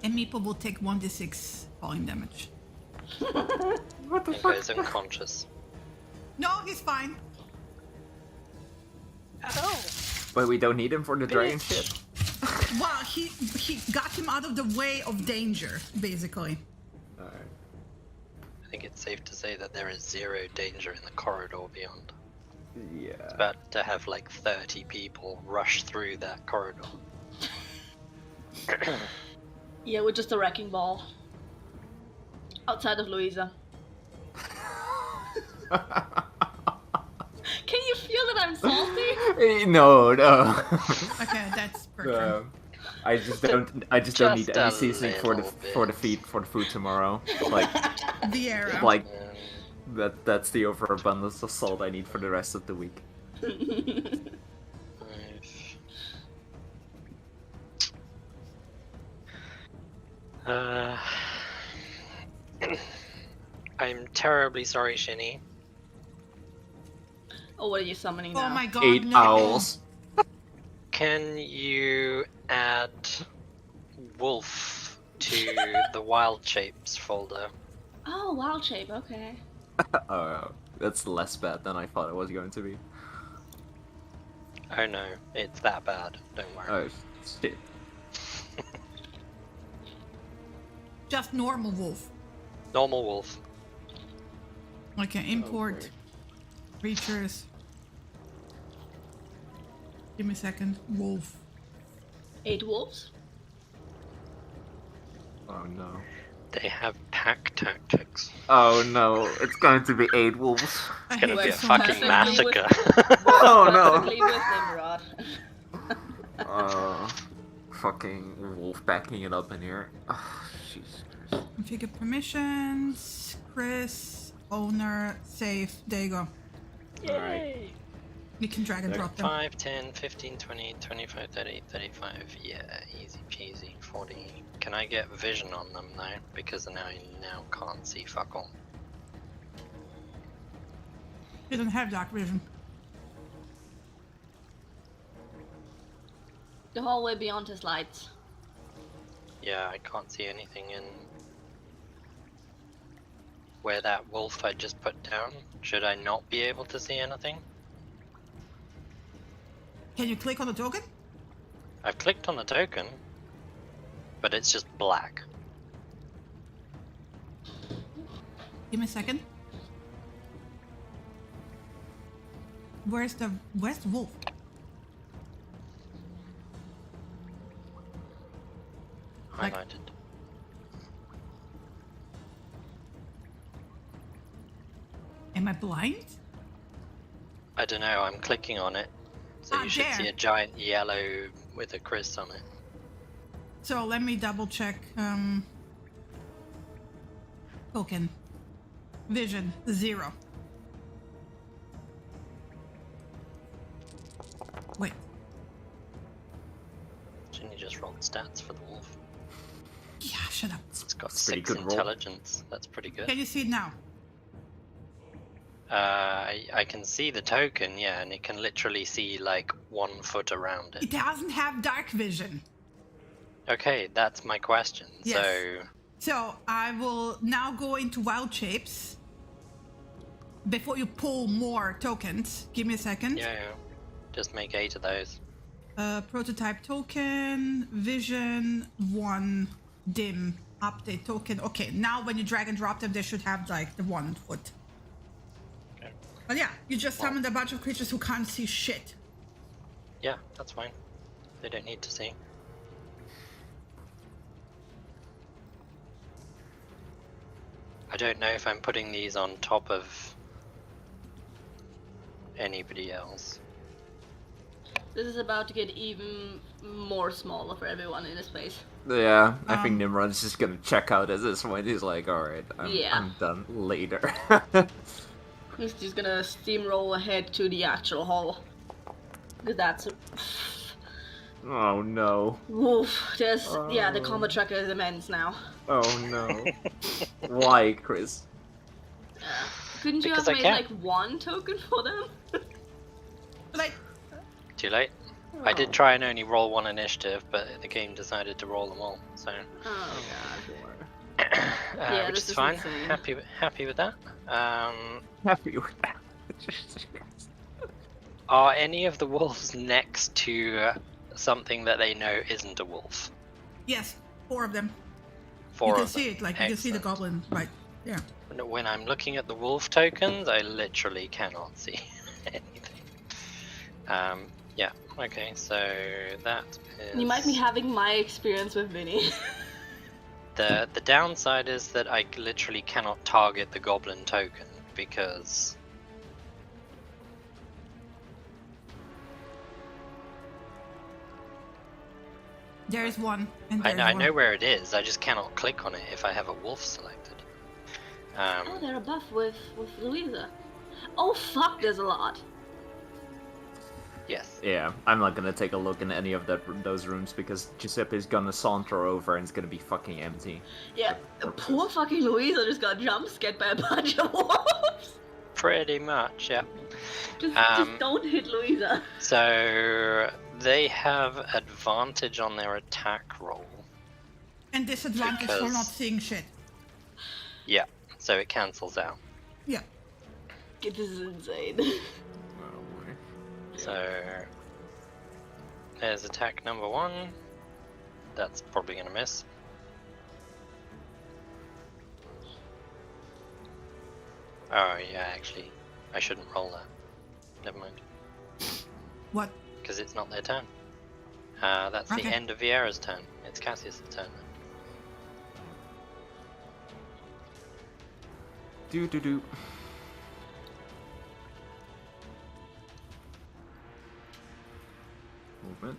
And Meepo will take 1d6 falling damage. What the And fuck? goes unconscious. No, he's fine. But we don't need him for the dragon shit? Well, he got him out of the way of danger, basically. Alright. I think it's safe to say that there is 0 danger in the corridor beyond. Yeah. About to have like 30 people rush through that corridor. Yeah, we're just a wrecking ball. Outside of Louisa. Can you feel that I'm salty? No. Okay, that's Bertram. I just don't need Just any a seasoning little for the food tomorrow. Like The era. like that's the overabundance of salt I need for the rest of the week. I'm terribly sorry, Shinny. Oh, what are you summoning Oh now? my god, 8 no. owls. Can you add wolf to the wild shapes folder? Oh, wild shape, okay. Oh, that's less bad than I thought it was going to be. Oh no, it's that bad. Don't worry. Oh shit. Just normal wolf. Normal wolf. Okay, import creatures. Give me a second. Wolf. 8 wolves? Oh no. They have pack tactics. Oh no, it's going to be 8 wolves. I It's gonna hate be a this so fucking much. Perfectly with- massacre. Oh no. Perfectly with Nimrod. Fucking wolf backing it up in here. Oh, Jesus Christ. Configure permissions. Chris. Owner. Save. There you go. Alright. We can drag and drop them. 5, 10, 15, 20, 25, 30, 35. Yeah, easy peasy. 40. Can I get vision on them though? Because I now can't see fuck all. You don't have dark vision. The hallway beyond his lights. Yeah, I can't see anything in where that wolf I just put down. Should I not be able to see anything? Can you click on the token? I've clicked on the token, but it's just black. Give me a second. Where's the wolf? Like- Highlighted. Am I blind? I don't know, I'm clicking on it. So you should see there. a giant yellow with a Chris on it. So let me double check. Token. Vision 0. Wait. Shouldn't you just roll stats for the wolf? Yeah, shut up. It's got That's pretty 6 good roll. intelligence. That's pretty good. Can you see it now? I can see the token, yeah, and it can literally see like 1 foot around It it. doesn't have dark vision. Okay, that's my question. Yes. So, So I will now go into wild shapes. Before you pull more tokens, give me a second. yeah, just make 8 of those. Prototype token, vision, 1, dim, update token. Okay, now when you drag and drop them, they should have like the 1 foot. Okay. But yeah, you just summoned a bunch of creatures who can't see shit. Yeah, that's fine. They don't need to see. I don't know if I'm putting these on top of anybody else. This is about to get even more smaller for everyone in the space. Yeah, I think Nimrod is just gonna check out at this point. He's like, alright, Yeah. I'm done later. He's just gonna steamroll ahead to the actual hall. Because that's... Oh no. Woof. There's... Yeah, the combat tracker is immense now. Oh no. Why, Chris? Couldn't you Because have I made can't. like 1 token for them? Like, Too late. I did try and only roll 1 initiative, but the game decided to roll them all, so Oh god. Yeah, which this is is fine. insane. Happy with that. Happy with that. Are any of the wolves next to something that they know isn't a wolf? yes, 4 of them. 4 You can of see them. it, like you can see the Excellent. goblin, right? Yeah. When I'm looking at the wolf tokens, I literally cannot see anything. Yeah, okay, so that is... You might be having my experience with Vinny. The downside is that I literally cannot target the goblin token, because... There is one, and I there's one. know where it is, I just cannot click on it if I have a wolf selected. Oh, they're a buff with Louisa. Oh fuck, there's a lot. Yes. Yeah, I'm not gonna take a look in any of those rooms because Giuseppe's gonna saunter over and it's gonna be fucking empty. Yeah, poor fucking Louisa just got jump scared by a bunch of wolves. Pretty much, yeah. Just Um, don't hit Louisa. So they have advantage on their attack roll. And disadvantage for Because- not seeing shit. Yeah, so it cancels out. Yeah. This is insane. So there's attack number 1. That's probably gonna miss. Oh yeah, actually, I shouldn't roll that. Never mind, What? because it's not their turn. That's Okay. the end of Vieira's turn. It's Cassius' turn. Do. Movement.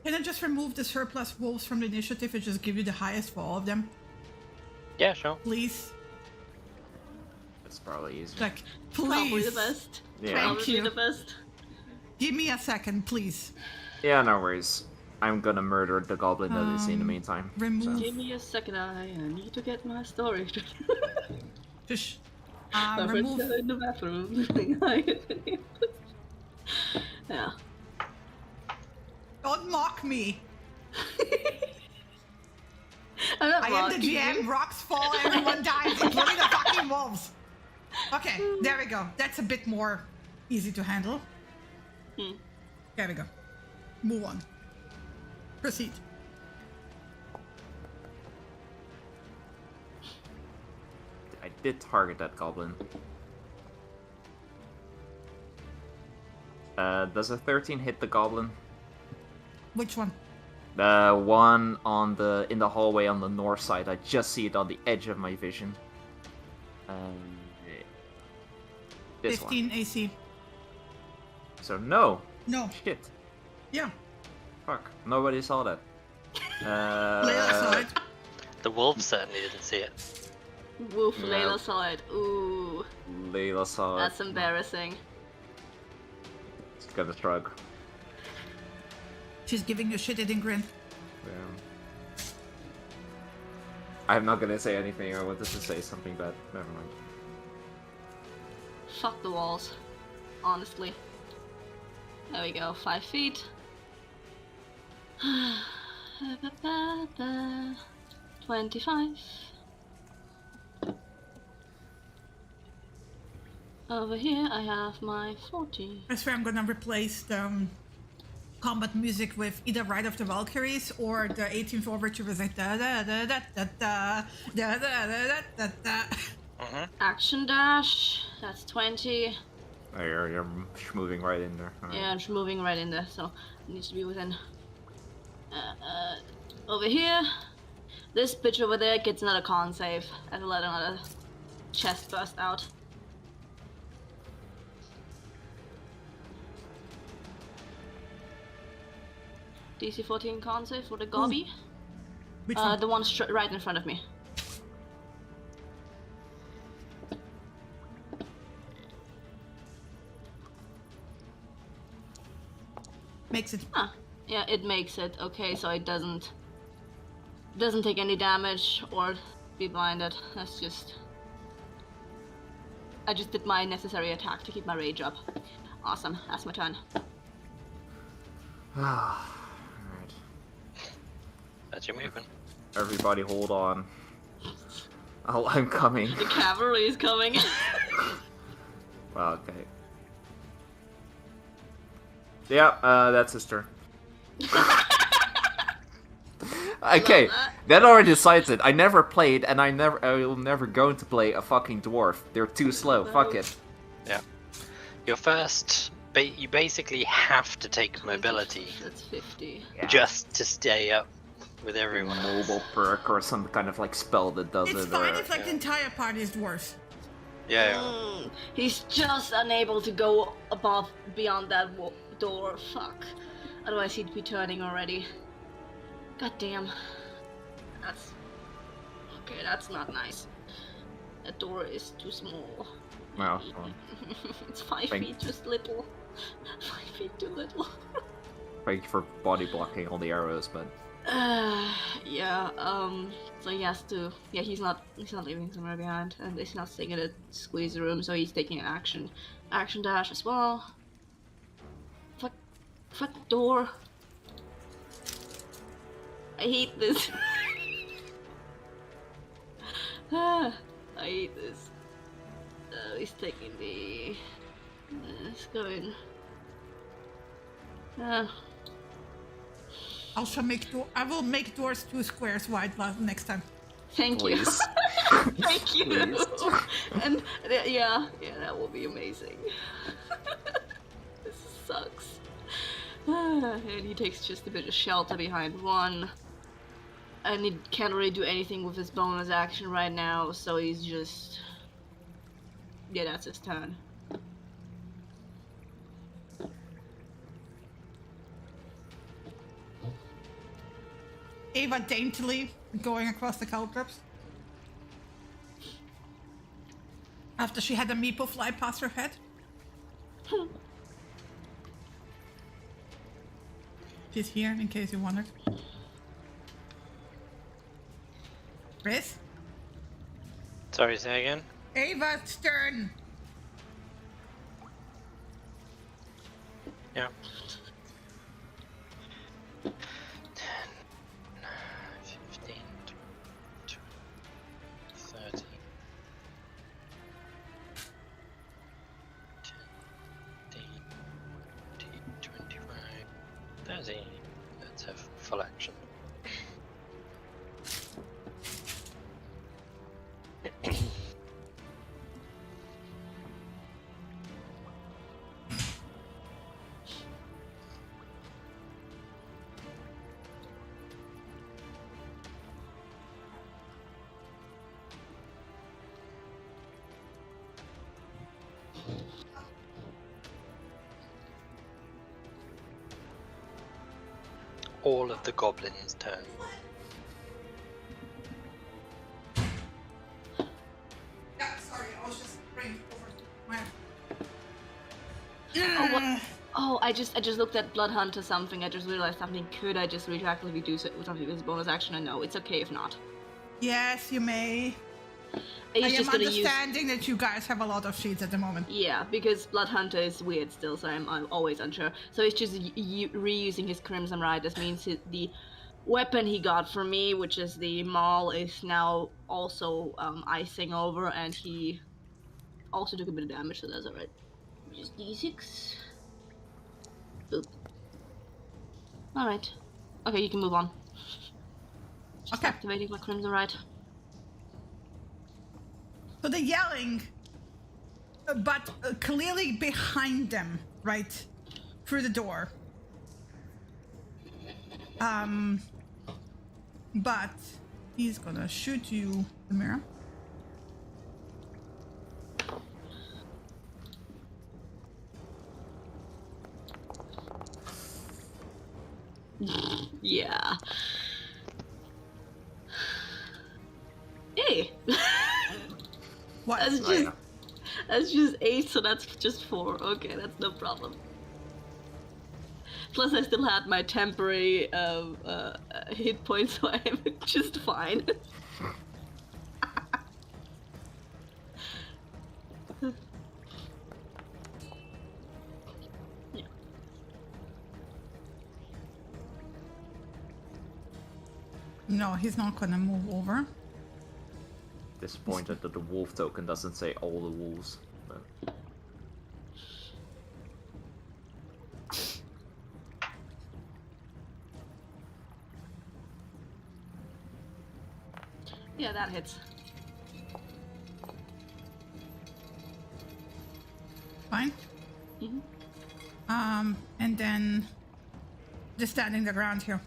Can I just remove the surplus wolves from the initiative and just give you the highest for all of them, Yeah, sure. please? That's probably easier. Like, Probably please. the best. Yeah. Thank Probably you. the best. Give me a second, please. Yeah, no worries. I'm gonna murder the goblin that is in the meantime. Remove. Give me a second, I need to get my story. Just, My friend's remove. in the bathroom. Yeah. Don't mock me. I'm not I am the mocking you. GM. Rocks fall, everyone dies, including the fucking wolves. Okay, there we go. That's a bit more easy to handle. There we go. Move on. Proceed. I did target that goblin. Does a 13 hit the goblin? Which one? The one in the hallway on the north side. I just see it on the edge of my vision. This 15 one. AC. So no. No. Shit. Yeah. Fuck. Nobody saw that. Layla saw it. The wolf certainly didn't see it. Woof, No. Layla saw it. Ooh, Layla saw that's it. embarrassing. She's gonna shrug. She's giving you a shit-eating grin. Yeah. I'm not gonna say anything. I wanted to say something, but never mind. Fuck the walls. Honestly. There we go, 5 feet. 25. Over here I have my 40. I swear I'm gonna replace the combat music with either Ride of the Valkyries or the 18th Overture with like da da da da da da da da da da da. Action dash, that's 20. Oh, you're moving right in there. Alright. Yeah, I'm just moving right in there, so it needs to be within. Over here, this bitch over there gets another con save. I have to let another chest burst out. DC 14 con save for the Gobby. Which one? The one right in front of me. Makes it. Huh. Yeah, it makes it. Okay, so it doesn't take any damage or be blinded. That's just... I just did my necessary attack to keep my rage up. Awesome, that's my turn. Alright. That's your movement. Everybody hold on. Oh, I'm coming. The cavalry is coming. Well, okay. Yeah, that's his turn. Okay, that already decides it. I never played, and I will never going to play a fucking dwarf. They're too slow. Fuck it. Yeah. Your first, you basically have to take mobility That's 50. Yeah. just to stay up with everyone. Mobile perk or some kind of like spell that does It's it. fine or, if like the entire party is dwarves. Yeah. He's just unable to go beyond that door. Fuck. Otherwise he'd be turning already. God damn. That's... Okay, that's not nice. That door is too small. Well, It's 5 Thank- feet, just little. 5 feet too little. thank you for body blocking all the arrows, but Yeah, so he has to, he's not leaving somewhere behind, and he's not staying in a squeeze room, so he's taking an action dash as well. Fuck door. I hate this. I hate this. He's taking the, let's go in. I will make doors 2 squares wide next time. Thank please. you. Thank you. Please. And yeah, that will be amazing. This sucks. And he takes just a bit of shelter behind one. And he can't really do anything with his bonus action right now, so he's just... Yeah, that's his turn. Ava daintily going across the caltrops. After she had a meeple fly past her head. She's here, in case you wondered. Chris? Sorry, say again? Ava's turn! Yeah. 10, 15, 20, 30. 10, 25, 30. Let's have full action. All of the goblins' turn. Yeah, sorry, I was just bringing over my... Oh, what? Oh, I just looked at Blood Hunt or something. I just realized something. Could I just retroactively do something with his bonus action? And no, it's okay if not. Yes, you may. He's I am just gonna use. understanding that you guys have a lot of sheets at the moment. Yeah, because Blood Hunter is weird still, so I'm always unsure. So he's just reusing his Crimson Ride. This means the weapon he got from me, which is the Maul, is now also icing over, and he also took a bit of damage, so that's alright. Just d6. Boop. Alright. Okay, you can move on. Just Okay. activating my Crimson Ride. So they're yelling, but clearly behind them, right? Through the door. But he's gonna shoot you, Amira. Yeah. Hey! What? That's Oh, just yeah. that's just 8, so that's just 4. Okay, that's no problem. Plus, I still had my temporary hit points, so I'm just fine. Yeah. No, he's not gonna move over. Disappointed that the wolf token doesn't say all the wolves. But... Yeah, that hits. Fine. Mhm. And then just standing the ground here.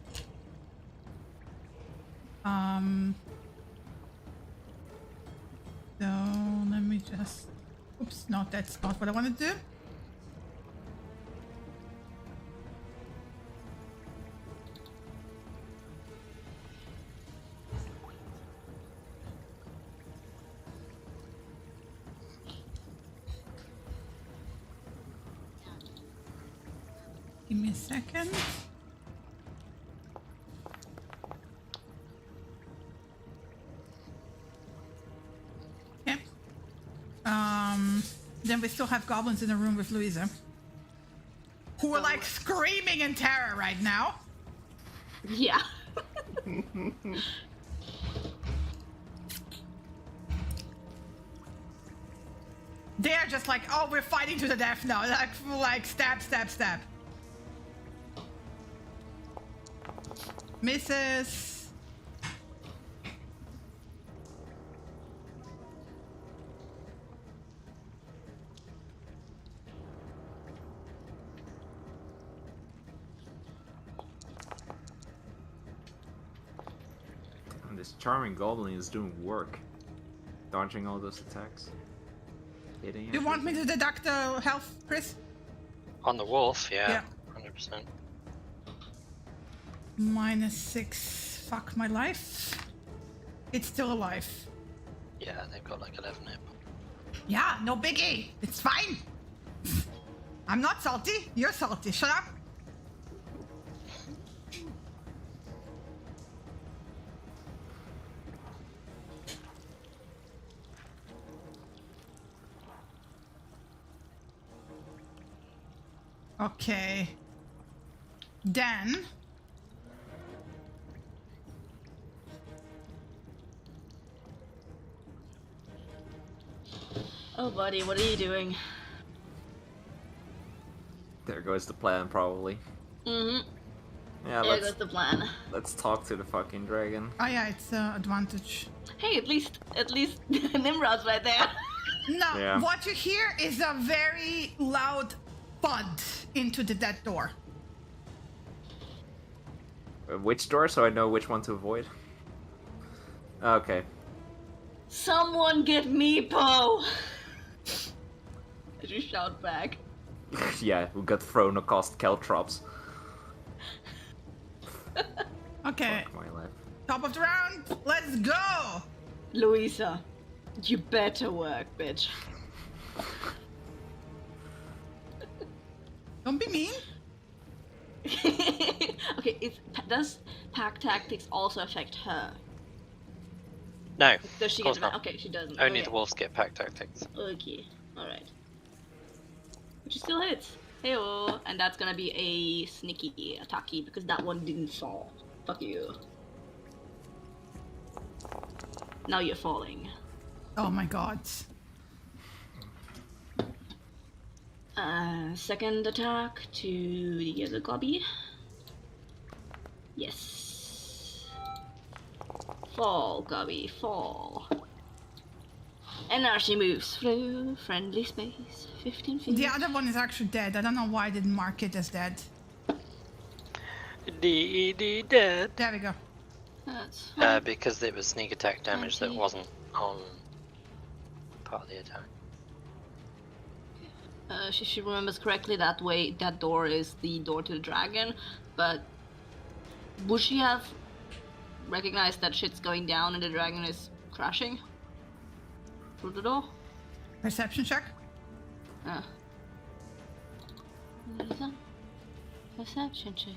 So let me just. Oops, no, that's not what I want to do. Give me a second. Okay. Then we still have goblins in the room with Louisa, who are like screaming in terror right now. Yeah. They're just like, oh, we're fighting to the death now. Like stab, stab, stab. Misses. And this charming goblin is doing work. Dodging all those attacks. Hitting Do you want me to deduct the health, Chris? On the wolf, Yeah. yeah. 100%. -6. Fuck my life. It's still alive. Yeah, they've got like 11 hit. Yeah, no biggie. It's fine. I'm not salty. You're salty. Shut up. Okay. Dan. Oh, buddy, what are you doing? There goes the plan, probably. Mm-hmm. Yeah, There goes the plan. let's talk to the fucking dragon. Oh yeah, it's advantage. Hey, at least Nimrod's right there. No, Yeah. what you hear is a very loud thud into the dead door. Which door, so I know which one to avoid? Okay. Someone get Meepo! Did you shout back? Yeah, we got thrown across Caltrops. Okay, Fuck my life. top of the round. Let's go. Louisa, you better work, bitch. Don't be mean. Okay, does pack tactics also affect her? No, Does she course get not. Okay, she doesn't. only okay. the wolves get pack tactics. Okay, alright. Which still hits. Heyo, and that's gonna be a sneaky attacky because that one didn't fall. Fuck you. Now you're falling. Oh my god. Second attack to the other gobby. Yes. Fall, gobby, fall. And now she moves through friendly space. 15 feet. The other one is actually dead. I don't know why I didn't mark it as dead. Dead. There we go. That's fine. Because it was sneak attack damage that 20. wasn't on part of the attack. She remembers correctly that way. That door is the door to the dragon, but would she have recognized that shit's going down and the dragon is crashing through the door? Perception check. What is that? Perception check.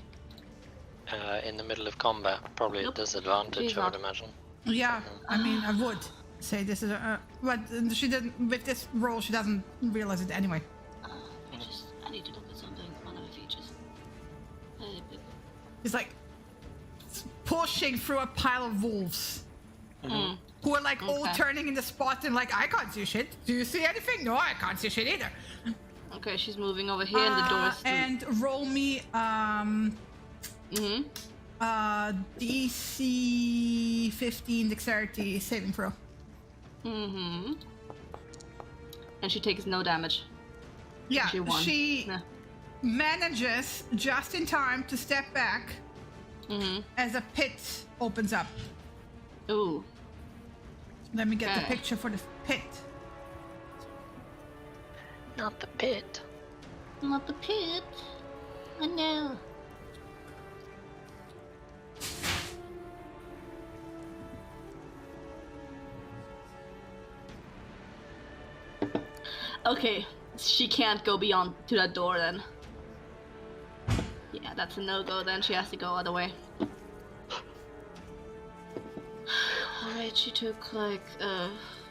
In the middle of combat, probably Nope. at disadvantage, She's I would not. imagine. Yeah, I mean, I would say this is a. But she didn't. With this roll, she doesn't realize it anyway. I need to look at something on her features. It's like pushing through a pile of wolves who are like all Okay. turning in the spot and like, I can't see shit. Do you see anything? No, I can't see shit either. Okay, she's moving over here and the door is through. And roll me DC 15 dexterity saving throw. And she takes no damage. Yeah, She won. she Yeah. manages just in time to step back as a pit opens up. Ooh. Let me get the Okay. picture for the pit. Not the pit. Not the pit. I know. Okay, she can't go beyond to that door then. Yeah, that's a no-go then. She has to go other way. Alright, she took like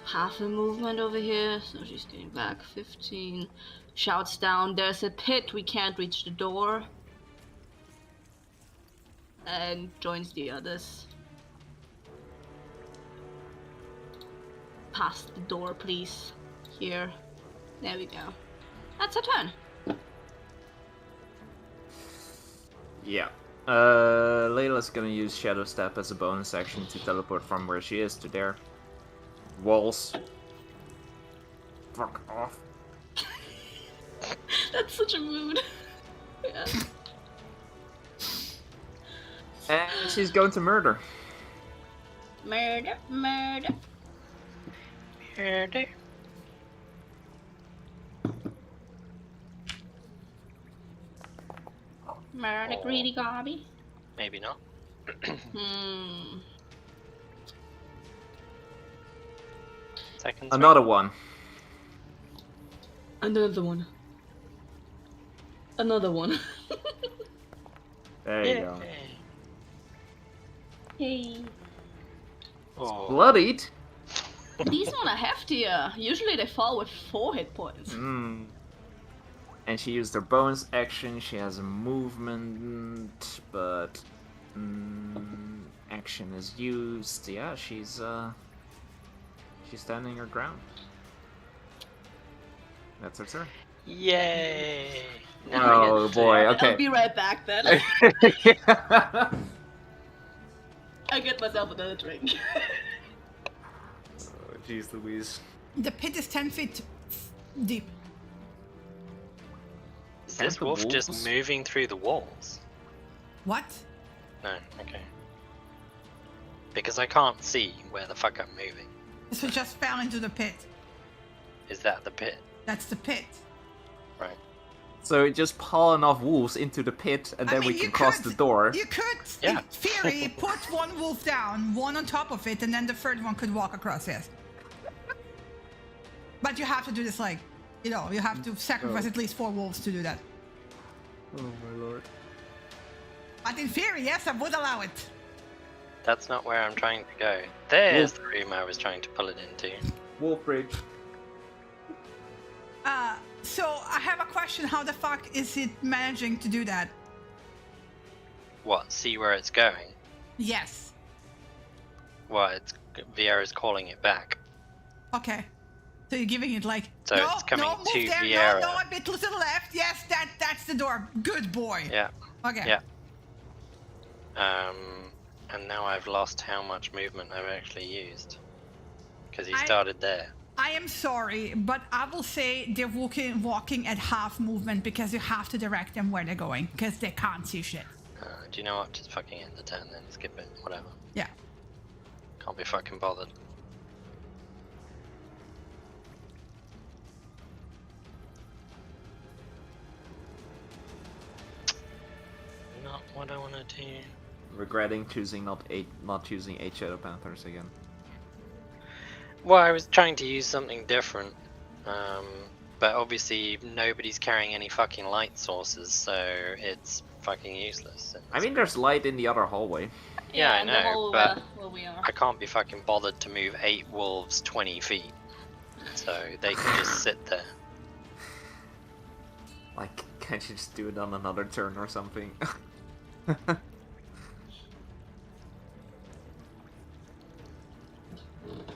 half a movement over here, so she's getting back 15. Shouts down, there's a pit, we can't reach the door. And joins the others. Past the door, please. Here. There we go. That's her turn. Yeah. Layla's gonna use Shadow Step as a bonus action to teleport from where she is to there. Walls. Fuck off. That's such a mood. Yeah. And she's going to murder. Murder, murder. Murder. Murder, greedy gobby. Maybe not. Second. Another one. Another one. Another one. There you go. Hey. Oh. Bloodied? These one are heftier. Usually they fall with 4 hit points. Mm. And she used her bonus action. She has a movement, but action is used. Yeah, she's standing her ground. That's her turn. Yay! Oh boy. Okay. I'll be right back then. I get myself another drink. Oh, jeez Louise. The pit is 10 feet deep. Is this the wolf just wolves? moving through the walls? What? No, okay. Because I can't see where the fuck I'm moving. So it just fell into the pit. Is that the pit? That's the pit. Right. So just pile enough wolves into the pit, and I then mean, we can you cross could- the door. You could, Yeah. in theory, put one wolf down, one on top of it, and then the third one could walk across, yes. But you have to do this, like, you know, you have to sacrifice at least 4 wolves to do that. Oh my lord. But in theory, yes, I would allow it. That's not where I'm trying to go. There's the room I was trying to pull it into. Wolf Bridge. So I have a question. How the fuck is it managing to do that? What? See where it's going? Yes. Well, Viera's calling it back. Okay. So you're giving it like So no, it's coming no, move to there, Viera. no, a bit to the left. Yes, that's the door. Good boy. Yeah. Okay. Yeah. And now I've lost how much movement I've actually used. Because he started there. I am sorry, but I will say they're walking at half movement because you have to direct them where they're going because they can't see shit. Do you know what? Just fucking end the turn then. Skip it. Whatever. Yeah. Can't be fucking bothered. Not what I want to do. Regretting choosing not choosing 8 Shadow Panthers again. Well, I was trying to use something different. But obviously nobody's carrying any fucking light sources, so it's fucking useless. I mean, there's light in the other hallway. Yeah, I and the know, whole, but where we are. I can't be fucking bothered to move 8 wolves 20 feet. So they can just sit there. Like, can't you just do it on another turn or something?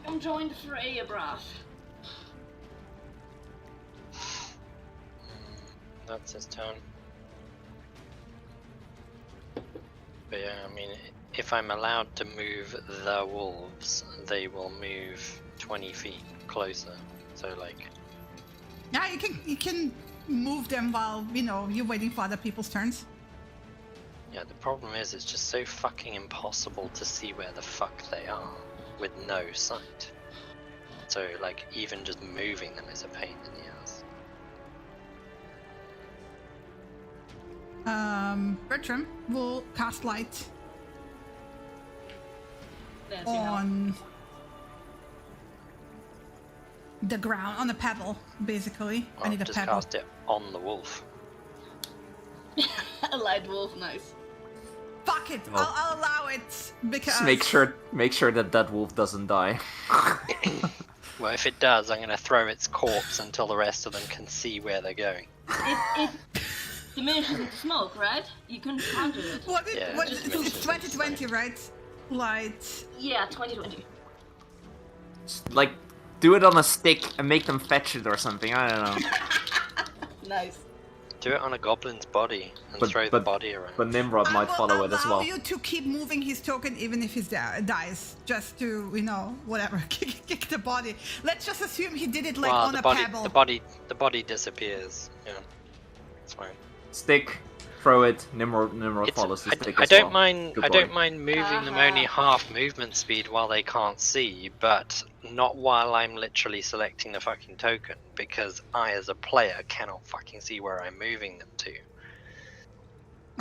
Come join the fray, bruv. That's his turn. But yeah, I mean, if I'm allowed to move the wolves, they will move 20 feet closer. So like, Yeah, you can move them while you're waiting for other people's turns. yeah, the problem is it's just so fucking impossible to see where the fuck they are with no sight. So like, even just moving them is a pain in the ass. Bertram will cast light There's your help. on the ground, on the pebble, basically. I Well, need a just pebble. cast it on the wolf. A light wolf, nice. Fuck it, Well, I'll allow it because Just make sure that wolf doesn't die. Well, if it does, I'm gonna throw its corpse until the rest of them can see where they're going. It diminishes into smoke, right? You can counter it. Yeah, what just it's mention 2020, right? Light. Yeah, 2020. Like, do it on a stick and make them fetch it or something. I don't know. Nice. Do it on a goblin's body and But- throw the but- body around. But Nimrod might I follow will it as allow well. you to keep moving his token even if he dies, just to whatever, kick the body. Let's just assume he did it like well, on the a body, pebble. the body disappears. Yeah, it's fine. Stick, throw it. Nimrod It's- follows the stick I as don't well. mind. Good I boy. don't mind moving them only half movement speed while they can't see, but not while I'm literally selecting the fucking token, because I, as a player, cannot fucking see where I'm moving them to.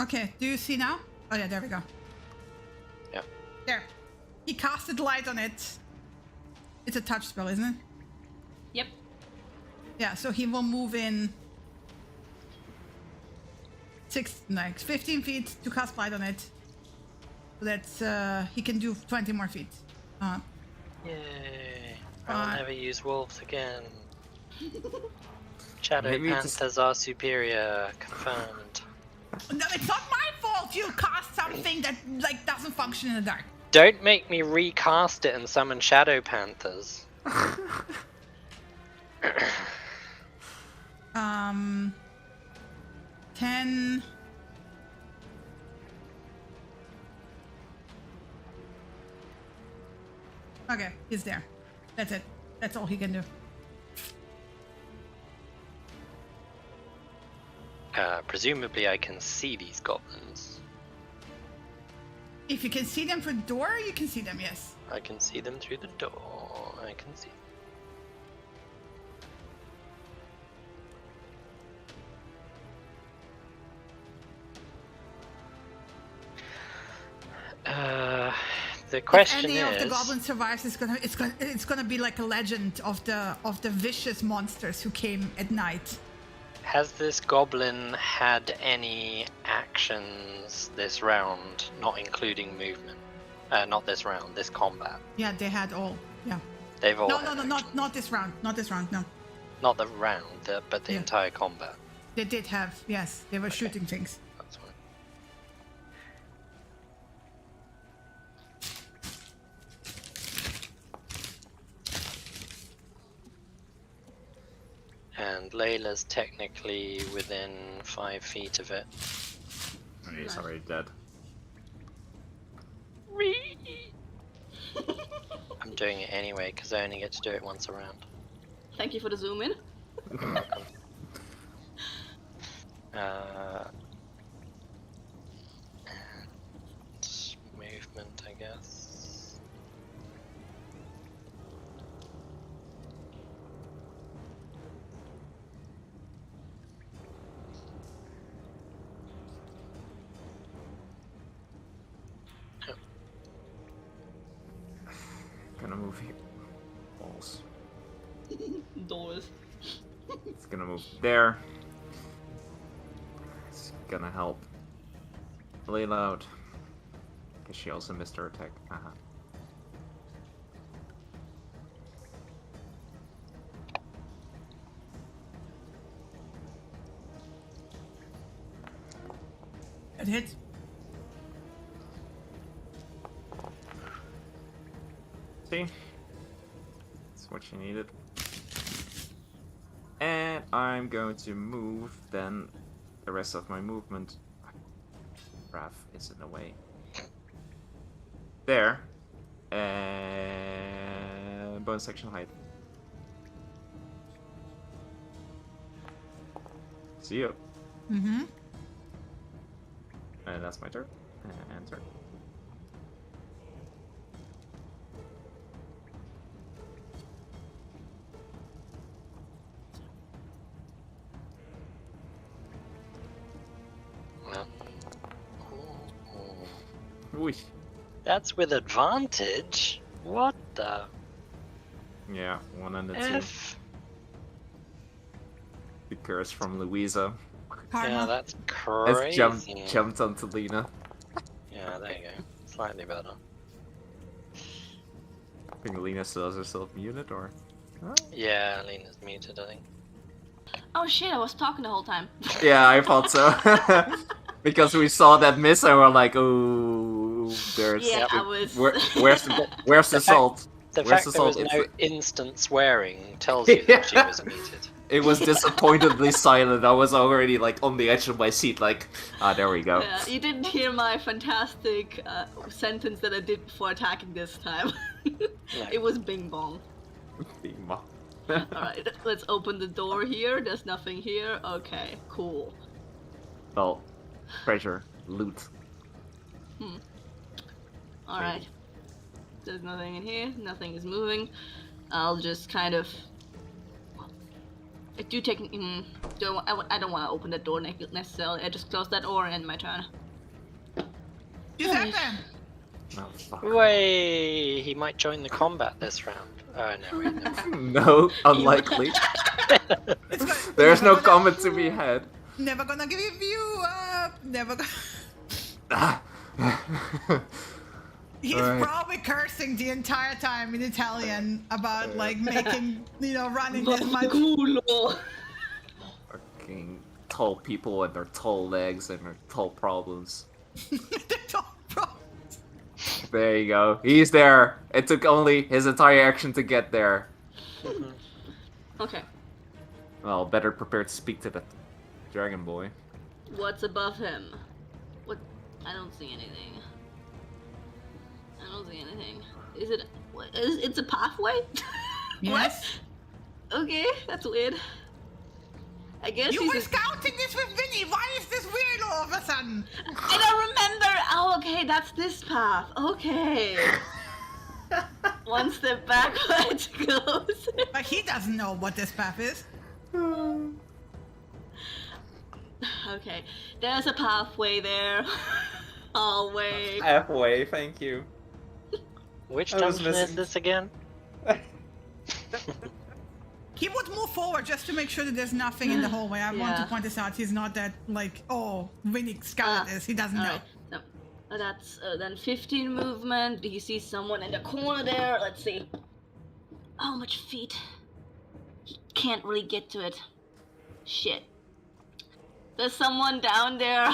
Okay, do you see now? Oh yeah, there we go. Yeah. There. He casted light on it. It's a touch spell, isn't it? Yep. Yeah, so he will move in 15 feet to cast light on it. So that's he can do 20 more feet. Yay! I will Fine. never use wolves again. Shadow Maybe just- Panthers are superior. Confirmed. No, it's not my fault you cast something that doesn't function in the dark. Don't make me recast it and summon Shadow Panthers. 10. Okay, he's there. That's it. That's all he can do. Presumably I can see these goblins. If you can see them through the door, you can see them, yes. I can see them through the door. I can see. The question if any is, of the goblin survives, it's gonna be like a legend of the vicious monsters who came at night. has this goblin had any actions this round, not including movement? Not this round, this combat. Yeah, they had all. Yeah. They've all No, had not this round. Not this round. No, Not the round, but the Yeah. entire combat. they did have. Yes, they were shooting things. That's fine. And Layla's technically within 5 feet of it. He's already dead. I'm doing it anyway because I only get to do it once around. Thank you for the zoom in. And movement, I guess. Gonna move here. Balls. Doors. It's gonna move there. It's gonna help Layla out. Because she also missed her attack. Haha. It hit. See? That's what she needed. And I'm going to move then the rest of my movement. Raph is in the way. There. And bonus section height. See you. Mm-hmm. And that's my turn. And turn. No. Ooh. That's with advantage? What the Yeah, 1 and a 2. F? The curse from Louisa. Karma. Yeah, that's Has crazy. jumped onto Lena. Yeah, there you go. Slightly better. I think Lena still has herself muted, or? Oh. Yeah, Lena's muted, I think. Oh shit, I was talking the whole time. Yeah, I thought so. Because we saw that miss and we're like, ooh, there's. Yeah, I was. Where's the salt? The Where's fact the there was salt? no instant swearing tells you that she was muted. It was disappointedly silent. I was already like on the edge of my seat, like, there we go. Yeah, you didn't hear my fantastic sentence that I did before attacking this time. It was bing bong. Alright, let's open the door here. There's nothing here. Okay, cool. Well, treasure, loot. Alright. There's nothing in here. Nothing is moving. I'll just kind of... I do take... I don't want to open the door necessarily. I just close that door and end my turn. You said that. Oh, fuck. Way, he might join the combat this round. Oh no, wait, no. No, unlikely. It's good. There's no Never gonna- comment to be had. Never gonna give you up. Never gonna... He's Alright. probably cursing the entire time in Italian about like making, running this much. Culo. Fucking tall people and their tall legs and their tall problems. There you go. He's there. It took only his entire action to get there. Okay. Well, better prepared to speak to the dragon boy. What's above him? What? I don't see anything. I don't see anything. Is it? It's a pathway? Yes. What? Okay, that's weird. I guess You he's were a- scouting this with Vinny. Why is this weird all of a sudden? I don't remember. Oh, okay, that's this path. Okay. One step backwards, close. But he doesn't know what this path is. Okay, there's a pathway there. Hallway. Halfway, thank you. Which I was dungeon is missing- this again? He would move forward just to make sure that there's nothing in the hallway. I want to Yeah. point this out. He's not that like, oh, Vinny scouted this. He doesn't know. Alright. No. That's then 15 movement. Do you see someone in the corner there? Let's see. How much feet? He can't really get to it. Shit. There's someone down there.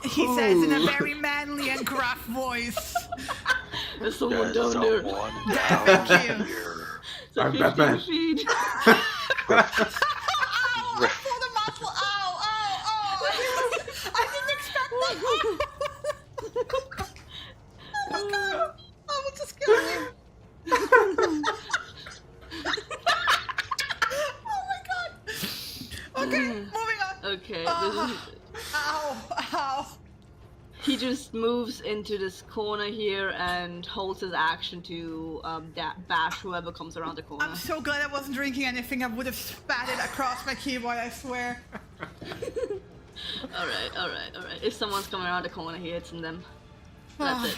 He says in a very manly and gruff voice. There's someone down there. Thank you. So I'm 15 Batman. feet. Ow! I pulled a muscle. Ow! I didn't expect that. Oh my god! I will just kill him. Oh my god! Okay, moving on. Okay. Ow! He just moves into this corner here and holds his action to bash whoever comes around the corner. I'm so glad I wasn't drinking anything. I would have spat it across my keyboard, I swear. Alright. If someone's coming around the corner, he hits them. That's it.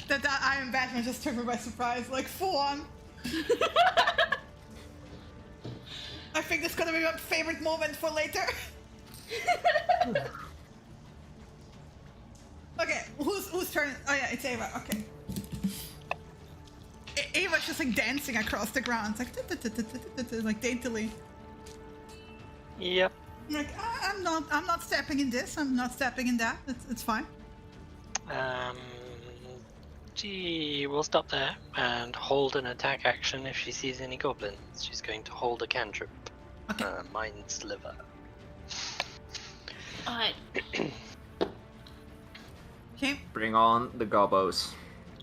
That Iron Batman just took me by surprise, like full on. I think this is gonna be my favorite moment for later. Okay, whose turn? Oh yeah, it's Ava. Okay. Ava's just like dancing across the ground, like daintily. Yep. Like I'm not stepping in this. I'm not stepping in that. It's fine. She will stop there and hold an attack action if she sees any goblins. She's going to hold a cantrip. Okay. Mind Sliver. Alright. Okay. Bring on the gobos.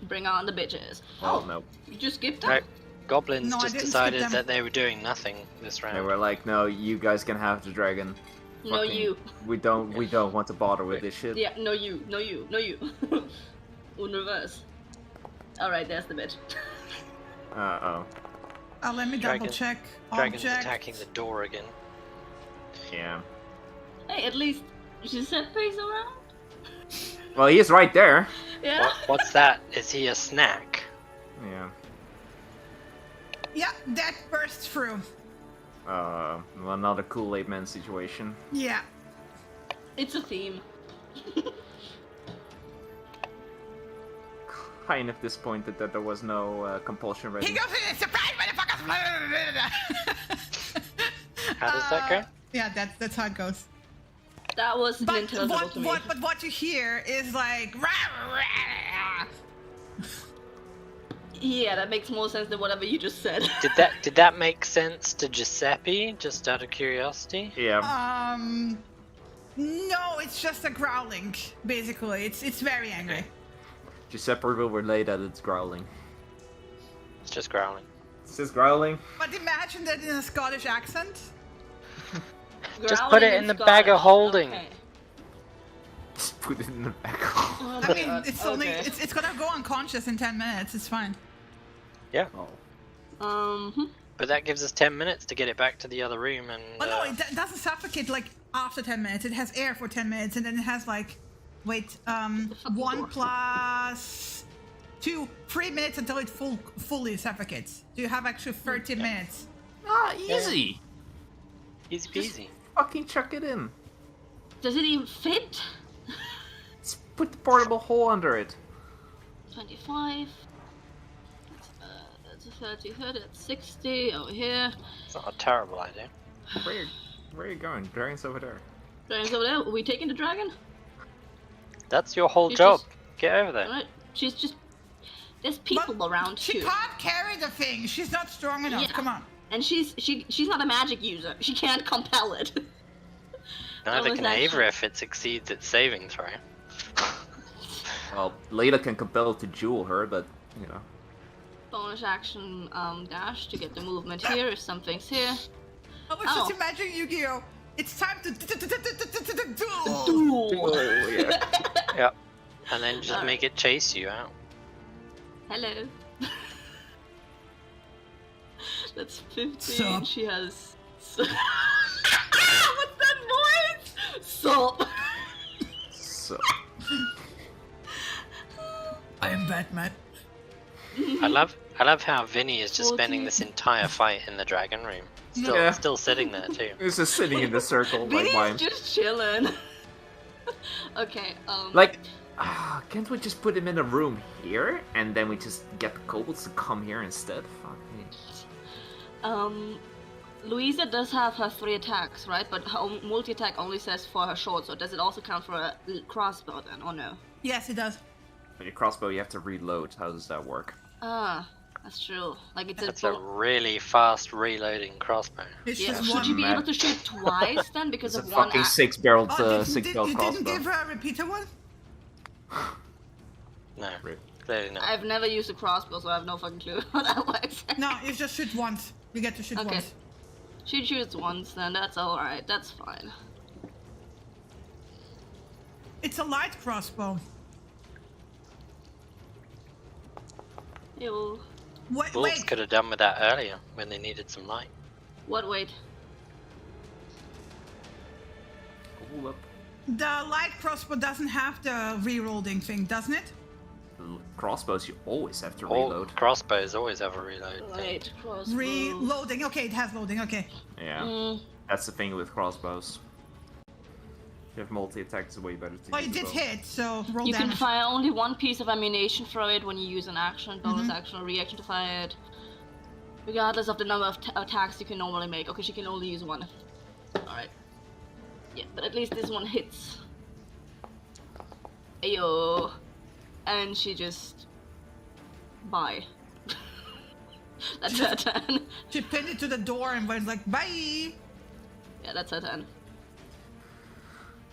Bring on the bitches. Oh no. You just skipped No, that? goblins No, I just didn't skip decided them. that they were doing nothing this They round. were like, no, you guys can have the dragon. No, Fucking- you. We don't want to bother with this shit. Yeah, no, you. Un reverse. Alright, there's the bitch. Oh. Let me Dragon- double check. Dragon's Object. attacking the door again. Yeah. Hey, at least she said face around. Well, he's right there. Yeah. What's that? Is he a snack? Yeah. Yeah, that bursts through. Another Kool-Aid Man situation. Yeah. It's a theme. Kind of disappointed that there was no compulsion He ready. goes in and surprise motherfuckers. How does that go? Yeah, that's how it goes. That was But unintelligible to me. what you hear is like Yeah, that makes more sense than whatever you just said. Did that make sense to Giuseppe? Just out of curiosity. Yeah. no, it's just a growling, basically. It's very angry. Giuseppe will relay that it's growling. It's just growling. It's just growling. But imagine that in a Scottish accent. Just put Growling it in the bag of Scottish. holding. Okay. Just put it in the back. Oh I my mean, God, it's only okay. it's gonna go unconscious in 10 minutes. It's fine. Yeah. Oh. But that gives us 10 minutes to get it back to the other room and. Oh no, it doesn't suffocate like after 10 minutes. It has air for 10 minutes, and then it has like, wait, 1 plus 2, 3 minutes until it fully suffocates. So you have actually 30 minutes. Ah, easy. Easy peasy. Fucking chuck it in. Does it even fit? Just put the portable hole under it. 25. That's a 30, that's 60 over here. It's not a terrible idea. Where are you going? Dragon's over there. Dragon's over there. Are we taking the dragon? That's your whole She's job. just- Get over there. Alright. She's just. There's people But around She too. can't carry the thing. She's not strong enough. Yeah. Come on. And she's not a magic user. She can't compel it. Neither was can actually- Ava if it succeeds its saving throw. Well, Leda can compel to jewel her, but you know. Bonus action dash to get the movement here if something's here. I was Oh. just imagining Yu-Gi-Oh! It's time to duel. Duel. Oh yeah. Yep. And then just Alright. make it chase you out. Hello. That's 15. Sup? She has. What's that voice? Sup? So I am Batman. I love how Vinny is just spending 14. this entire fight in the dragon room. Yeah. Still sitting there too. he's just sitting in the circle like Vinny's mine. just chilling. Okay. Like, can't we just put him in a room here, and then we just get the kobolds to come here instead? Fuck me. Louisa does have her 3 attacks, right? But her multi-attack only says for her short, so does it also count for a crossbow then, or no? Yes, it does. With your crossbow, you have to reload. How does that work? Ah, that's true. Like it's That's a a really fast reloading crossbow. It's Yeah, just should one. you be mad. able to shoot twice then because It's a of one? fucking six-barreled, Oh, six-barreled you crossbow. didn't give her a repeater one? No, Rip. clearly not. I've never used a crossbow, so I have no fucking clue how that works. No, you just shoot once. You get to shoot Okay. once. She shoots once, then that's alright. That's fine. It's a light crossbow. Ew. Wait, Wolves wait. could have done with that earlier when they needed some light. What weight? Hold up. The light crossbow doesn't have the reloading thing, doesn't it? Crossbows, you always have to All reload. crossbows always have a reload thing. Light crossbow. Reloading. Okay, it has loading. Okay. Yeah, Mm, that's the thing with crossbows. If you have multi-attack, it's way better to Oh, use it did bow. hit, so roll you can damage. fire only one piece of ammunition from it when you use an action, bonus action, or reaction to fire it. Regardless of the number of attacks you can normally make. Okay, she can only use one. Alright. Yeah, but at least this one hits. Ayo. And she just... Bye. That's her turn. She pinned it to the door and went like, bye! Yeah, that's her turn.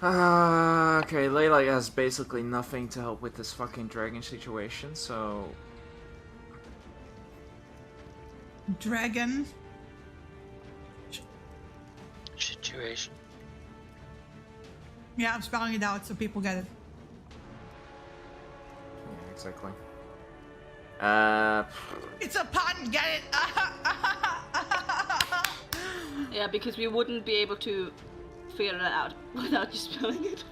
Okay, Layla has basically nothing to help with this fucking dragon situation, so... Dragon. Situation. Yeah, I'm spelling it out so people get it. Yeah, exactly. It's a pun, get it? Yeah, because we wouldn't be able to figure it out without you spelling it.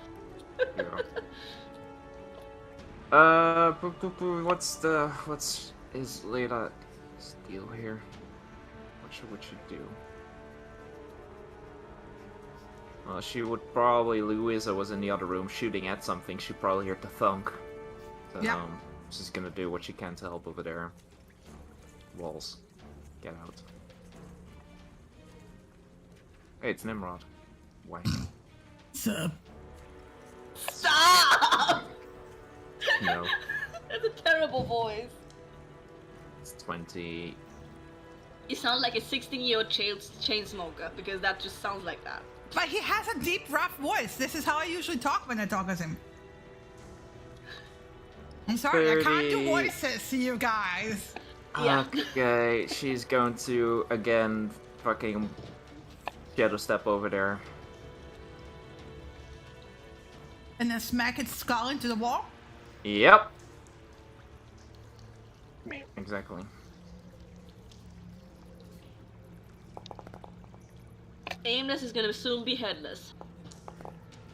What's is Layla's deal here? What should do? Well, she would probably, Louisa was in the other room shooting at something, she'd probably hear the thunk. So, Yeah. she's gonna do what she can to help over there. Walls. Get out. Hey, it's Nimrod. Wank. Sup? Stop! No. That's a terrible voice. It's 20. You sound like a 16-year-old chain smoker because that just sounds like that. But he has a deep, rough voice. This is how I usually talk when I talk with him. I'm sorry, I can't do 30. voices, you guys. Yeah. Okay, she's going to, again, fucking shadow step over there. And then smack its skull into the wall. Yep. Exactly. Aimless is gonna soon be headless.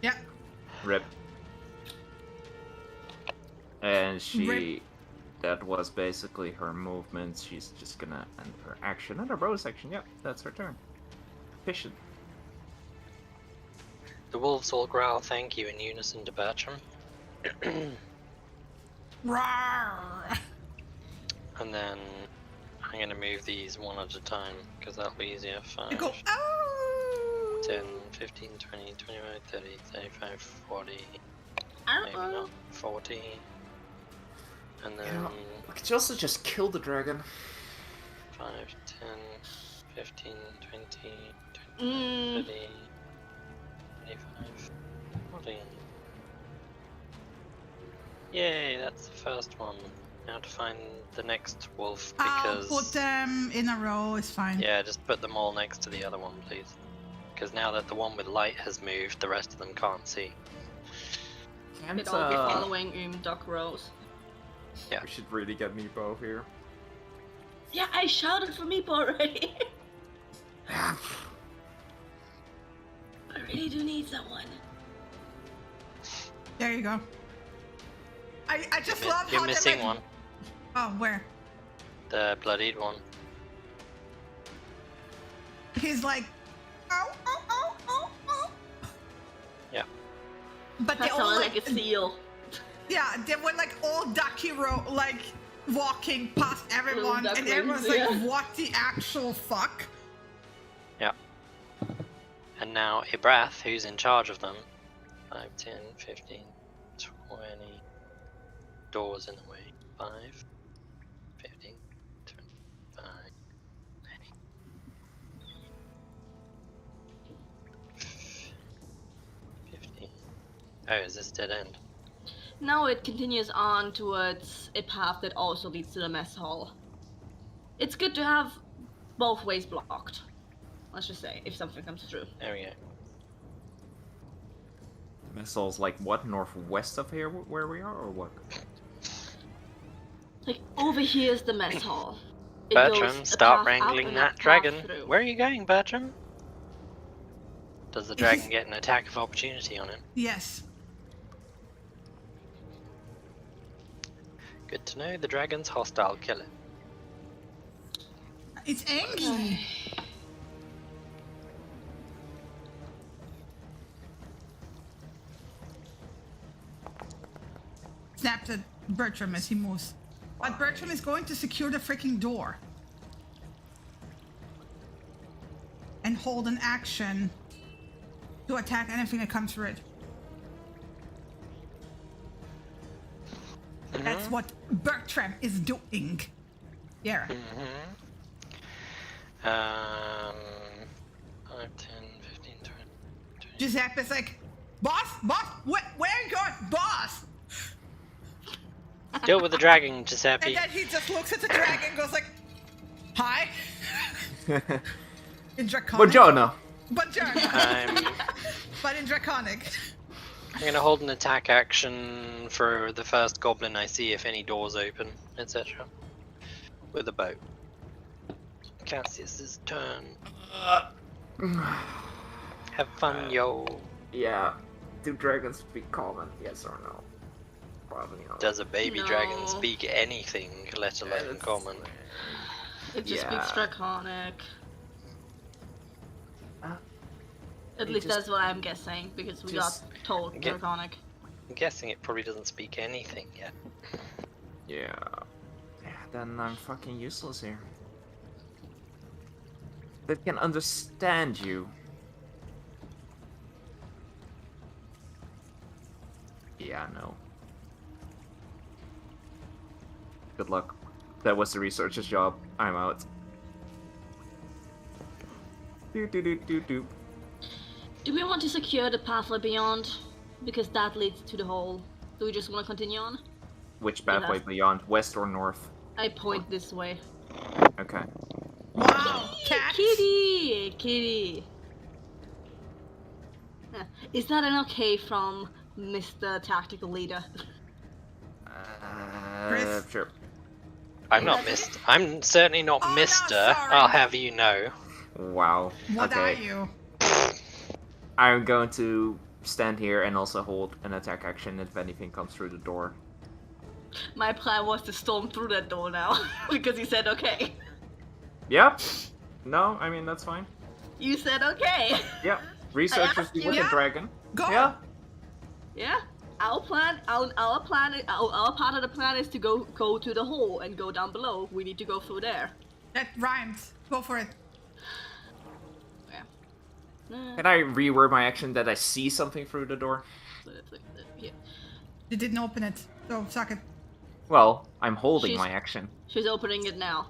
Yeah. Rip. And she... Rip. That was basically her movement. She's just gonna end her action. And her bonus action, yep, that's her turn. Efficient. The wolves all growl thank you in unison to Bertram. Rawr. And then I'm gonna move these one at a time because that'll be easier. 5, You go, oh! 10, 15, 20, 25, 30, 35, 40, maybe Ow. not 40. And then You know, could you also just kill the dragon? 5, 10, 15, 20, 25, Mm. 30, 35, 40. Yay, that's the first one. Now to find the next wolf I'll because... put them in a row, it's fine. Yeah, just put them all next to the other one, please. Because now that the one with light has moved, the rest of them can't see. Can't, We'd all be following Doc Rose. Yeah. We should really get Meepo here. Yeah, I shouted for Meepo already. I really do need someone. There you go. I just love You're how missing they're one. Oh, where? The bloodied one. He's like, oh, oh, oh, oh, oh. Yeah. but they That all sounded like, like a seal. yeah, they were like all ducky like walking past everyone, duck and wings, everyone's like, yeah. "What the actual fuck?" Yeah. And now Ibrath, who's in charge of them. 5, 10, 15, 20. Doors in the way. 5, 15, 25, 15. Oh, is this dead end? Now it continues on towards a path that also leads to the mess hall. It's good to have both ways blocked. Let's just say, if something comes through. There we go. Missiles like what? Northwest of here where we are, or what? Like, over here's the mess hall. It Bertram, goes a start path up wrangling and that a path dragon. through. Where are you going, Bertram? Does the dragon get an attack of opportunity on him? Yes. Good to know. The dragon's hostile. Kill it. It's angry. Snapped at Bertram as he moves. But Bertram is going to secure the freaking door. And hold an action to attack anything that comes through it. That's what Bertram is doing. Yeah. 5, 10, 15, 20. Giuseppe's like, boss, where are you going? Boss! Deal with the dragon, Giuseppe. And then he just looks at the dragon and goes like, hi? In Draconic. Buongiorno. Buongiorno. But in Draconic. I'm gonna hold an attack action for the first goblin I see if any doors open, etc. With a bow. Cassius's turn. Have fun, yo. Yeah. Do dragons speak common? Yes or no? Probably not. Does a baby dragon No. speak anything, let alone It's- common? It just Yeah. speaks Draconic. At It least just- that's what I'm guessing, because we just- got told Get- Draconic. I'm guessing it probably doesn't speak anything yet. Yeah. Yeah, then I'm fucking useless here. That can understand you. Yeah, no. Good luck. That was the researcher's job. I'm out. Do do do do do. Do we want to secure the pathway beyond? Because that leads to the hole. Do we just want to continue on? Which pathway Yeah. beyond? West or north? I point this way. Okay. Wow, cat. Kitty! Kitty! Is that an okay from Mr. Tactical Leader? Chris? Sure. I'm not Mr. I'm certainly not Oh, no, Mr. sorry. I'll have you know. Wow. What okay. are you? I'm going to stand here and also hold an attack action if anything comes through the door. My plan was to storm through that door now, because you said okay. Yep. No, I mean that's fine. You said okay. Yep. Researchers asked with you. a Yeah. dragon. Go. Yeah. Yeah. Our plan, our plan, our part of the plan is to go to the hole and go down below. We need to go through there. That rhymes. Go for it. Yeah. Can I reword my action that I see something through the door? Yeah. You didn't open it, so suck it. Well, I'm holding She's- my action. She's opening it now.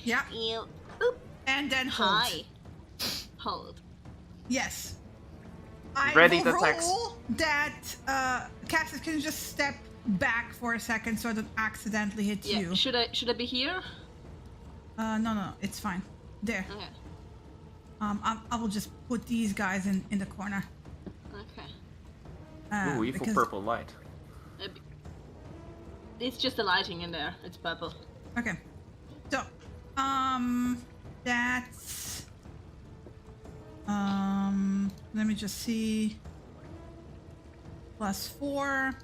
Yeah. Ew. Oop. And then hold. Hi. Hold. Yes. I Ready will to text. roll that Cassius can just step back for a second so I don't accidentally hit Yeah. you. Should I be here? No, it's fine. There. Okay. I will just put these guys in the corner. Okay. Ooh, evil because- purple light. It's just the lighting in there. It's purple. Okay. So, that's let me just see. +4.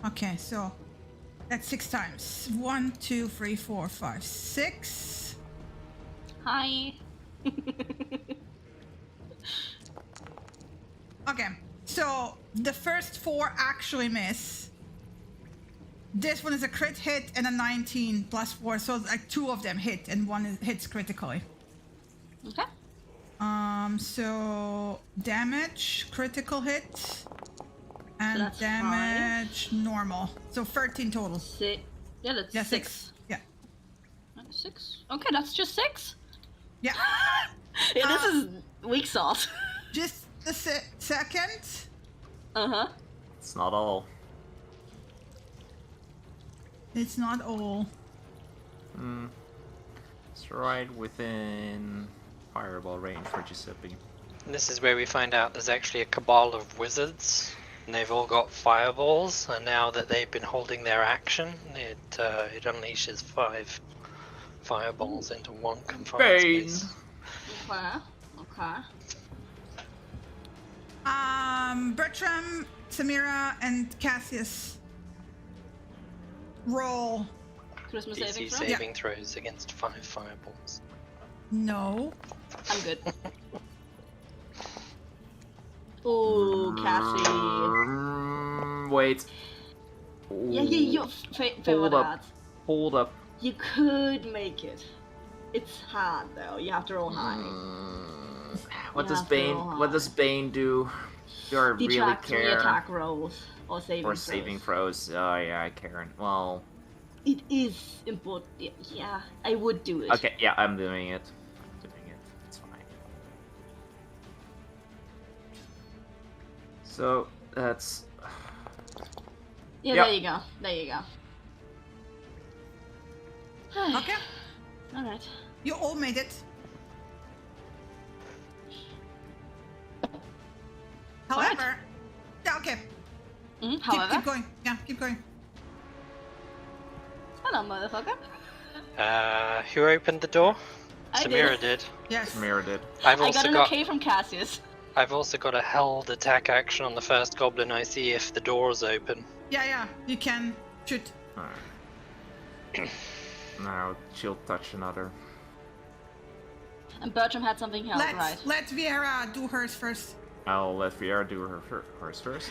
Okay, so that's 6 times. 1, 2, 3, 4, 5, 6. Hi. Okay, so the first 4 actually miss. This one is a crit hit and a 19 plus 4, so like 2 of them hit and 1 hits critically. Okay. So damage, critical hit, and that's damage normal. So 13 total. Yeah, that's Yeah, 6. 6. Yeah. 6. Okay, that's just 6. Yeah. Yeah, this is weak sauce. Just a second. Uh-huh. It's not all. It's not all. It's right within fireball range for Giuseppe. And this is where we find out there's actually a cabal of wizards, and they've all got fireballs. And now that they've been holding their action, it unleashes 5 fireballs into one confined Bane! space. Okay. Bertram, Samira, and Cassius roll. Christmas saving DC throw? saving throws against 5 fireballs. No. I'm good. Ooh, Cassie. Wait. Yeah, you favor up. that. Hold up. You could make it. It's hard though. You have to roll high. What You does have to Bane? roll What does high. Bane do? Do I really Detract from your care? attack rolls or saving Or throws. saving throws? Oh yeah, I care. Well, It is important. Yeah, I would do it. okay, yeah, I'm doing it. It's fine. So that's Yeah, Yep. there you go. There you go. Okay. Alright. You all made it. However, yeah, okay. However, Keep going. Yeah, keep going. hello, motherfucker. Who opened the door? I Samira did. Yes. Samira did. I've I also got an got okay from Cassius. I've also got a held attack action on the first goblin I see if the door's open. Yeah, you can shoot. Alright. Now she'll touch another. And Bertram had something held, right? Let Viera do hers first. I'll let Viera do hers first.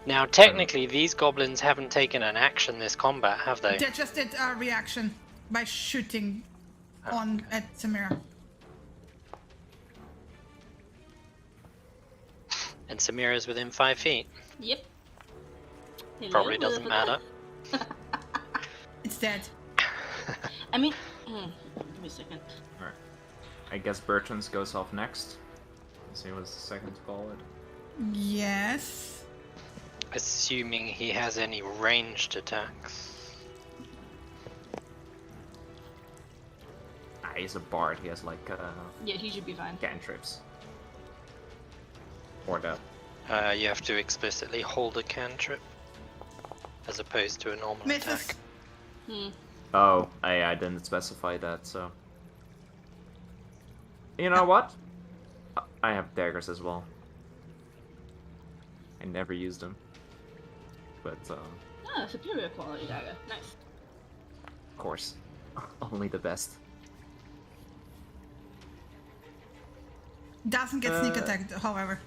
Now technically these goblins haven't taken an action this combat, have they? They just did a reaction by shooting on at Samira. And Samira's within 5 feet. Yep. Hello, Probably doesn't motherfucker. matter. It's dead. I mean, give me a second. Alright. I guess Bertrand's goes off next. Let's see what's the second to call it. Yes. Assuming he has any ranged attacks. He's a bard. He has like Yeah, he should be fine. cantrips. Or that. You have to explicitly hold a cantrip. As opposed to a normal Misses. attack. Oh, I didn't specify that, so. You know what? I have daggers as well. I never used them. But, Ah, superior quality dagger. Nice. of course. Only the best. Doesn't get sneak attack, however.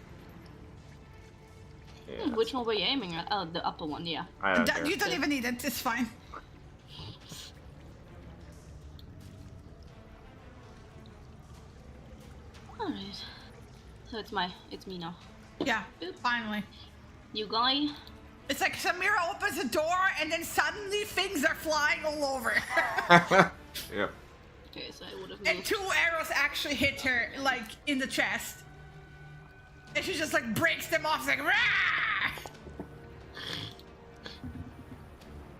Yeah, Which one were you aiming at? Oh, the upper one, yeah. I don't care. You don't even need it. It's fine. Alright. So it's me now. Yeah, finally. You guy. It's like Samira opens the door and then suddenly things are flying all over. Yep. Okay, so I would have And moved. 2 arrows actually hit her, like, in the chest. And she just, like, breaks them off, like, rah!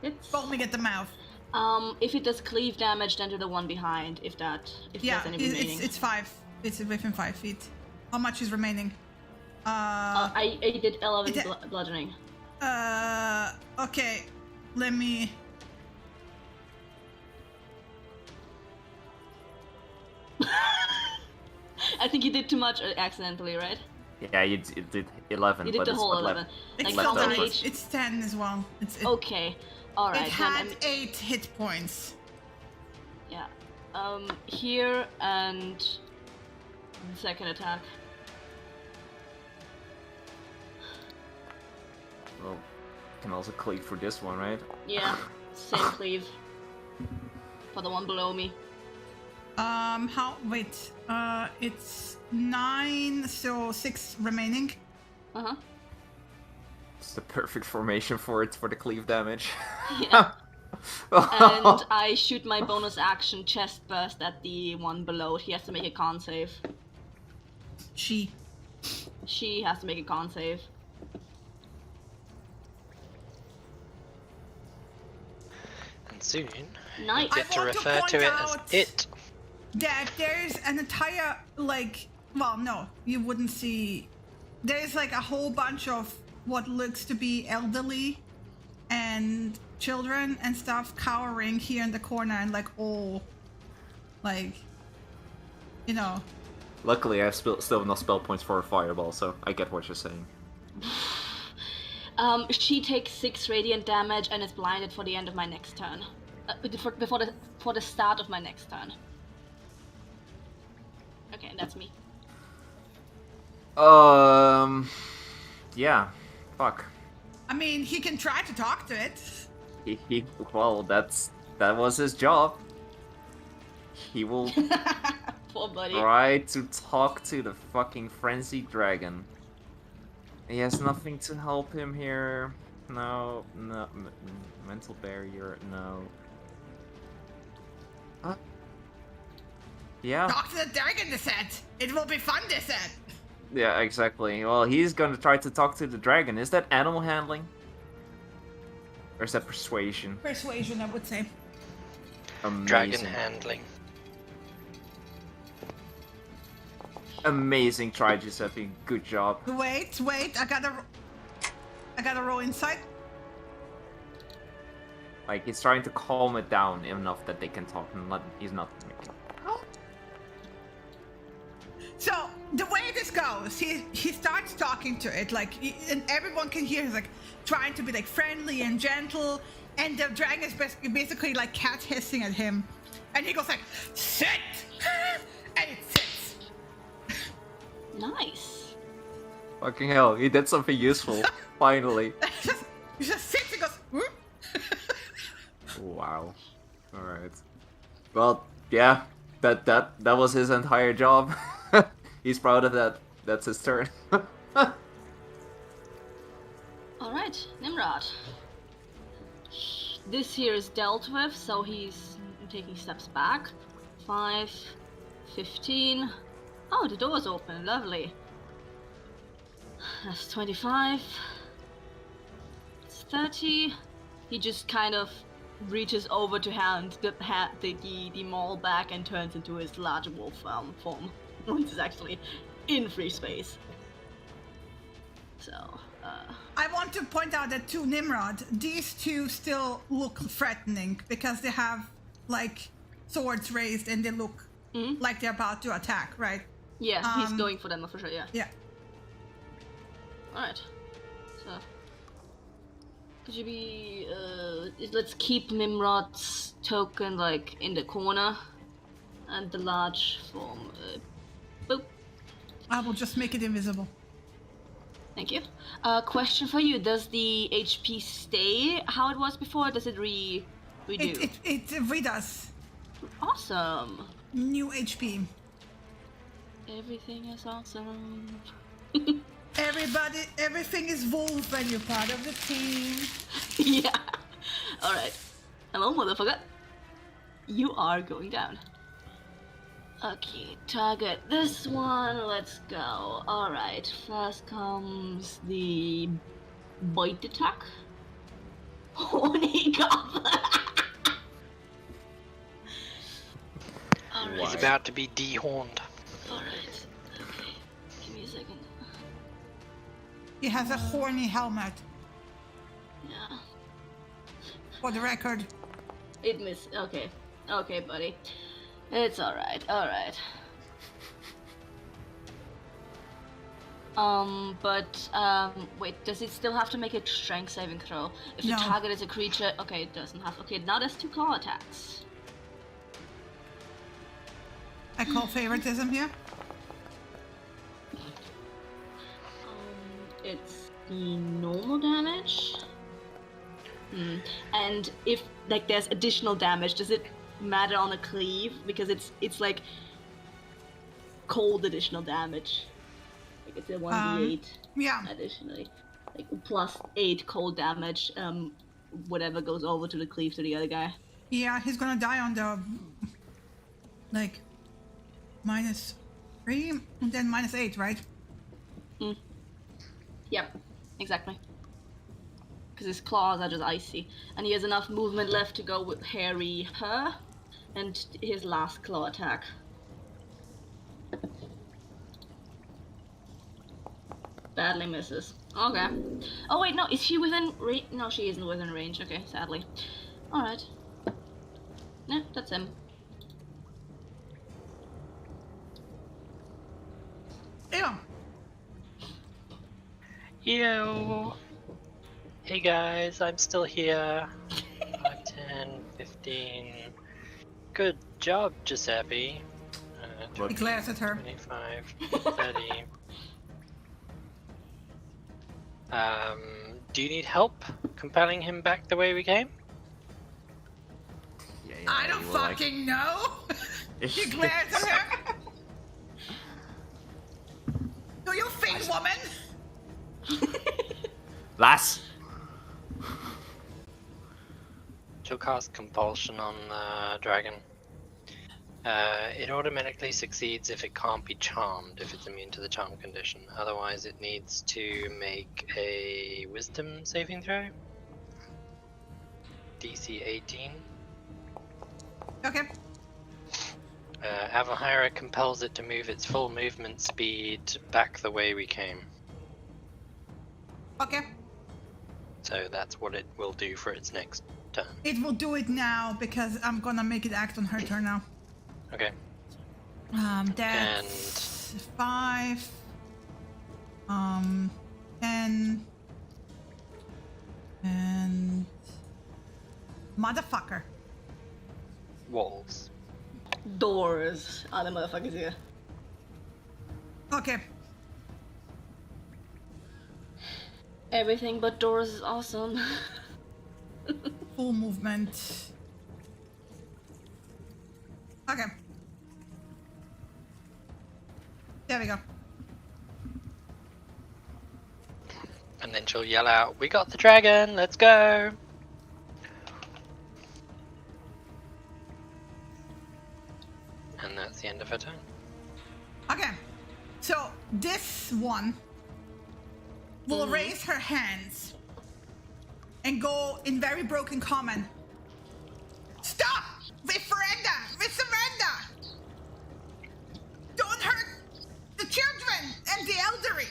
It's Foaming at the mouth. if it does cleave damage, then to the one behind. If Yeah, there's any remaining. it's 5. It's within 5 feet. How much is remaining? I did 11 it- bludgeoning. Okay. Let me... I think you did too much accidentally, right? Yeah, you did 11. You did but the it's whole what 11. left. It's Like left still over. 10. H. It's 10 as well. Okay. Alright, It then had I'm, 8 hit points. yeah. Here and the second attack. can also cleave for this one, right? Yeah, same cleave. For the one below me. Wait. It's 9, so 6 remaining. Uh-huh. It's the perfect formation for it for the cleave damage. Yeah. And I shoot my bonus action chest burst at the one below. He has to make a con save. She has to make a con save. And soon, Nice. you get to I want to refer to point it as out- it. That there's an entire, like, well, no, you wouldn't see. There's like a whole bunch of what looks to be elderly and children and stuff cowering here in the corner and like all, like, you know. Luckily, I still have enough spell points for a fireball, so I get what you're saying. She takes 6 radiant damage and is blinded for the end of my next turn. For the start of my next turn. Okay, that's me. Yeah. Fuck. I mean, he can try to talk to it. Well, that was his job. He will Poor buddy. try to talk to the fucking frenzied dragon. He has nothing to help him here. No, mental barrier, no. Huh? Yeah. Talk to the dragon, they said. It will be fun, they said. Yeah, exactly. Well, he's gonna try to talk to the dragon. Is that animal handling? Or is that persuasion? Persuasion, I would say. Amazing. Dragon handling. Amazing try, Giuseppe. Good job. Wait, I gotta roll insight. Like, he's trying to calm it down enough that they can talk, and he's not making. So the way this goes, he starts talking to it, like, and everyone can hear. He's like trying to be like friendly and gentle, and the dragon is basically like cat hissing at him, and he goes like, "Sit," and it sits. Nice. Fucking hell, he did something useful. Finally. He just sits and goes, "Whoop." Wow. Alright. Well, yeah, that was his entire job. He's proud of that. That's his turn. Alright, Nimrod. This here is dealt with, so he's taking steps back. 5, 15. Oh, the door's open, lovely. That's 25. It's 30. He just kind of reaches over to hand the maul back and turns into his large wolf form. Once it's actually in free space. So, I want to point out that to Nimrod, these two still look threatening because they have like swords raised and they look like they're about to attack, right? yeah, he's going for them for sure, yeah. Yeah. Alright. So, could you be, let's keep Nimrod's token like in the corner and the large form, boop. I will just make it invisible. Thank you. Question for you: does the HP stay how it was before? Or does it redo? It redoes. Awesome. New HP. Everything is awesome. Everything is wolf when you're part of the team. Yeah. All right. Hello, motherfucker. You are going down. Okay, target this one. Let's go. All right. First comes the bite attack. Horny goblin. All right. He's about to be dehorned. All right. Okay. Give me a second. He has a horny helmet, Yeah. for the record. It missed. Okay. Okay, buddy. It's alright. Alright. Wait, does it still have to make a strength saving throw? If No. the target is a creature, okay, it doesn't have. Okay, now there's 2 claw attacks. I call favoritism here. It's the normal damage. And if like there's additional damage, does it matter on a cleave? Because it's like cold additional damage. Like it's a 1d8 Yeah. additionally. Like plus 8 cold damage, whatever goes over to the cleave to the other guy. Yeah, he's gonna die on the like -3 and then -8, right? Yep, exactly. Because his claws are just icy. And he has enough movement left to go with Harry, her, and his last claw attack. Badly misses. Okay. Oh wait, no, is she within range? No, she isn't within range. Okay, sadly. Alright. Yeah, that's him. Yeah. Yo! Hey guys, I'm still here. 5, 10, 15. Good job, Giuseppe. He glares at her. 25, 30. Do you need help compelling him back the way we came? Yeah, I don't you were like- fucking know. He glares at her. Do you think, woman? Lass! She'll cast Compulsion on the dragon. It automatically succeeds if it can't be charmed, if it's immune to the charm condition. Otherwise, it needs to make a Wisdom saving throw. DC 18. Okay. Avahira compels it to move its full movement speed back the way we came. Okay. So that's what it will do for its next turn. It will do it now because I'm gonna make it act on her turn now. Okay. That's 5. 10. And motherfucker. Walls. Doors are the motherfuckers here. Okay. Everything but doors is awesome. Full movement. Okay. There we go. And then she'll yell out, "We got the dragon, let's go!" And that's the end of her turn. Okay. So this one will raise her hands and go in very broken common. Stop! We surrender! We surrender! Don't hurt the children and the elderly!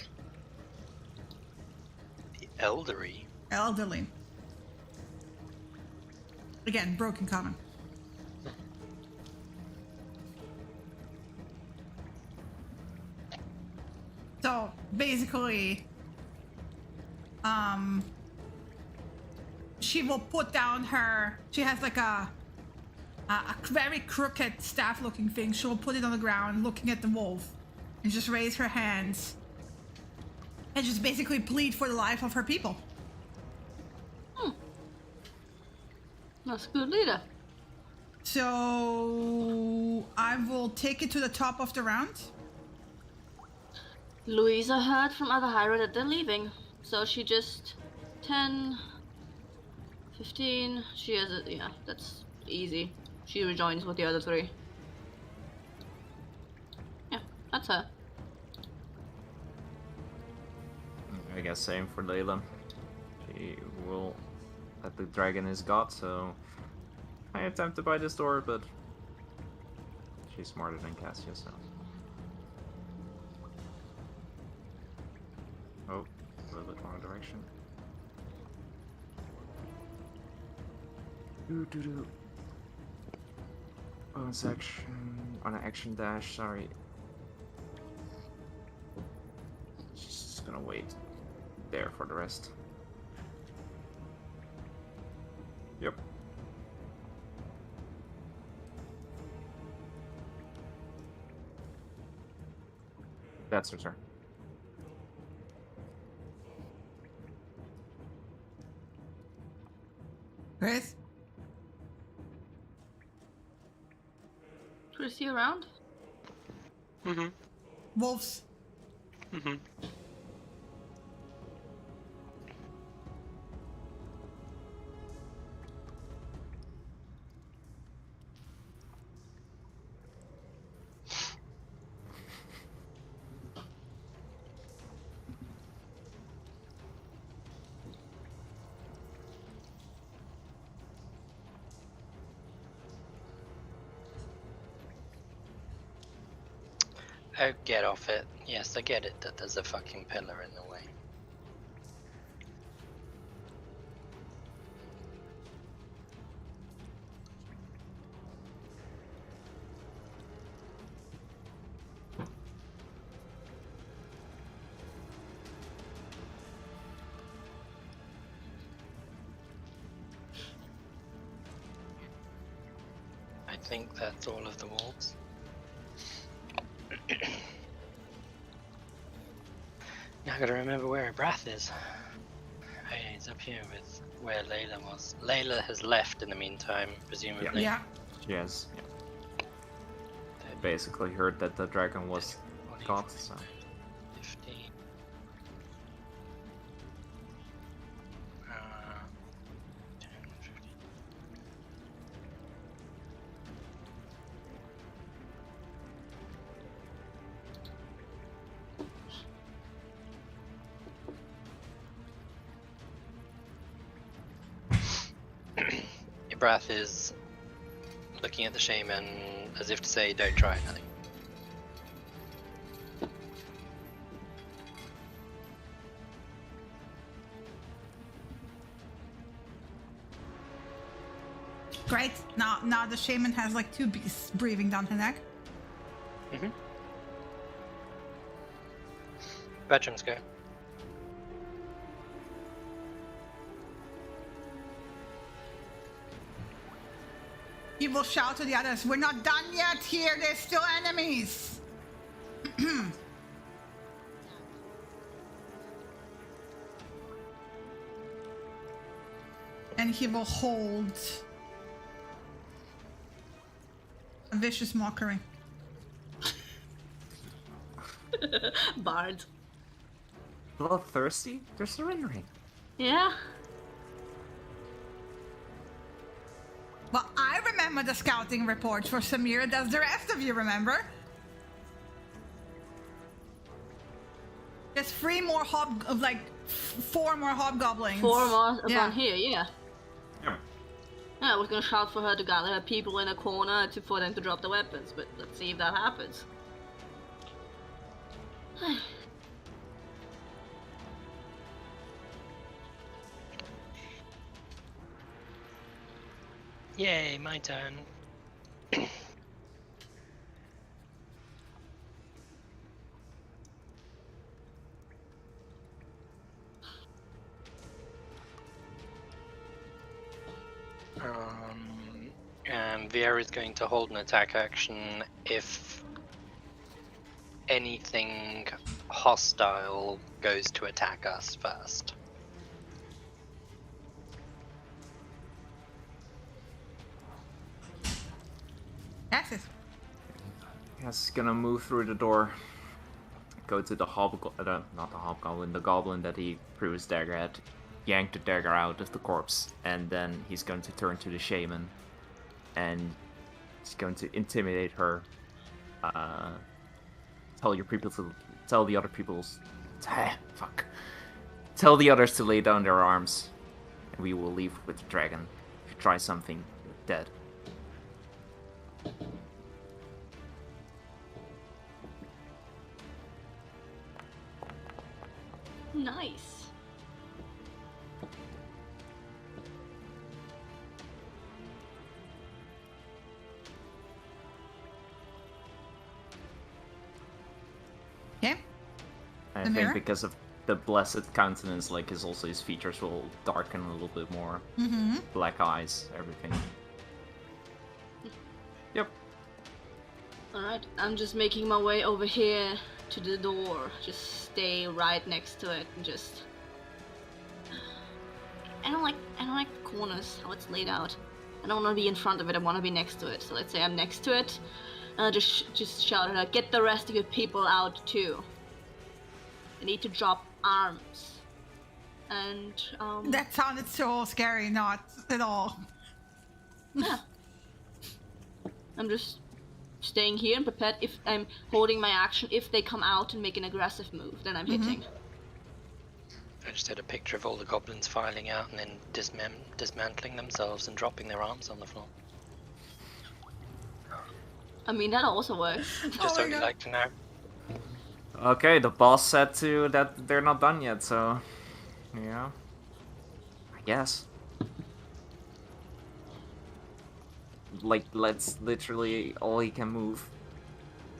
The elderly. Elderly. Again, broken common. So basically, she will put down her. She has like a very crooked staff-looking thing. She will put it on the ground, looking at the wolf, and just raise her hands, and just basically plead for the life of her people. That's a good leader. So I will take it to the top of the round. Louisa heard from Avahira that they're leaving, so she just 10, 15. She has a, yeah, that's easy. She rejoins with the other 3. Yeah, that's her. I guess same for Layla. She will let the dragon is god, so I am tempted by this door, but she's smarter than Cassia, so. Oh, a little bit wrong direction. Do. Bonus action on an action dash, sorry. She's just gonna wait there for the rest. Yep. That's her turn. Chris? Chris, you around? Mm-hmm. Wolves? Mm-hmm. Oh, get off it. Yes, I get it that there's a fucking pillar in the way. I think that's all of the wolves. Now I gotta remember where Brath is. Oh yeah, he's up here with where Layla was. Layla has left in the meantime, presumably. Yeah. Yes. Yeah. I basically heard that the dragon was 20, got, so. 15. 10, 15. Ibrath is looking at the shaman as if to say, don't try nothing. Great. Now the shaman has like 2 beasts breathing down her neck. Mm-hmm. Veterans go. He will shout to the others, "We're not done yet here, there's still enemies!" And he will hold a vicious mockery. Bard. Bloodthirsty? They're surrendering. Yeah. Well, I remember the scouting reports for Samira. Does the rest of you remember? There's 4 more hobgoblins. 4 more Yeah. around here, yeah. Yeah. Yeah, I was gonna shout for her to gather her people in a corner for them to drop the weapons, but let's see if that happens. Yay, my turn. And Viera is going to hold an attack action if anything hostile goes to attack us first. Yes. Yes, gonna move through the door. Go to the the goblin that he threw his dagger at. Yank the dagger out of the corpse, and then he's going to turn to the shaman, and he's going to intimidate her. Tell the other people's. Tell the others to lay down their arms, and we will leave with the dragon. If you try something, you're dead. Nice. Okay. I The think mirror? because of the blessed countenance, like his features will darken a little bit more. Mm-hmm. Black eyes, everything. Yep. Alright, I'm just making my way over here to the door. Just stay right next to it and just I don't like the corners, how it's laid out. I don't want to be in front of it, I want to be next to it. So let's say I'm next to it, and I just shout it out, get the rest of your people out too. They need to drop arms. And, That sounded so scary, not at all. yeah. I'm just staying here and prepared. If I'm holding my action, if they come out and make an aggressive move, then I'm hitting. I just had a picture of all the goblins filing out and then dismantling themselves and dropping their arms on the floor. I mean, that also works. Just what you like to know. Okay, the boss said to that they're not done yet, so yeah, I guess. Like, let's literally all he can move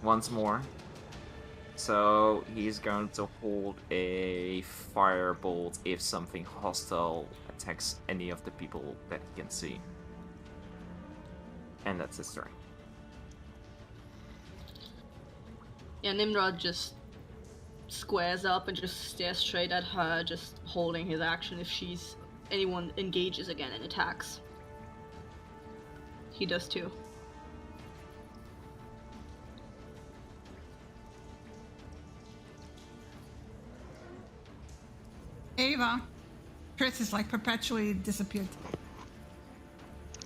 once more. So he's going to hold a firebolt if something hostile attacks any of the people that he can see. And that's his turn. Yeah, Nimrod just squares up and just stares straight at her, just holding his action if anyone engages again and attacks. He does too. Ava. Chris is like perpetually disappeared.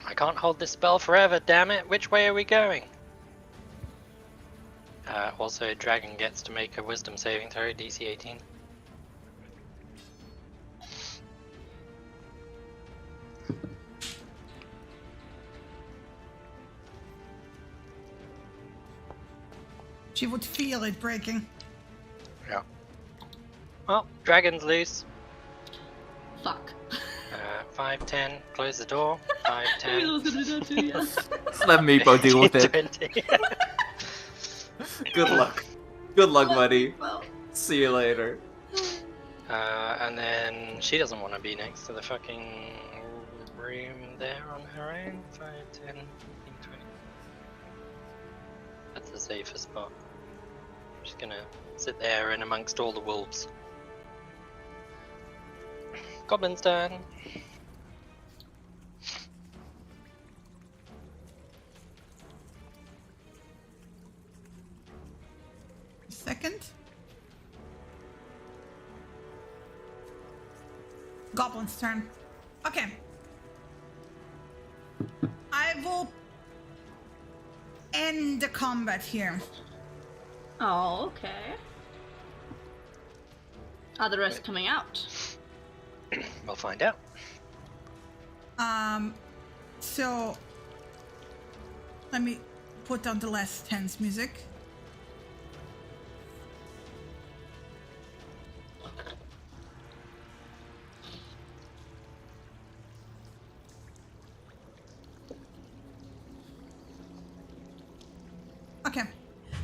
I can't hold this spell forever, damn it. Which way are we going? Also, Dragon gets to make a wisdom saving throw, DC 18. She would feel it breaking. Yeah. Well, Dragon's loose. Fuck. 5, 10, close the door. 5, I 10. was gonna do that too, yes. Let Meepo deal with it. 20. Good luck. Good luck, buddy. Well, See you later. And then she doesn't want to be next to the fucking room there on her own. 5, 10, 15, 20. That's the safest spot. She's gonna sit there in amongst all the wolves. Goblin's turn. Second. Goblin's turn. Okay. I will end the combat here. oh, okay. Are the rest coming out? We'll find out. So let me put on the less tense music. Okay,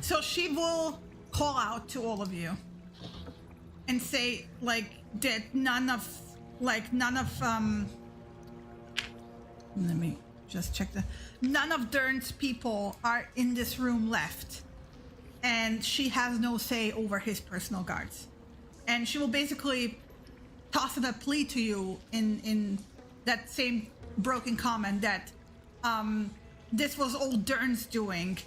so she will call out to all of you and say like that none of let me just check none of Dern's people are in this room left, and she has no say over his personal guards, and she will basically toss in a plea to you in that same broken comment that this was all Dern's doing,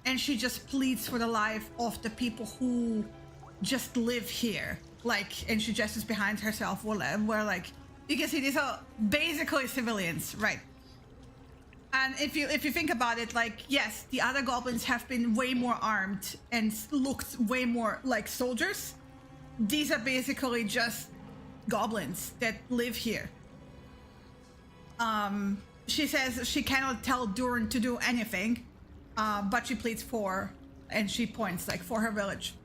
and she just pleads for the life of the people who just live here. Like, and she gestures behind herself where like, you can see these are basically civilians, right? And if you think about it, like, yes, the other goblins have been way more armed and looked way more like soldiers. These are basically just goblins that live here. She says she cannot tell Durin to do anything, but she pleads for, and she points like for her village.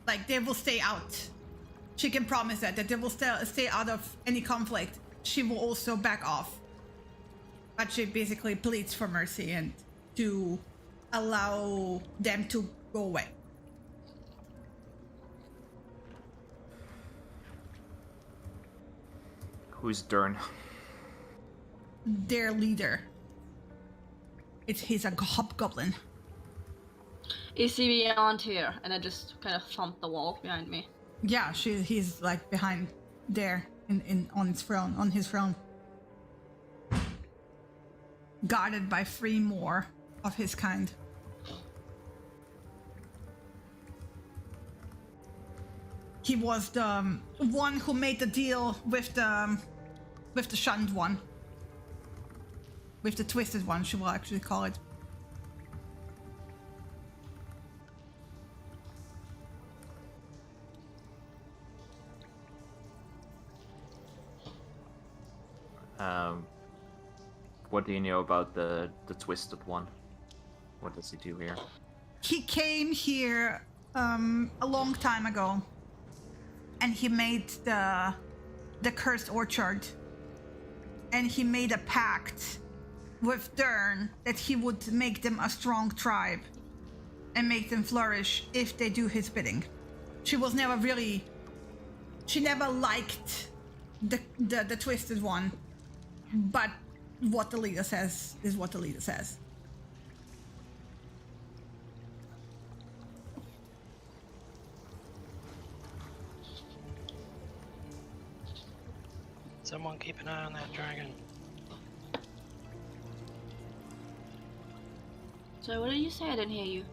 Like, they will stay out. She can promise that they will stay out of any conflict. She will also back off. But she basically pleads for mercy and to allow them to go away. Who's Dern? Their leader. He's a hobgoblin. Is he beyond here? And I just kind of thump the wall behind me. Yeah, he's like behind there on his throne. Guarded by 3 more of his kind. He was the one who made the deal with the shunned one. With the twisted one, she will actually call it. What do you know about the twisted one? What does he do here? He came here a long time ago, and he made the cursed orchard, and he made a pact with Dern that he would make them a strong tribe and make them flourish if they do his bidding. She never liked the twisted one, but what the leader says is what the leader says. Someone keep an eye on that dragon. So what did you say? I didn't hear you.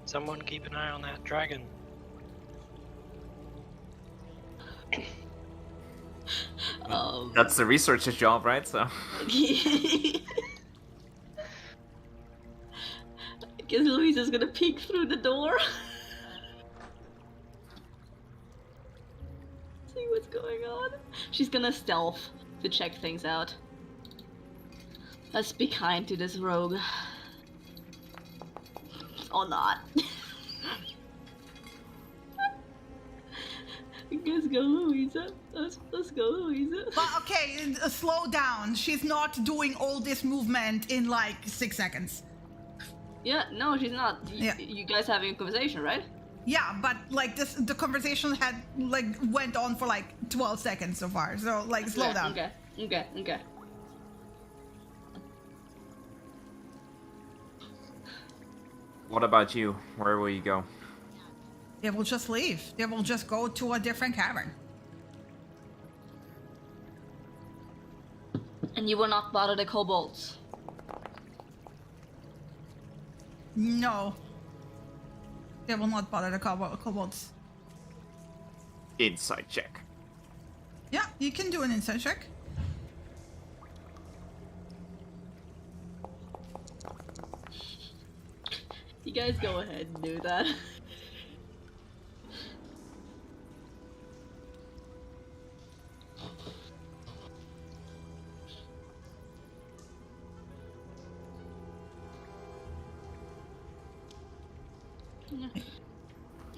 Someone keep an eye on that dragon. That's the researcher's job, right? So. I guess Louisa's gonna peek through the door. See what's going on. She's gonna stealth to check things out. Let's be kind to this rogue. Or not. Let's go, Louisa. Let's go, Louisa. But okay, slow down. She's not doing all this movement in like 6 seconds. Yeah, no, she's not. Yeah. You guys having a conversation, right? Yeah, but like the conversation had like went on for like 12 seconds so far. So like slow Yeah, down. Okay. What about you? Where will you go? They will just leave. They will just go to a different cavern. And you will not bother the kobolds. No. They will not bother the kobolds. Inside check. Yeah, you can do an insight check. You guys go ahead and do that.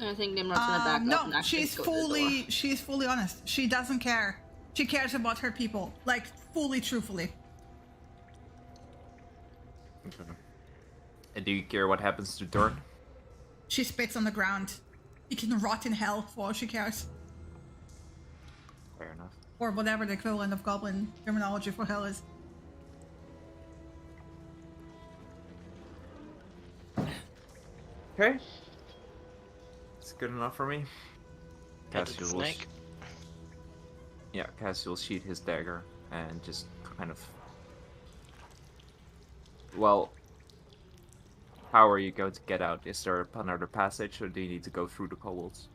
I think Nimrod's gonna back up and No, actually she's go to the door. she's fully honest. She doesn't care. She cares about her people, like fully, truthfully. Okay. And do you care what happens to Dorn? She spits on the ground. He can rot in hell for all she cares. Fair enough. Or whatever the equivalent of goblin terminology for hell is. Okay. It's good enough for me. Head to Cassius the will snake. Yeah, Cassius will sheath his dagger and just kind of... Well... How are you going to get out? Is there another passage, or do you need to go through the kobolds?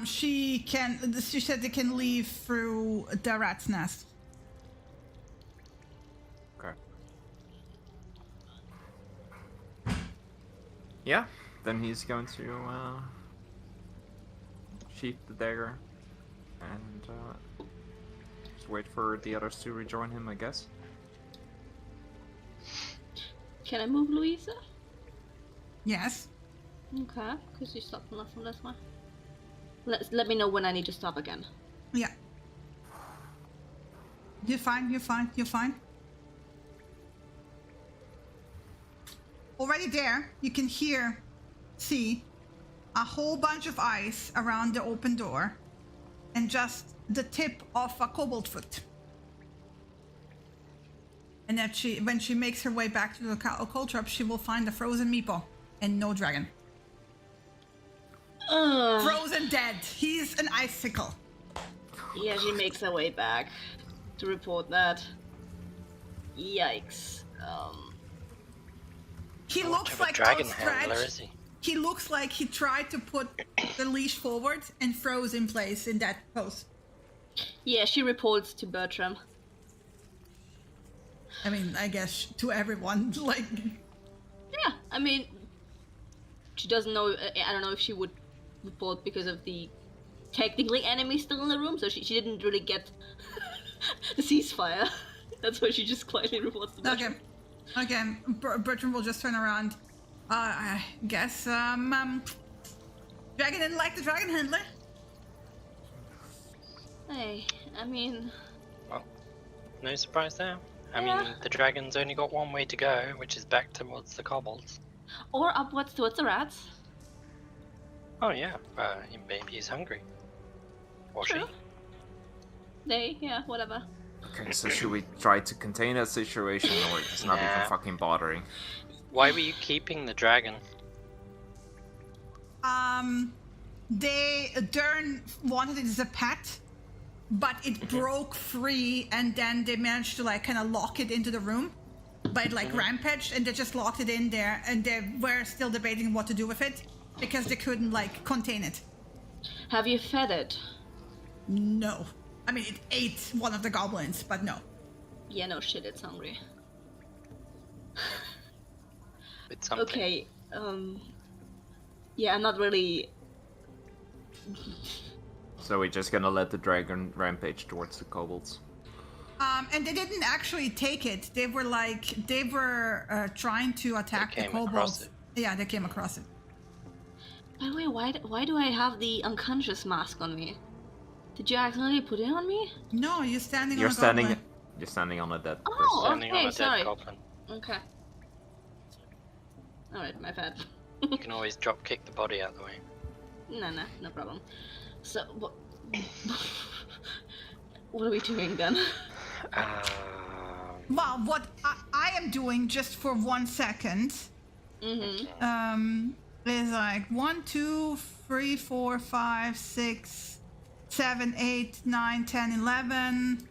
She said they can leave through the rat's nest. Okay. Yeah, then he's going to sheath the dagger and just wait for the others to rejoin him, I guess. Can I move Louisa? Yes. Okay, because you stopped enough from this one. Let me know when I need to stop again. Yeah. You're fine. Already there, you can see a whole bunch of ice around the open door and just the tip of a kobold foot. And that when she makes her way back to the coal trap, she will find a frozen meeple and no dragon. Frozen dead. He's an icicle. Yeah, she makes her way back to report that. Yikes. He Not looks much of a like dragon handler, outstretched. is he? He looks like he tried to put the leash forward and froze in place in that pose. Yeah, she reports to Bertram. I mean, I guess to everyone, like... Yeah, I mean, she doesn't know. I don't know if she would report because of the technically enemy still in the room, so she didn't really get the ceasefire. That's why she just quietly reports to Bertram. Okay, Bertram will just turn around. I guess, Dragon didn't like the dragon handler. Hey, I mean, No surprise there. I Yeah. mean, the dragon's only got one way to go, which is back towards the kobolds. or upwards towards the rats. Oh yeah, maybe he's hungry. Or she. True. Yeah, whatever. Okay, so should we try to contain that situation, or it's not Nah. even fucking bothering? Why were you keeping the dragon? Dern wanted it as a pet, but it broke free, and then they managed to like kind of lock it into the room. But it like rampaged, and they just locked it in there, and they were still debating what to do with it because they couldn't like contain it. Have you fed it? No, I mean it ate one of the goblins, but no. Yeah, no shit, it's hungry. It's something. Okay, yeah, I'm not really. So we're just gonna let the dragon rampage towards the kobolds. And they didn't actually take it. They were trying to attack the came across kobolds. it. Yeah, they came across it. By the way, why do I have the unconscious mask on me? Did you accidentally put it on me? No, you're standing You're on a standing. goblin. You're standing on a dead person. Oh, Standing on okay, a sorry. dead goblin. Okay. Alright, my bad. You can always drop kick the body out of the way. No problem. So, what... what are we doing then? Well, what I am doing just for 1 second, Mm-hmm. is like 1, 2, 3, 4, 5, 6, 7, 8, 9, 10, 11,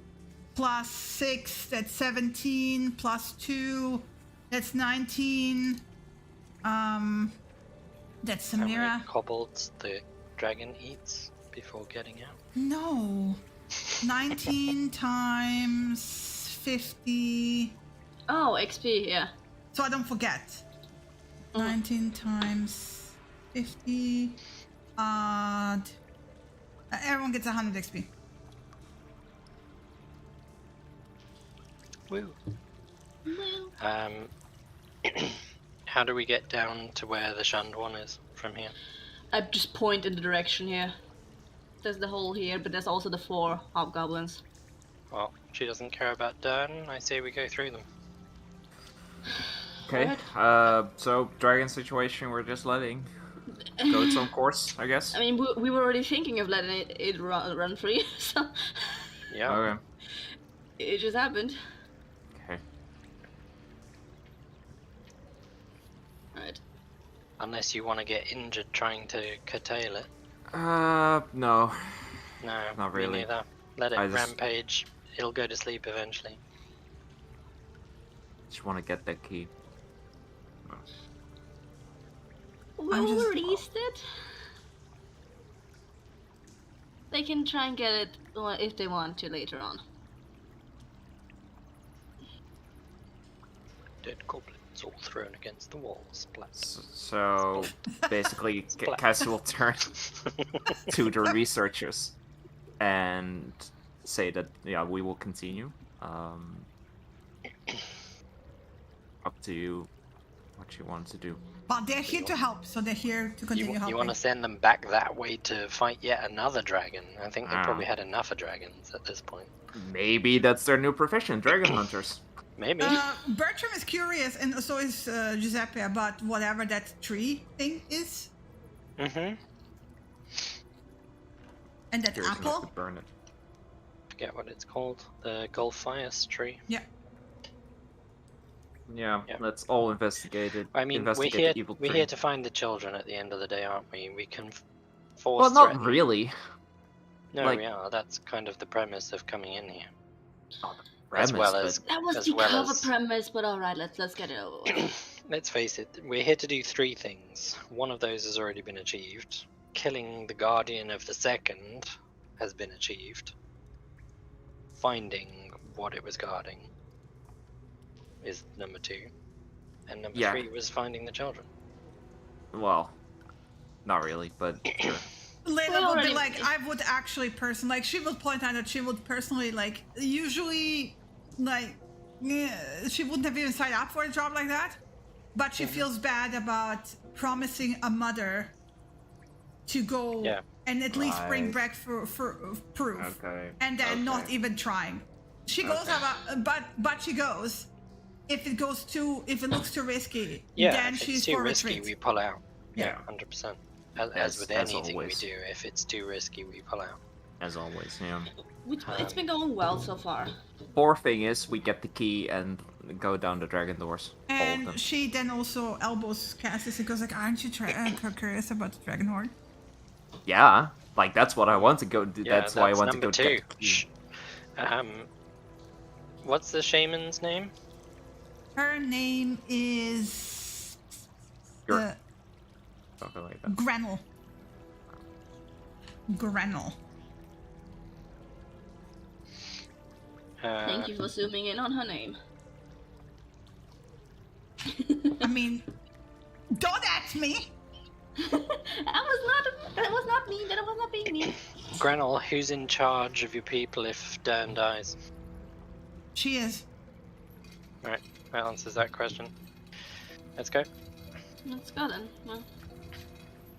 plus 6, that's 17, plus 2, that's 19. That's How many Samira. kobolds the dragon eats before getting out? No. 19 times 50. Oh, XP, yeah. So I don't forget. 19 times 50. Everyone gets 100 XP. Woo. Well, How do we get down to where the shunned one is from here? I just point in the direction here. There's the hole here, but there's also the 4 hobgoblins. Well, she doesn't care about Dern. I say we go through them. Okay. So dragon situation, we're just letting go its own course, I guess. I mean, we were already thinking of letting it run free, so Yeah. Okay. it just happened. Okay. Alright. Unless you want to get injured trying to curtail it. No. No, Not me really. neither. Let it I just- rampage. It'll go to sleep eventually. Just want to get that key. We'll just- release it. They can try and get it if they want to later on. Dead goblins all thrown against the wall. Splat. So basically, Splat. Cassie will turn to the researchers and say that we will continue. Up to you, what you want to do. But they're here to help, so they're here to continue You helping. want to send them back that way to fight yet another dragon? I think they Ah. probably had enough of dragons at this point. Maybe that's their new profession, dragon hunters. Maybe. Bertram is curious, and so is Giuseppe, about whatever that tree thing is, Mm-hmm. and that Curious enough apple. to burn it. Forget what it's called. The Golfias tree. Yeah. Yeah, Yeah. let's all investigate it. I mean, investigate the evil we're tree. here to find the children at the end of the day, aren't we? We can Force Well, not threaten. really. No, like- yeah, that's kind of the premise of coming in here. Premise, as well but as That was as the well cover as- premise, but alright, let's get it over with. Let's face it, we're here to do 3 things. One of those has already been achieved. Killing the Guardian of the Second has been achieved. Finding what it was guarding is number 2. And number Yeah. 3 was finding the children. well, not really, but sure. Layla Well, would be already- like, I would actually personally, like, she would point out that she would personally, like, usually, like, she wouldn't have even signed up for a job like that, but she feels bad about promising a mother to go Yeah. and at least bring Right. back for proof, Okay. and then not Okay. even trying. She goes Okay. but she goes. If it looks too risky, Yeah, then if she's it's too for risky, retreat. we pull out. Yeah. Yeah, 100%. As As- with as anything always. we do, if it's too risky, we pull out. As always, yeah. It's been going well so far. Fourth thing is we get the key and go down the dragon doors. All of them. And she then also elbows Cassis and goes like, "Aren't you curious about the dragon horde?" Yeah, like that's what I want to go. Yeah, That's why I want to number go 2. get the key. Shh. What's the shaman's name? Her name is Sure. Something like that. Grenel. Grenel. Thank you for zooming in on her name. I mean, don't at me. That was not me. That was not being me. Grenel, who's in charge of your people if Dern dies? She is. Right, that answers that question. Let's go. Let's go then. Well,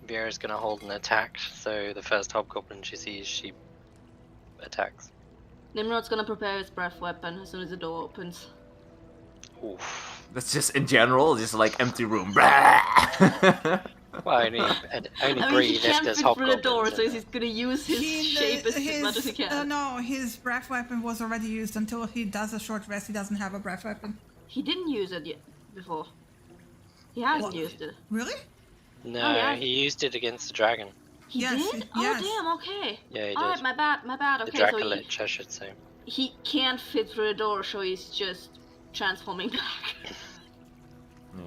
Vieira's gonna hold an attack, so the first hobgoblin she sees, she attacks. Nimrod's gonna prepare his breath weapon as soon as the door opens. Oof. That's just in general, just like empty room. Blah! Well, only I mean, he breathe if can't there's fit through the hobgoblins. door, in so there. he's gonna use his shape as much as he can. No, his breath weapon was already used. Until he does a short rest, he doesn't have a breath weapon. He didn't use it yet before. He hasn't What? used it. Really? No, Oh, yeah. he used it against the dragon. He Yes, did? yes. Oh damn, okay. Yeah, he Alright, did. my bad. The Okay, so Dracolich, I should say. he can't fit through the door, so he's just transforming back.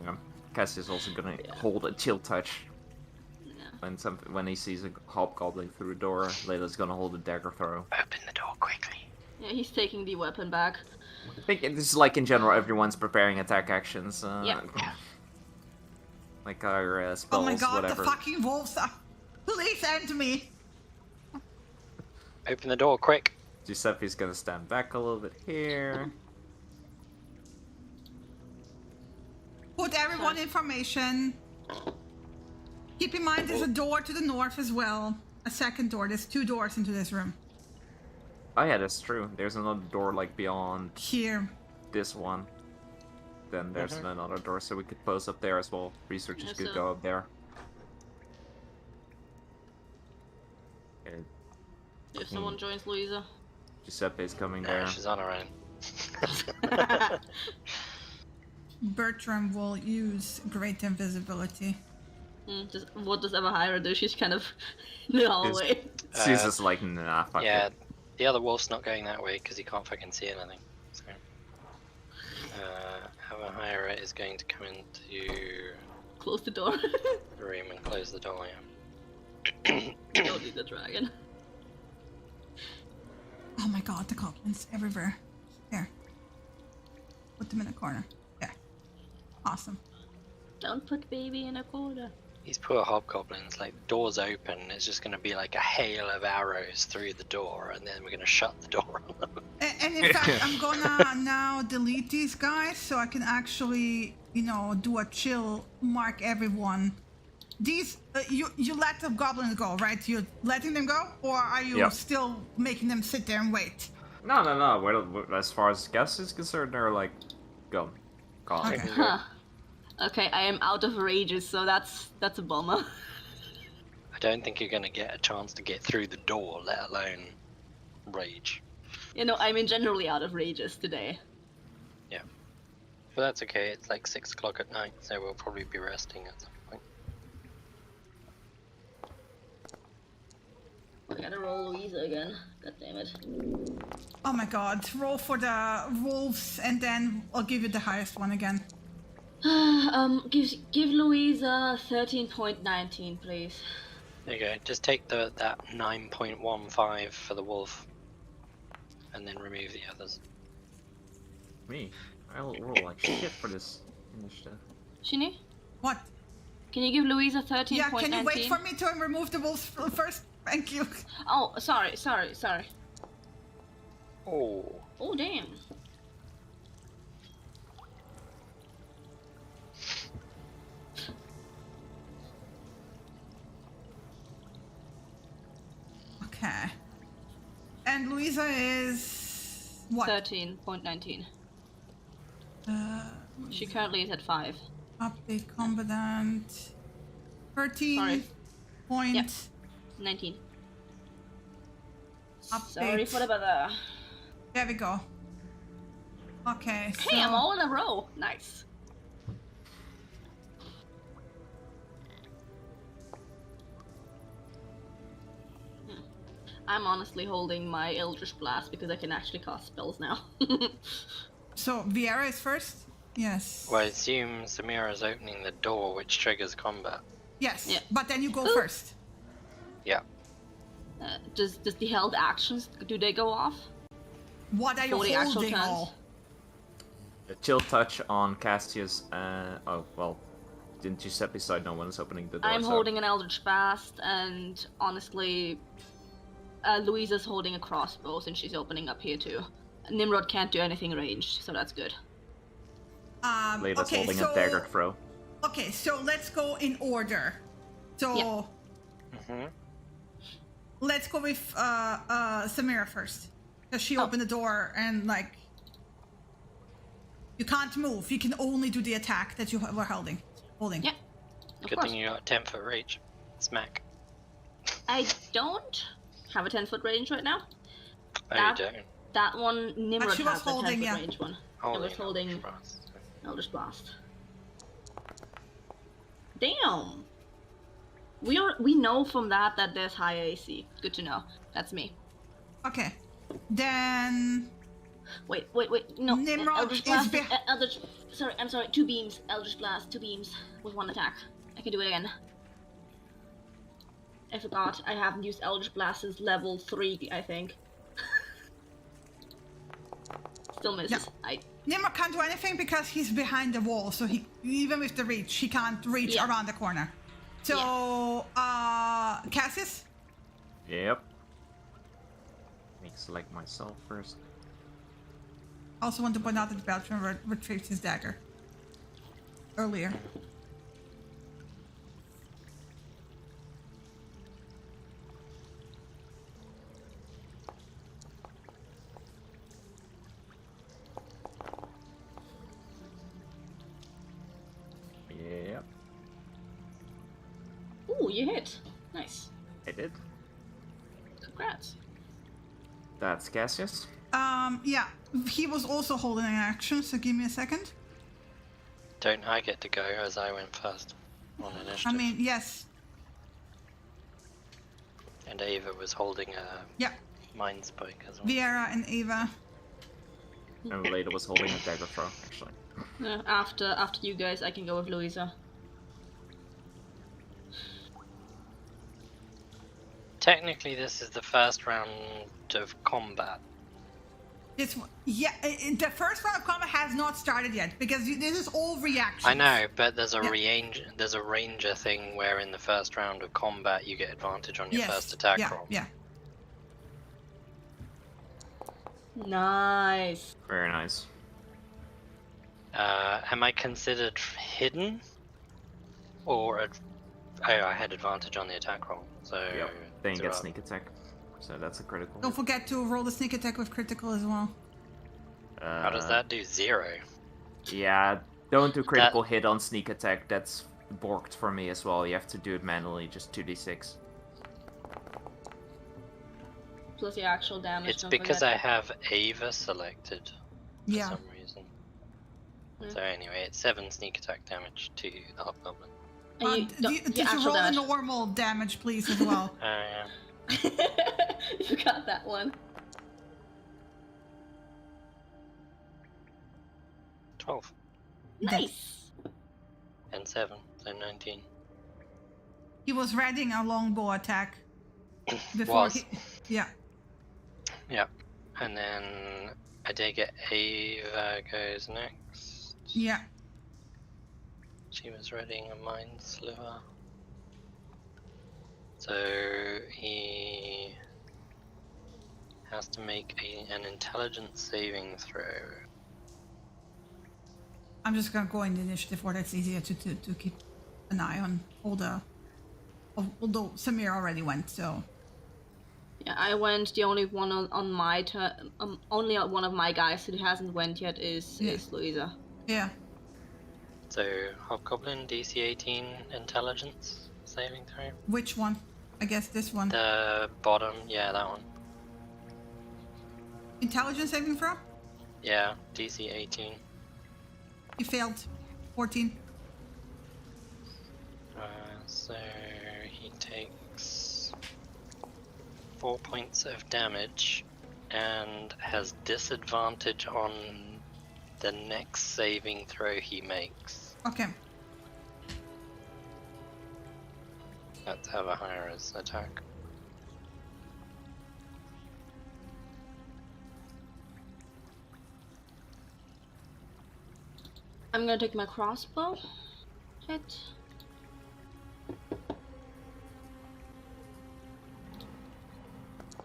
Yeah. Cassie's also gonna Yeah. hold a chill touch Yeah. when he sees a hobgoblin through the door. Layla's gonna hold a dagger throw. Open the door quickly. Yeah, he's taking the weapon back. I think this is like in general, everyone's preparing attack actions. Yeah. Like our spells, Oh my god, whatever. the fucking wolves are... Please end me. Open the door quick. Giuseppe's gonna stand back a little bit here. Put everyone in formation. Keep in mind there's a door to the north as well. A second door. There's 2 doors into this room. Oh yeah, that's true. There's another door like beyond Here. this one. Then there's another door, so we could pose up there as well. Researchers Yeah, could so- go up there. Okay, If someone joins Louisa. Giuseppe's coming No, there. she's on her own. Bertram will use great invisibility. Just what does Evahira do? She's kind of in the hallway. She's just like, nah, fuck Yeah, it. the other wolf's not going that way because he can't fucking see anything. So, Avahira is going to come into Close the door. the room and close the door. Yeah. Don't need the dragon. Oh my god, the goblins everywhere. There. Put them in a corner. There. Awesome. Don't put baby in a corner. These poor hobgoblins, like, doors open, it's just going to be like a hail of arrows through the door, and then we're going to shut the door on them. And in fact, I'm gonna now delete these guys so I can actually, you know, do a chill, mark everyone. These, you let the goblins go, right? You're letting them go? Or are you Yeah. still making them sit there and wait? No. As far as Gus is concerned, they're like, gone. Gone. Okay. Huh. Okay, I am out of rages, so that's a bummer. I don't think you're going to get a chance to get through the door, let alone rage. You know, I'm in generally out of rages today. But that's okay, it's like 6 o'clock at night, so we'll probably be resting at some point. gotta roll Louisa again. God damn it. Oh my god. Roll for the wolves and then I'll give you the highest one again. Give Louisa 13.19, please. There you go. Just take that 9.15 for the wolf, and then remove the others. Me? I'll roll like shit for this initiative. Shinny, What? can you give Louisa 13.19? Yeah, can you wait for me to remove the wolves first? Thank you. Oh, sorry. Oh. Oh, damn. Okay. And Louisa is what? 13.19. She currently is at 5. Update combatant. 13 Sorry. point. Yep. 19. Sorry Update. for the bother. There we go. Okay. Hey, I'm all in a row. Nice. I'm honestly holding my Eldritch Blast because I can actually cast spells now. So Viera is first. Yes. Well, I assume Samira's opening the door, which triggers combat. Yes. Yeah. But then you go Ooh. first. Yeah. Does the held actions, do they go off? What are you For the actual holding turns? all? The chill touch on Castius. Oh well, didn't you step beside? No one is opening the door. I'm so- holding an Eldritch Blast, and honestly, Louisa's holding a crossbow since she's opening up here too. Nimrod can't do anything ranged, so that's good. Leila's Okay, holding so a dagger throw. okay, so let's go in order. So Yeah. Mm-hmm. let's go with Samira first, because she Oh. opened the door and like you can't move. You can only do the attack that you were holding. Yeah, of Good course. thing you got 10-foot reach. Smack. I don't have a 10-foot range right now. Oh, That- you don't. That one, Nimrod she was has the holding, 10-foot yeah. range one. Holding was holding- Eldritch Blast. Eldritch Blast. Damn. We know from that there's high AC. Good to know. That's me. Okay, then Wait. No. Nimrod Eldritch is Blast. beh- Eldritch. Sorry, I'm sorry. 2 beams. Eldritch Blast. 2 beams with 1 attack. I can do it again. I forgot. I haven't used Eldritch Blast since level 3, I think. Still misses. Yeah. Nimrod can't do anything because he's behind the wall, so he even with the reach, he can't reach Yeah. around the corner. So Cassius? Yep. Let me select myself first. Also want to point out that Beltran retrieved his dagger earlier. Yep. Ooh, you hit. Nice. I did. Congrats. That's Cassius. Yeah, he was also holding an action, so give me a second. Don't I get to go as I went first on initiative? I mean, yes, And Ava was holding a yeah, mind spike as well. Viera and Ava. And Leila was holding a dagger throw, actually. After you guys, I can go with Louisa. Technically, this is the first round of combat. This one, yeah, the first round of combat has not started yet because this is all reactions. I know, but there's a Yeah. there's a ranger thing where in the first round of combat you get advantage on your Yes, first attack yeah, roll. yeah. Nice. Very nice. Am I considered hidden? Or I had advantage on the attack roll, so Yep. Then you zero. get sneak attack. So that's a critical. Don't forget to roll the sneak attack with critical as well. How does that do? 0? Yeah, don't do critical hit on sneak attack. That's borked for me as well. You have to do it manually, just 2d6. Plus your actual damage. It's don't because forget. I have Ava selected for Yeah. some reason. Yeah. So anyway, it's 7 sneak attack damage to the hobgoblin. And Did you your actual roll a damage. normal damage, please, as well? Yeah. You got that one. 12 Nice. and 7, so 19. He was readying a longbow attack before Was. he. Yeah. Yep. And then I take it Ava goes next. Yeah. She was readying a mind sliver. So he has to make an intelligence saving throw. I'm just gonna go in the initiative order. It's easier to keep an eye on all the. Although Samir already went, so. Yeah, I went. The only one on my turn, only one of my guys who hasn't went yet is Louisa. Yeah. So Hobgoblin DC 18 intelligence saving throw. Which one? I guess this one. The bottom, yeah, that one. Intelligence saving throw? Yeah, DC 18. You failed. 14. So he takes 4 points of damage and has disadvantage on the next saving throw he makes. Okay. Let's have a higher-as attack. I'm gonna take my crossbow. Hit.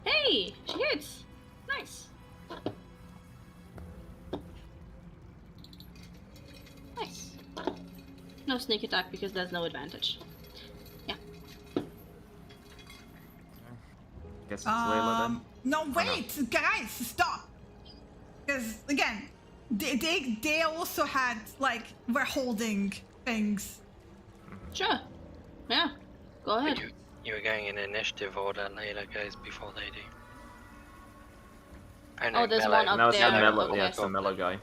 Hey, she hits. Nice. Nice. No sneak attack because there's no advantage. Yeah. Guess it's Layla then. No, wait, guys, stop. Because again, they also had like were holding things. Sure. Yeah. Go ahead. But you were going in initiative order. Layla goes before they do. Oh, there's one up No, it's there. the mellow. Okay. Yeah, it's the mellow guy.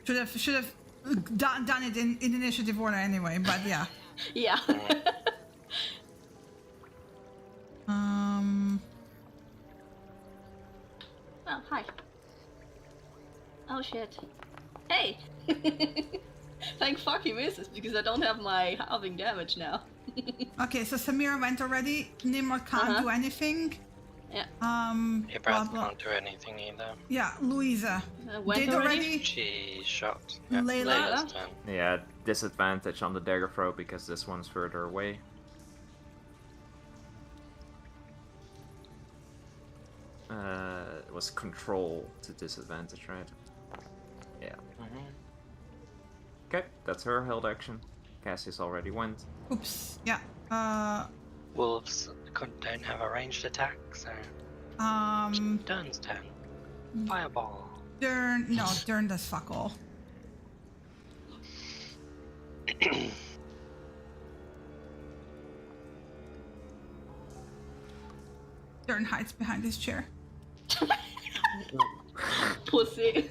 Should have done it in initiative order anyway, but yeah. Yeah. Oh, hi. Oh shit. Hey! Thank fuck he misses because I don't have my halving damage now. Okay, so Samira went already. Nimrod can't do anything. Yeah. Your breath can't do anything either. Yeah, Louisa Went did already. She shot. Layla? Layla's turn. Yeah, disadvantage on the dagger throw because this one's further away. It was control to disadvantage, right? Yeah. Okay, that's her held action. Cassius already went. Oops. Yeah. Wolves don't have a ranged attack, so Dern's turn. Fireball. Dern does fuck all. Dern hides behind his chair. Pussy.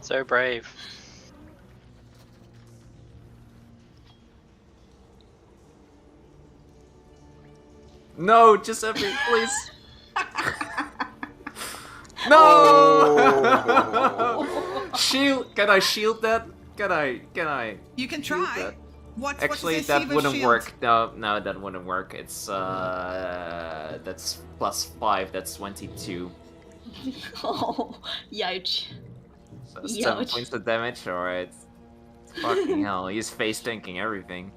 So brave. No, Giuseppe, please. No! Shield. Can I shield that? Can I? You can shield try. that? What's Actually, the that Siva wouldn't shield? work. No, that wouldn't work. It's that's +5. That's 22. Oh, youch. So 7 Youch. points of damage. Alright. Fucking hell, he's face tanking everything.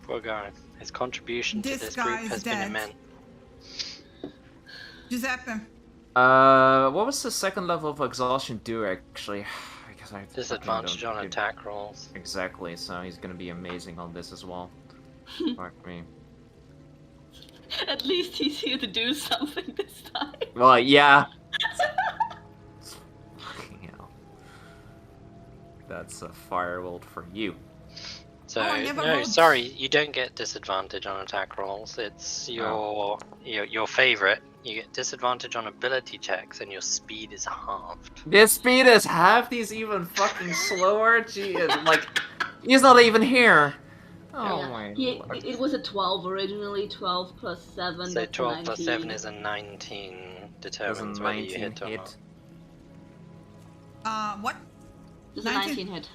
Poor guy. His contribution to This this guy group is has dead. been immense. Giuseppe. What was the second level of exhaustion do actually? Because I fucking Disadvantage don't on give- attack rolls. Exactly, so he's gonna be amazing on this as well. Fuck me. At least he's here to do something this time. Well, yeah. Fucking hell. That's a firebolt for you. So I never no, rolled- sorry, you don't get disadvantage on attack rolls. It's your favorite. You get disadvantage on ability checks, and your speed is halved. This speed is half. He's even fucking slower. Gee, like He's not even here. Oh Yeah. my lord. It was a 12 originally. 12 plus 7. So That's 12 plus 7 19. is a 19. Does a Determines whether you 19 hit or hit? not. What? Does a 19 hit?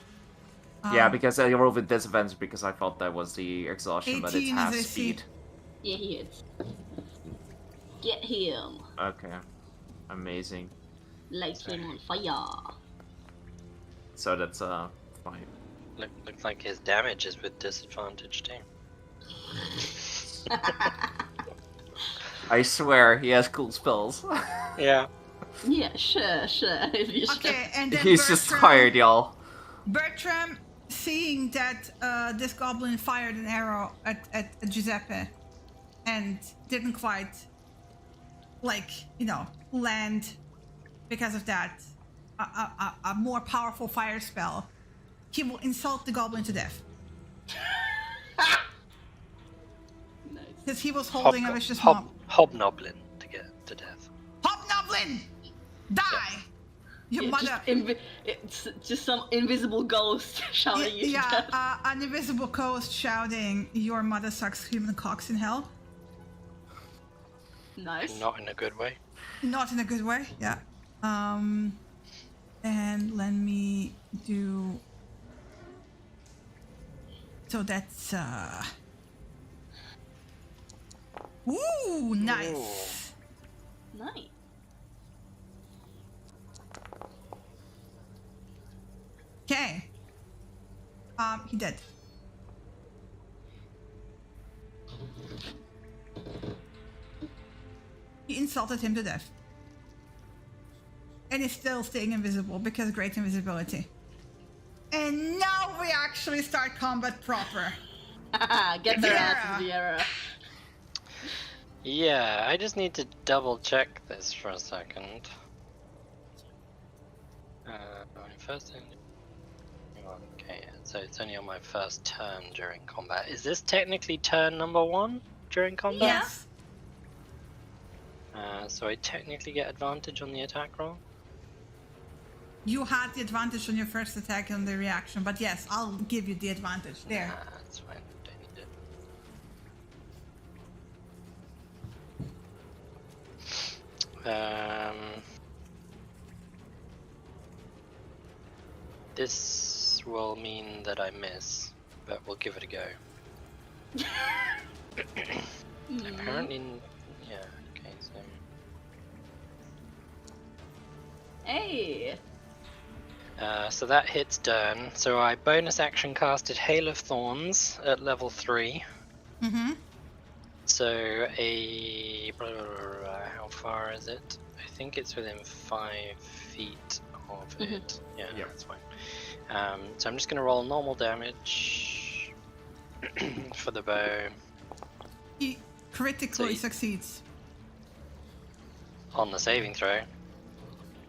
Yeah, because I rolled with disadvantage because I thought that was the exhaustion, but it's 18 is half AC. speed. Yeah, he hits. Get him. Okay. Amazing. Light him on fire. So that's 5. Looks like his damage is with disadvantage too. I swear he has cool spells. Yeah. Yeah, sure. If you Okay, and then He's just Bertram- tired, y'all. Bertram, seeing that this goblin fired an arrow at Giuseppe and didn't quite, land because of that, a more powerful fire spell, he will insult the goblin to death. Nice. Because he was holding a vicious mob. Hobnoblin to get to death. Hobnoblin! Die! Your Yeah, mother... it's just some invisible ghost shouting you to death. An invisible ghost shouting, "Your mother sucks human cocks in hell." Nice. Not in a good way. Not in a good way, yeah. And let me do... So that's, Ooh, nice. Nice. Okay. He dead. He insulted him to death. And is still staying invisible because great invisibility. And now we actually start combat proper. Get their Yeah. ass in the era. Yeah, I just need to double check this for a second. My first okay, so it's only on my first turn during combat. Is this technically turn number 1 during combat? Yes. So I technically get advantage on the attack roll? You had the advantage on your first attack on the reaction, but yes, I'll give you the advantage there. Nah, that's fine. Don't need it. This will mean that I miss, but we'll give it a go. Apparently, yeah, okay, so... Hey. So that hits Dern. So I bonus action casted Hail of Thorns at level 3. Mm-hmm. So how far is it? I think it's within 5 feet of it. Yeah, Yep. that's fine. So I'm just gonna roll normal damage for the bow He critically So succeeds. on the saving throw.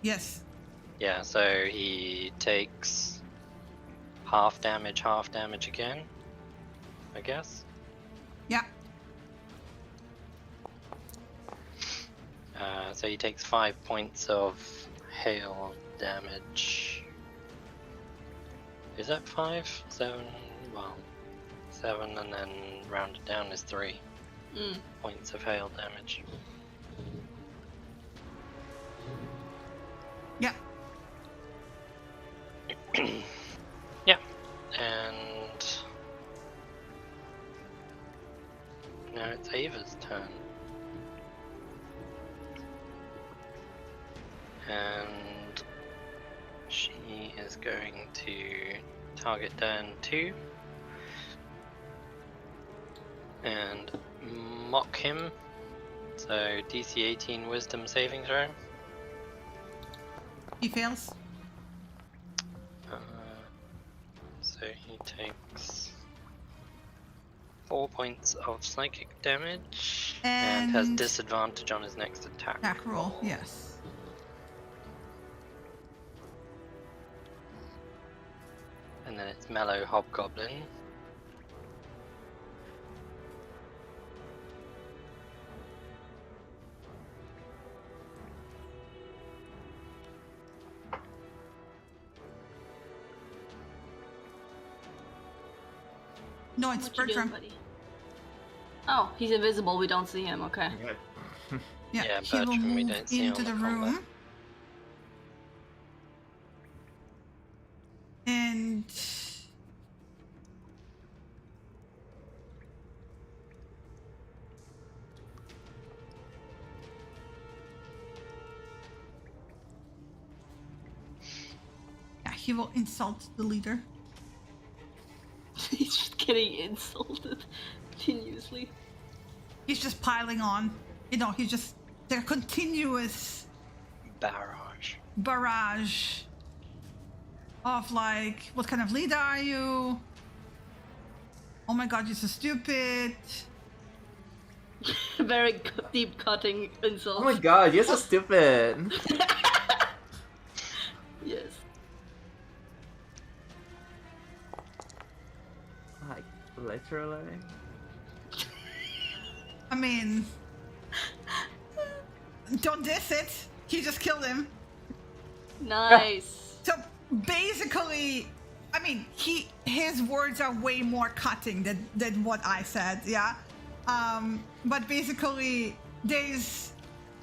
Yes. Yeah, so he takes half damage again, I guess. Yeah. So he takes 5 points of hail damage. Is that 5? 7? Well, 7 and then rounded down is 3 points of hail damage. Yeah. Yeah, and now it's Ava's turn. And she is going to target Dan 2 and mock him. So DC 18 Wisdom saving throw. He fails. So he takes 4 points of psychic damage and has And- disadvantage on his next attack. Attack roll. Yes. And then it's Mellow Hobgoblin. No, it's What you doing, Bertram. buddy? Oh, he's invisible. We don't see him. Okay. Okay. Yeah, Yeah, he will Bertram, we move don't see into on the the combat. room. And yeah, he will insult the leader. He's just getting insulted continuously. He's just piling on. You know, he's just their continuous Barrage. barrage of like, what kind of leader are you? Oh my god, you're so stupid. Very deep cutting insults. Oh my god, you're so stupid. Yes. Like, literally. I mean, don't diss it. He just killed him. Nice. So basically, I mean, his words are way more cutting than what I said, yeah. But basically,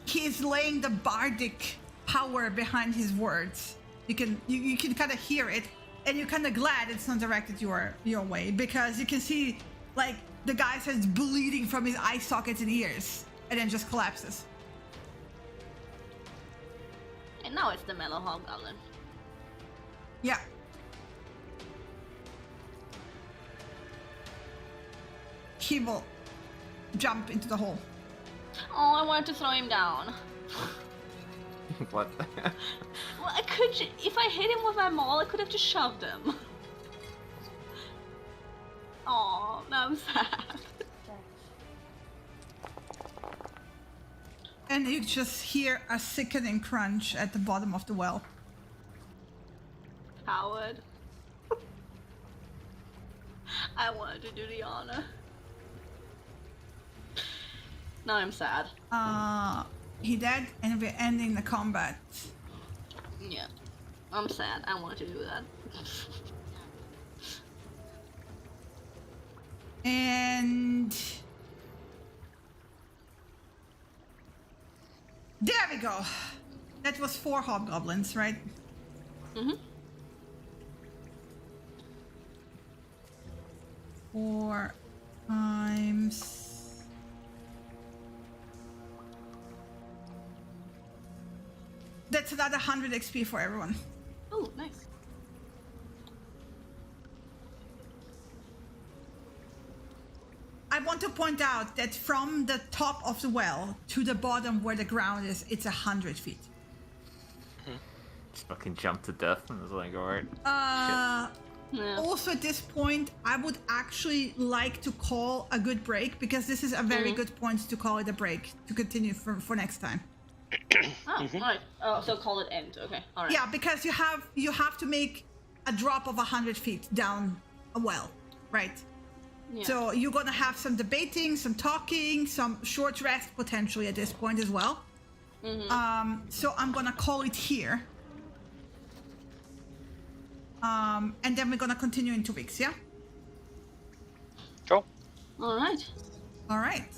he's laying the bardic power behind his words. You can kind of hear it, and you're kind of glad it's not directed your way, because you can see like the guy starts bleeding from his eye sockets and ears, and then just collapses. And now it's the Mellow Hobgoblin. Yeah. He will jump into the hole. Oh, I wanted to throw him down. What? Well, I could. If I hit him with my maul, I could have just shoved him. Oh, now I'm sad. And you just hear a sickening crunch at the bottom of the well. Coward. I wanted to do the honor. Now I'm sad. He dead, and we're ending the combat. Yeah. I'm sad. I wanted to do that. And there we go. That was 4 hobgoblins, right? Mm-hmm. 4 times. That's another 100 XP for everyone. Oh, nice. I want to point out that from the top of the well to the bottom where the ground is, it's 100 feet. Just fucking jump to death and it's like, alright. Yeah. Also at this point, I would actually like to call a good break, because this is a very good point to call it a break to continue for next time. Oh, alright. Oh, so call it end. Okay, alright. Yeah, because you have to make a drop of 100 feet down a well, right? Yeah. So you're gonna have some debating, some talking, some short rest potentially at this point as well. So I'm gonna call it here. And then we're gonna continue in 2 weeks, yeah? Cool. Alright. All right.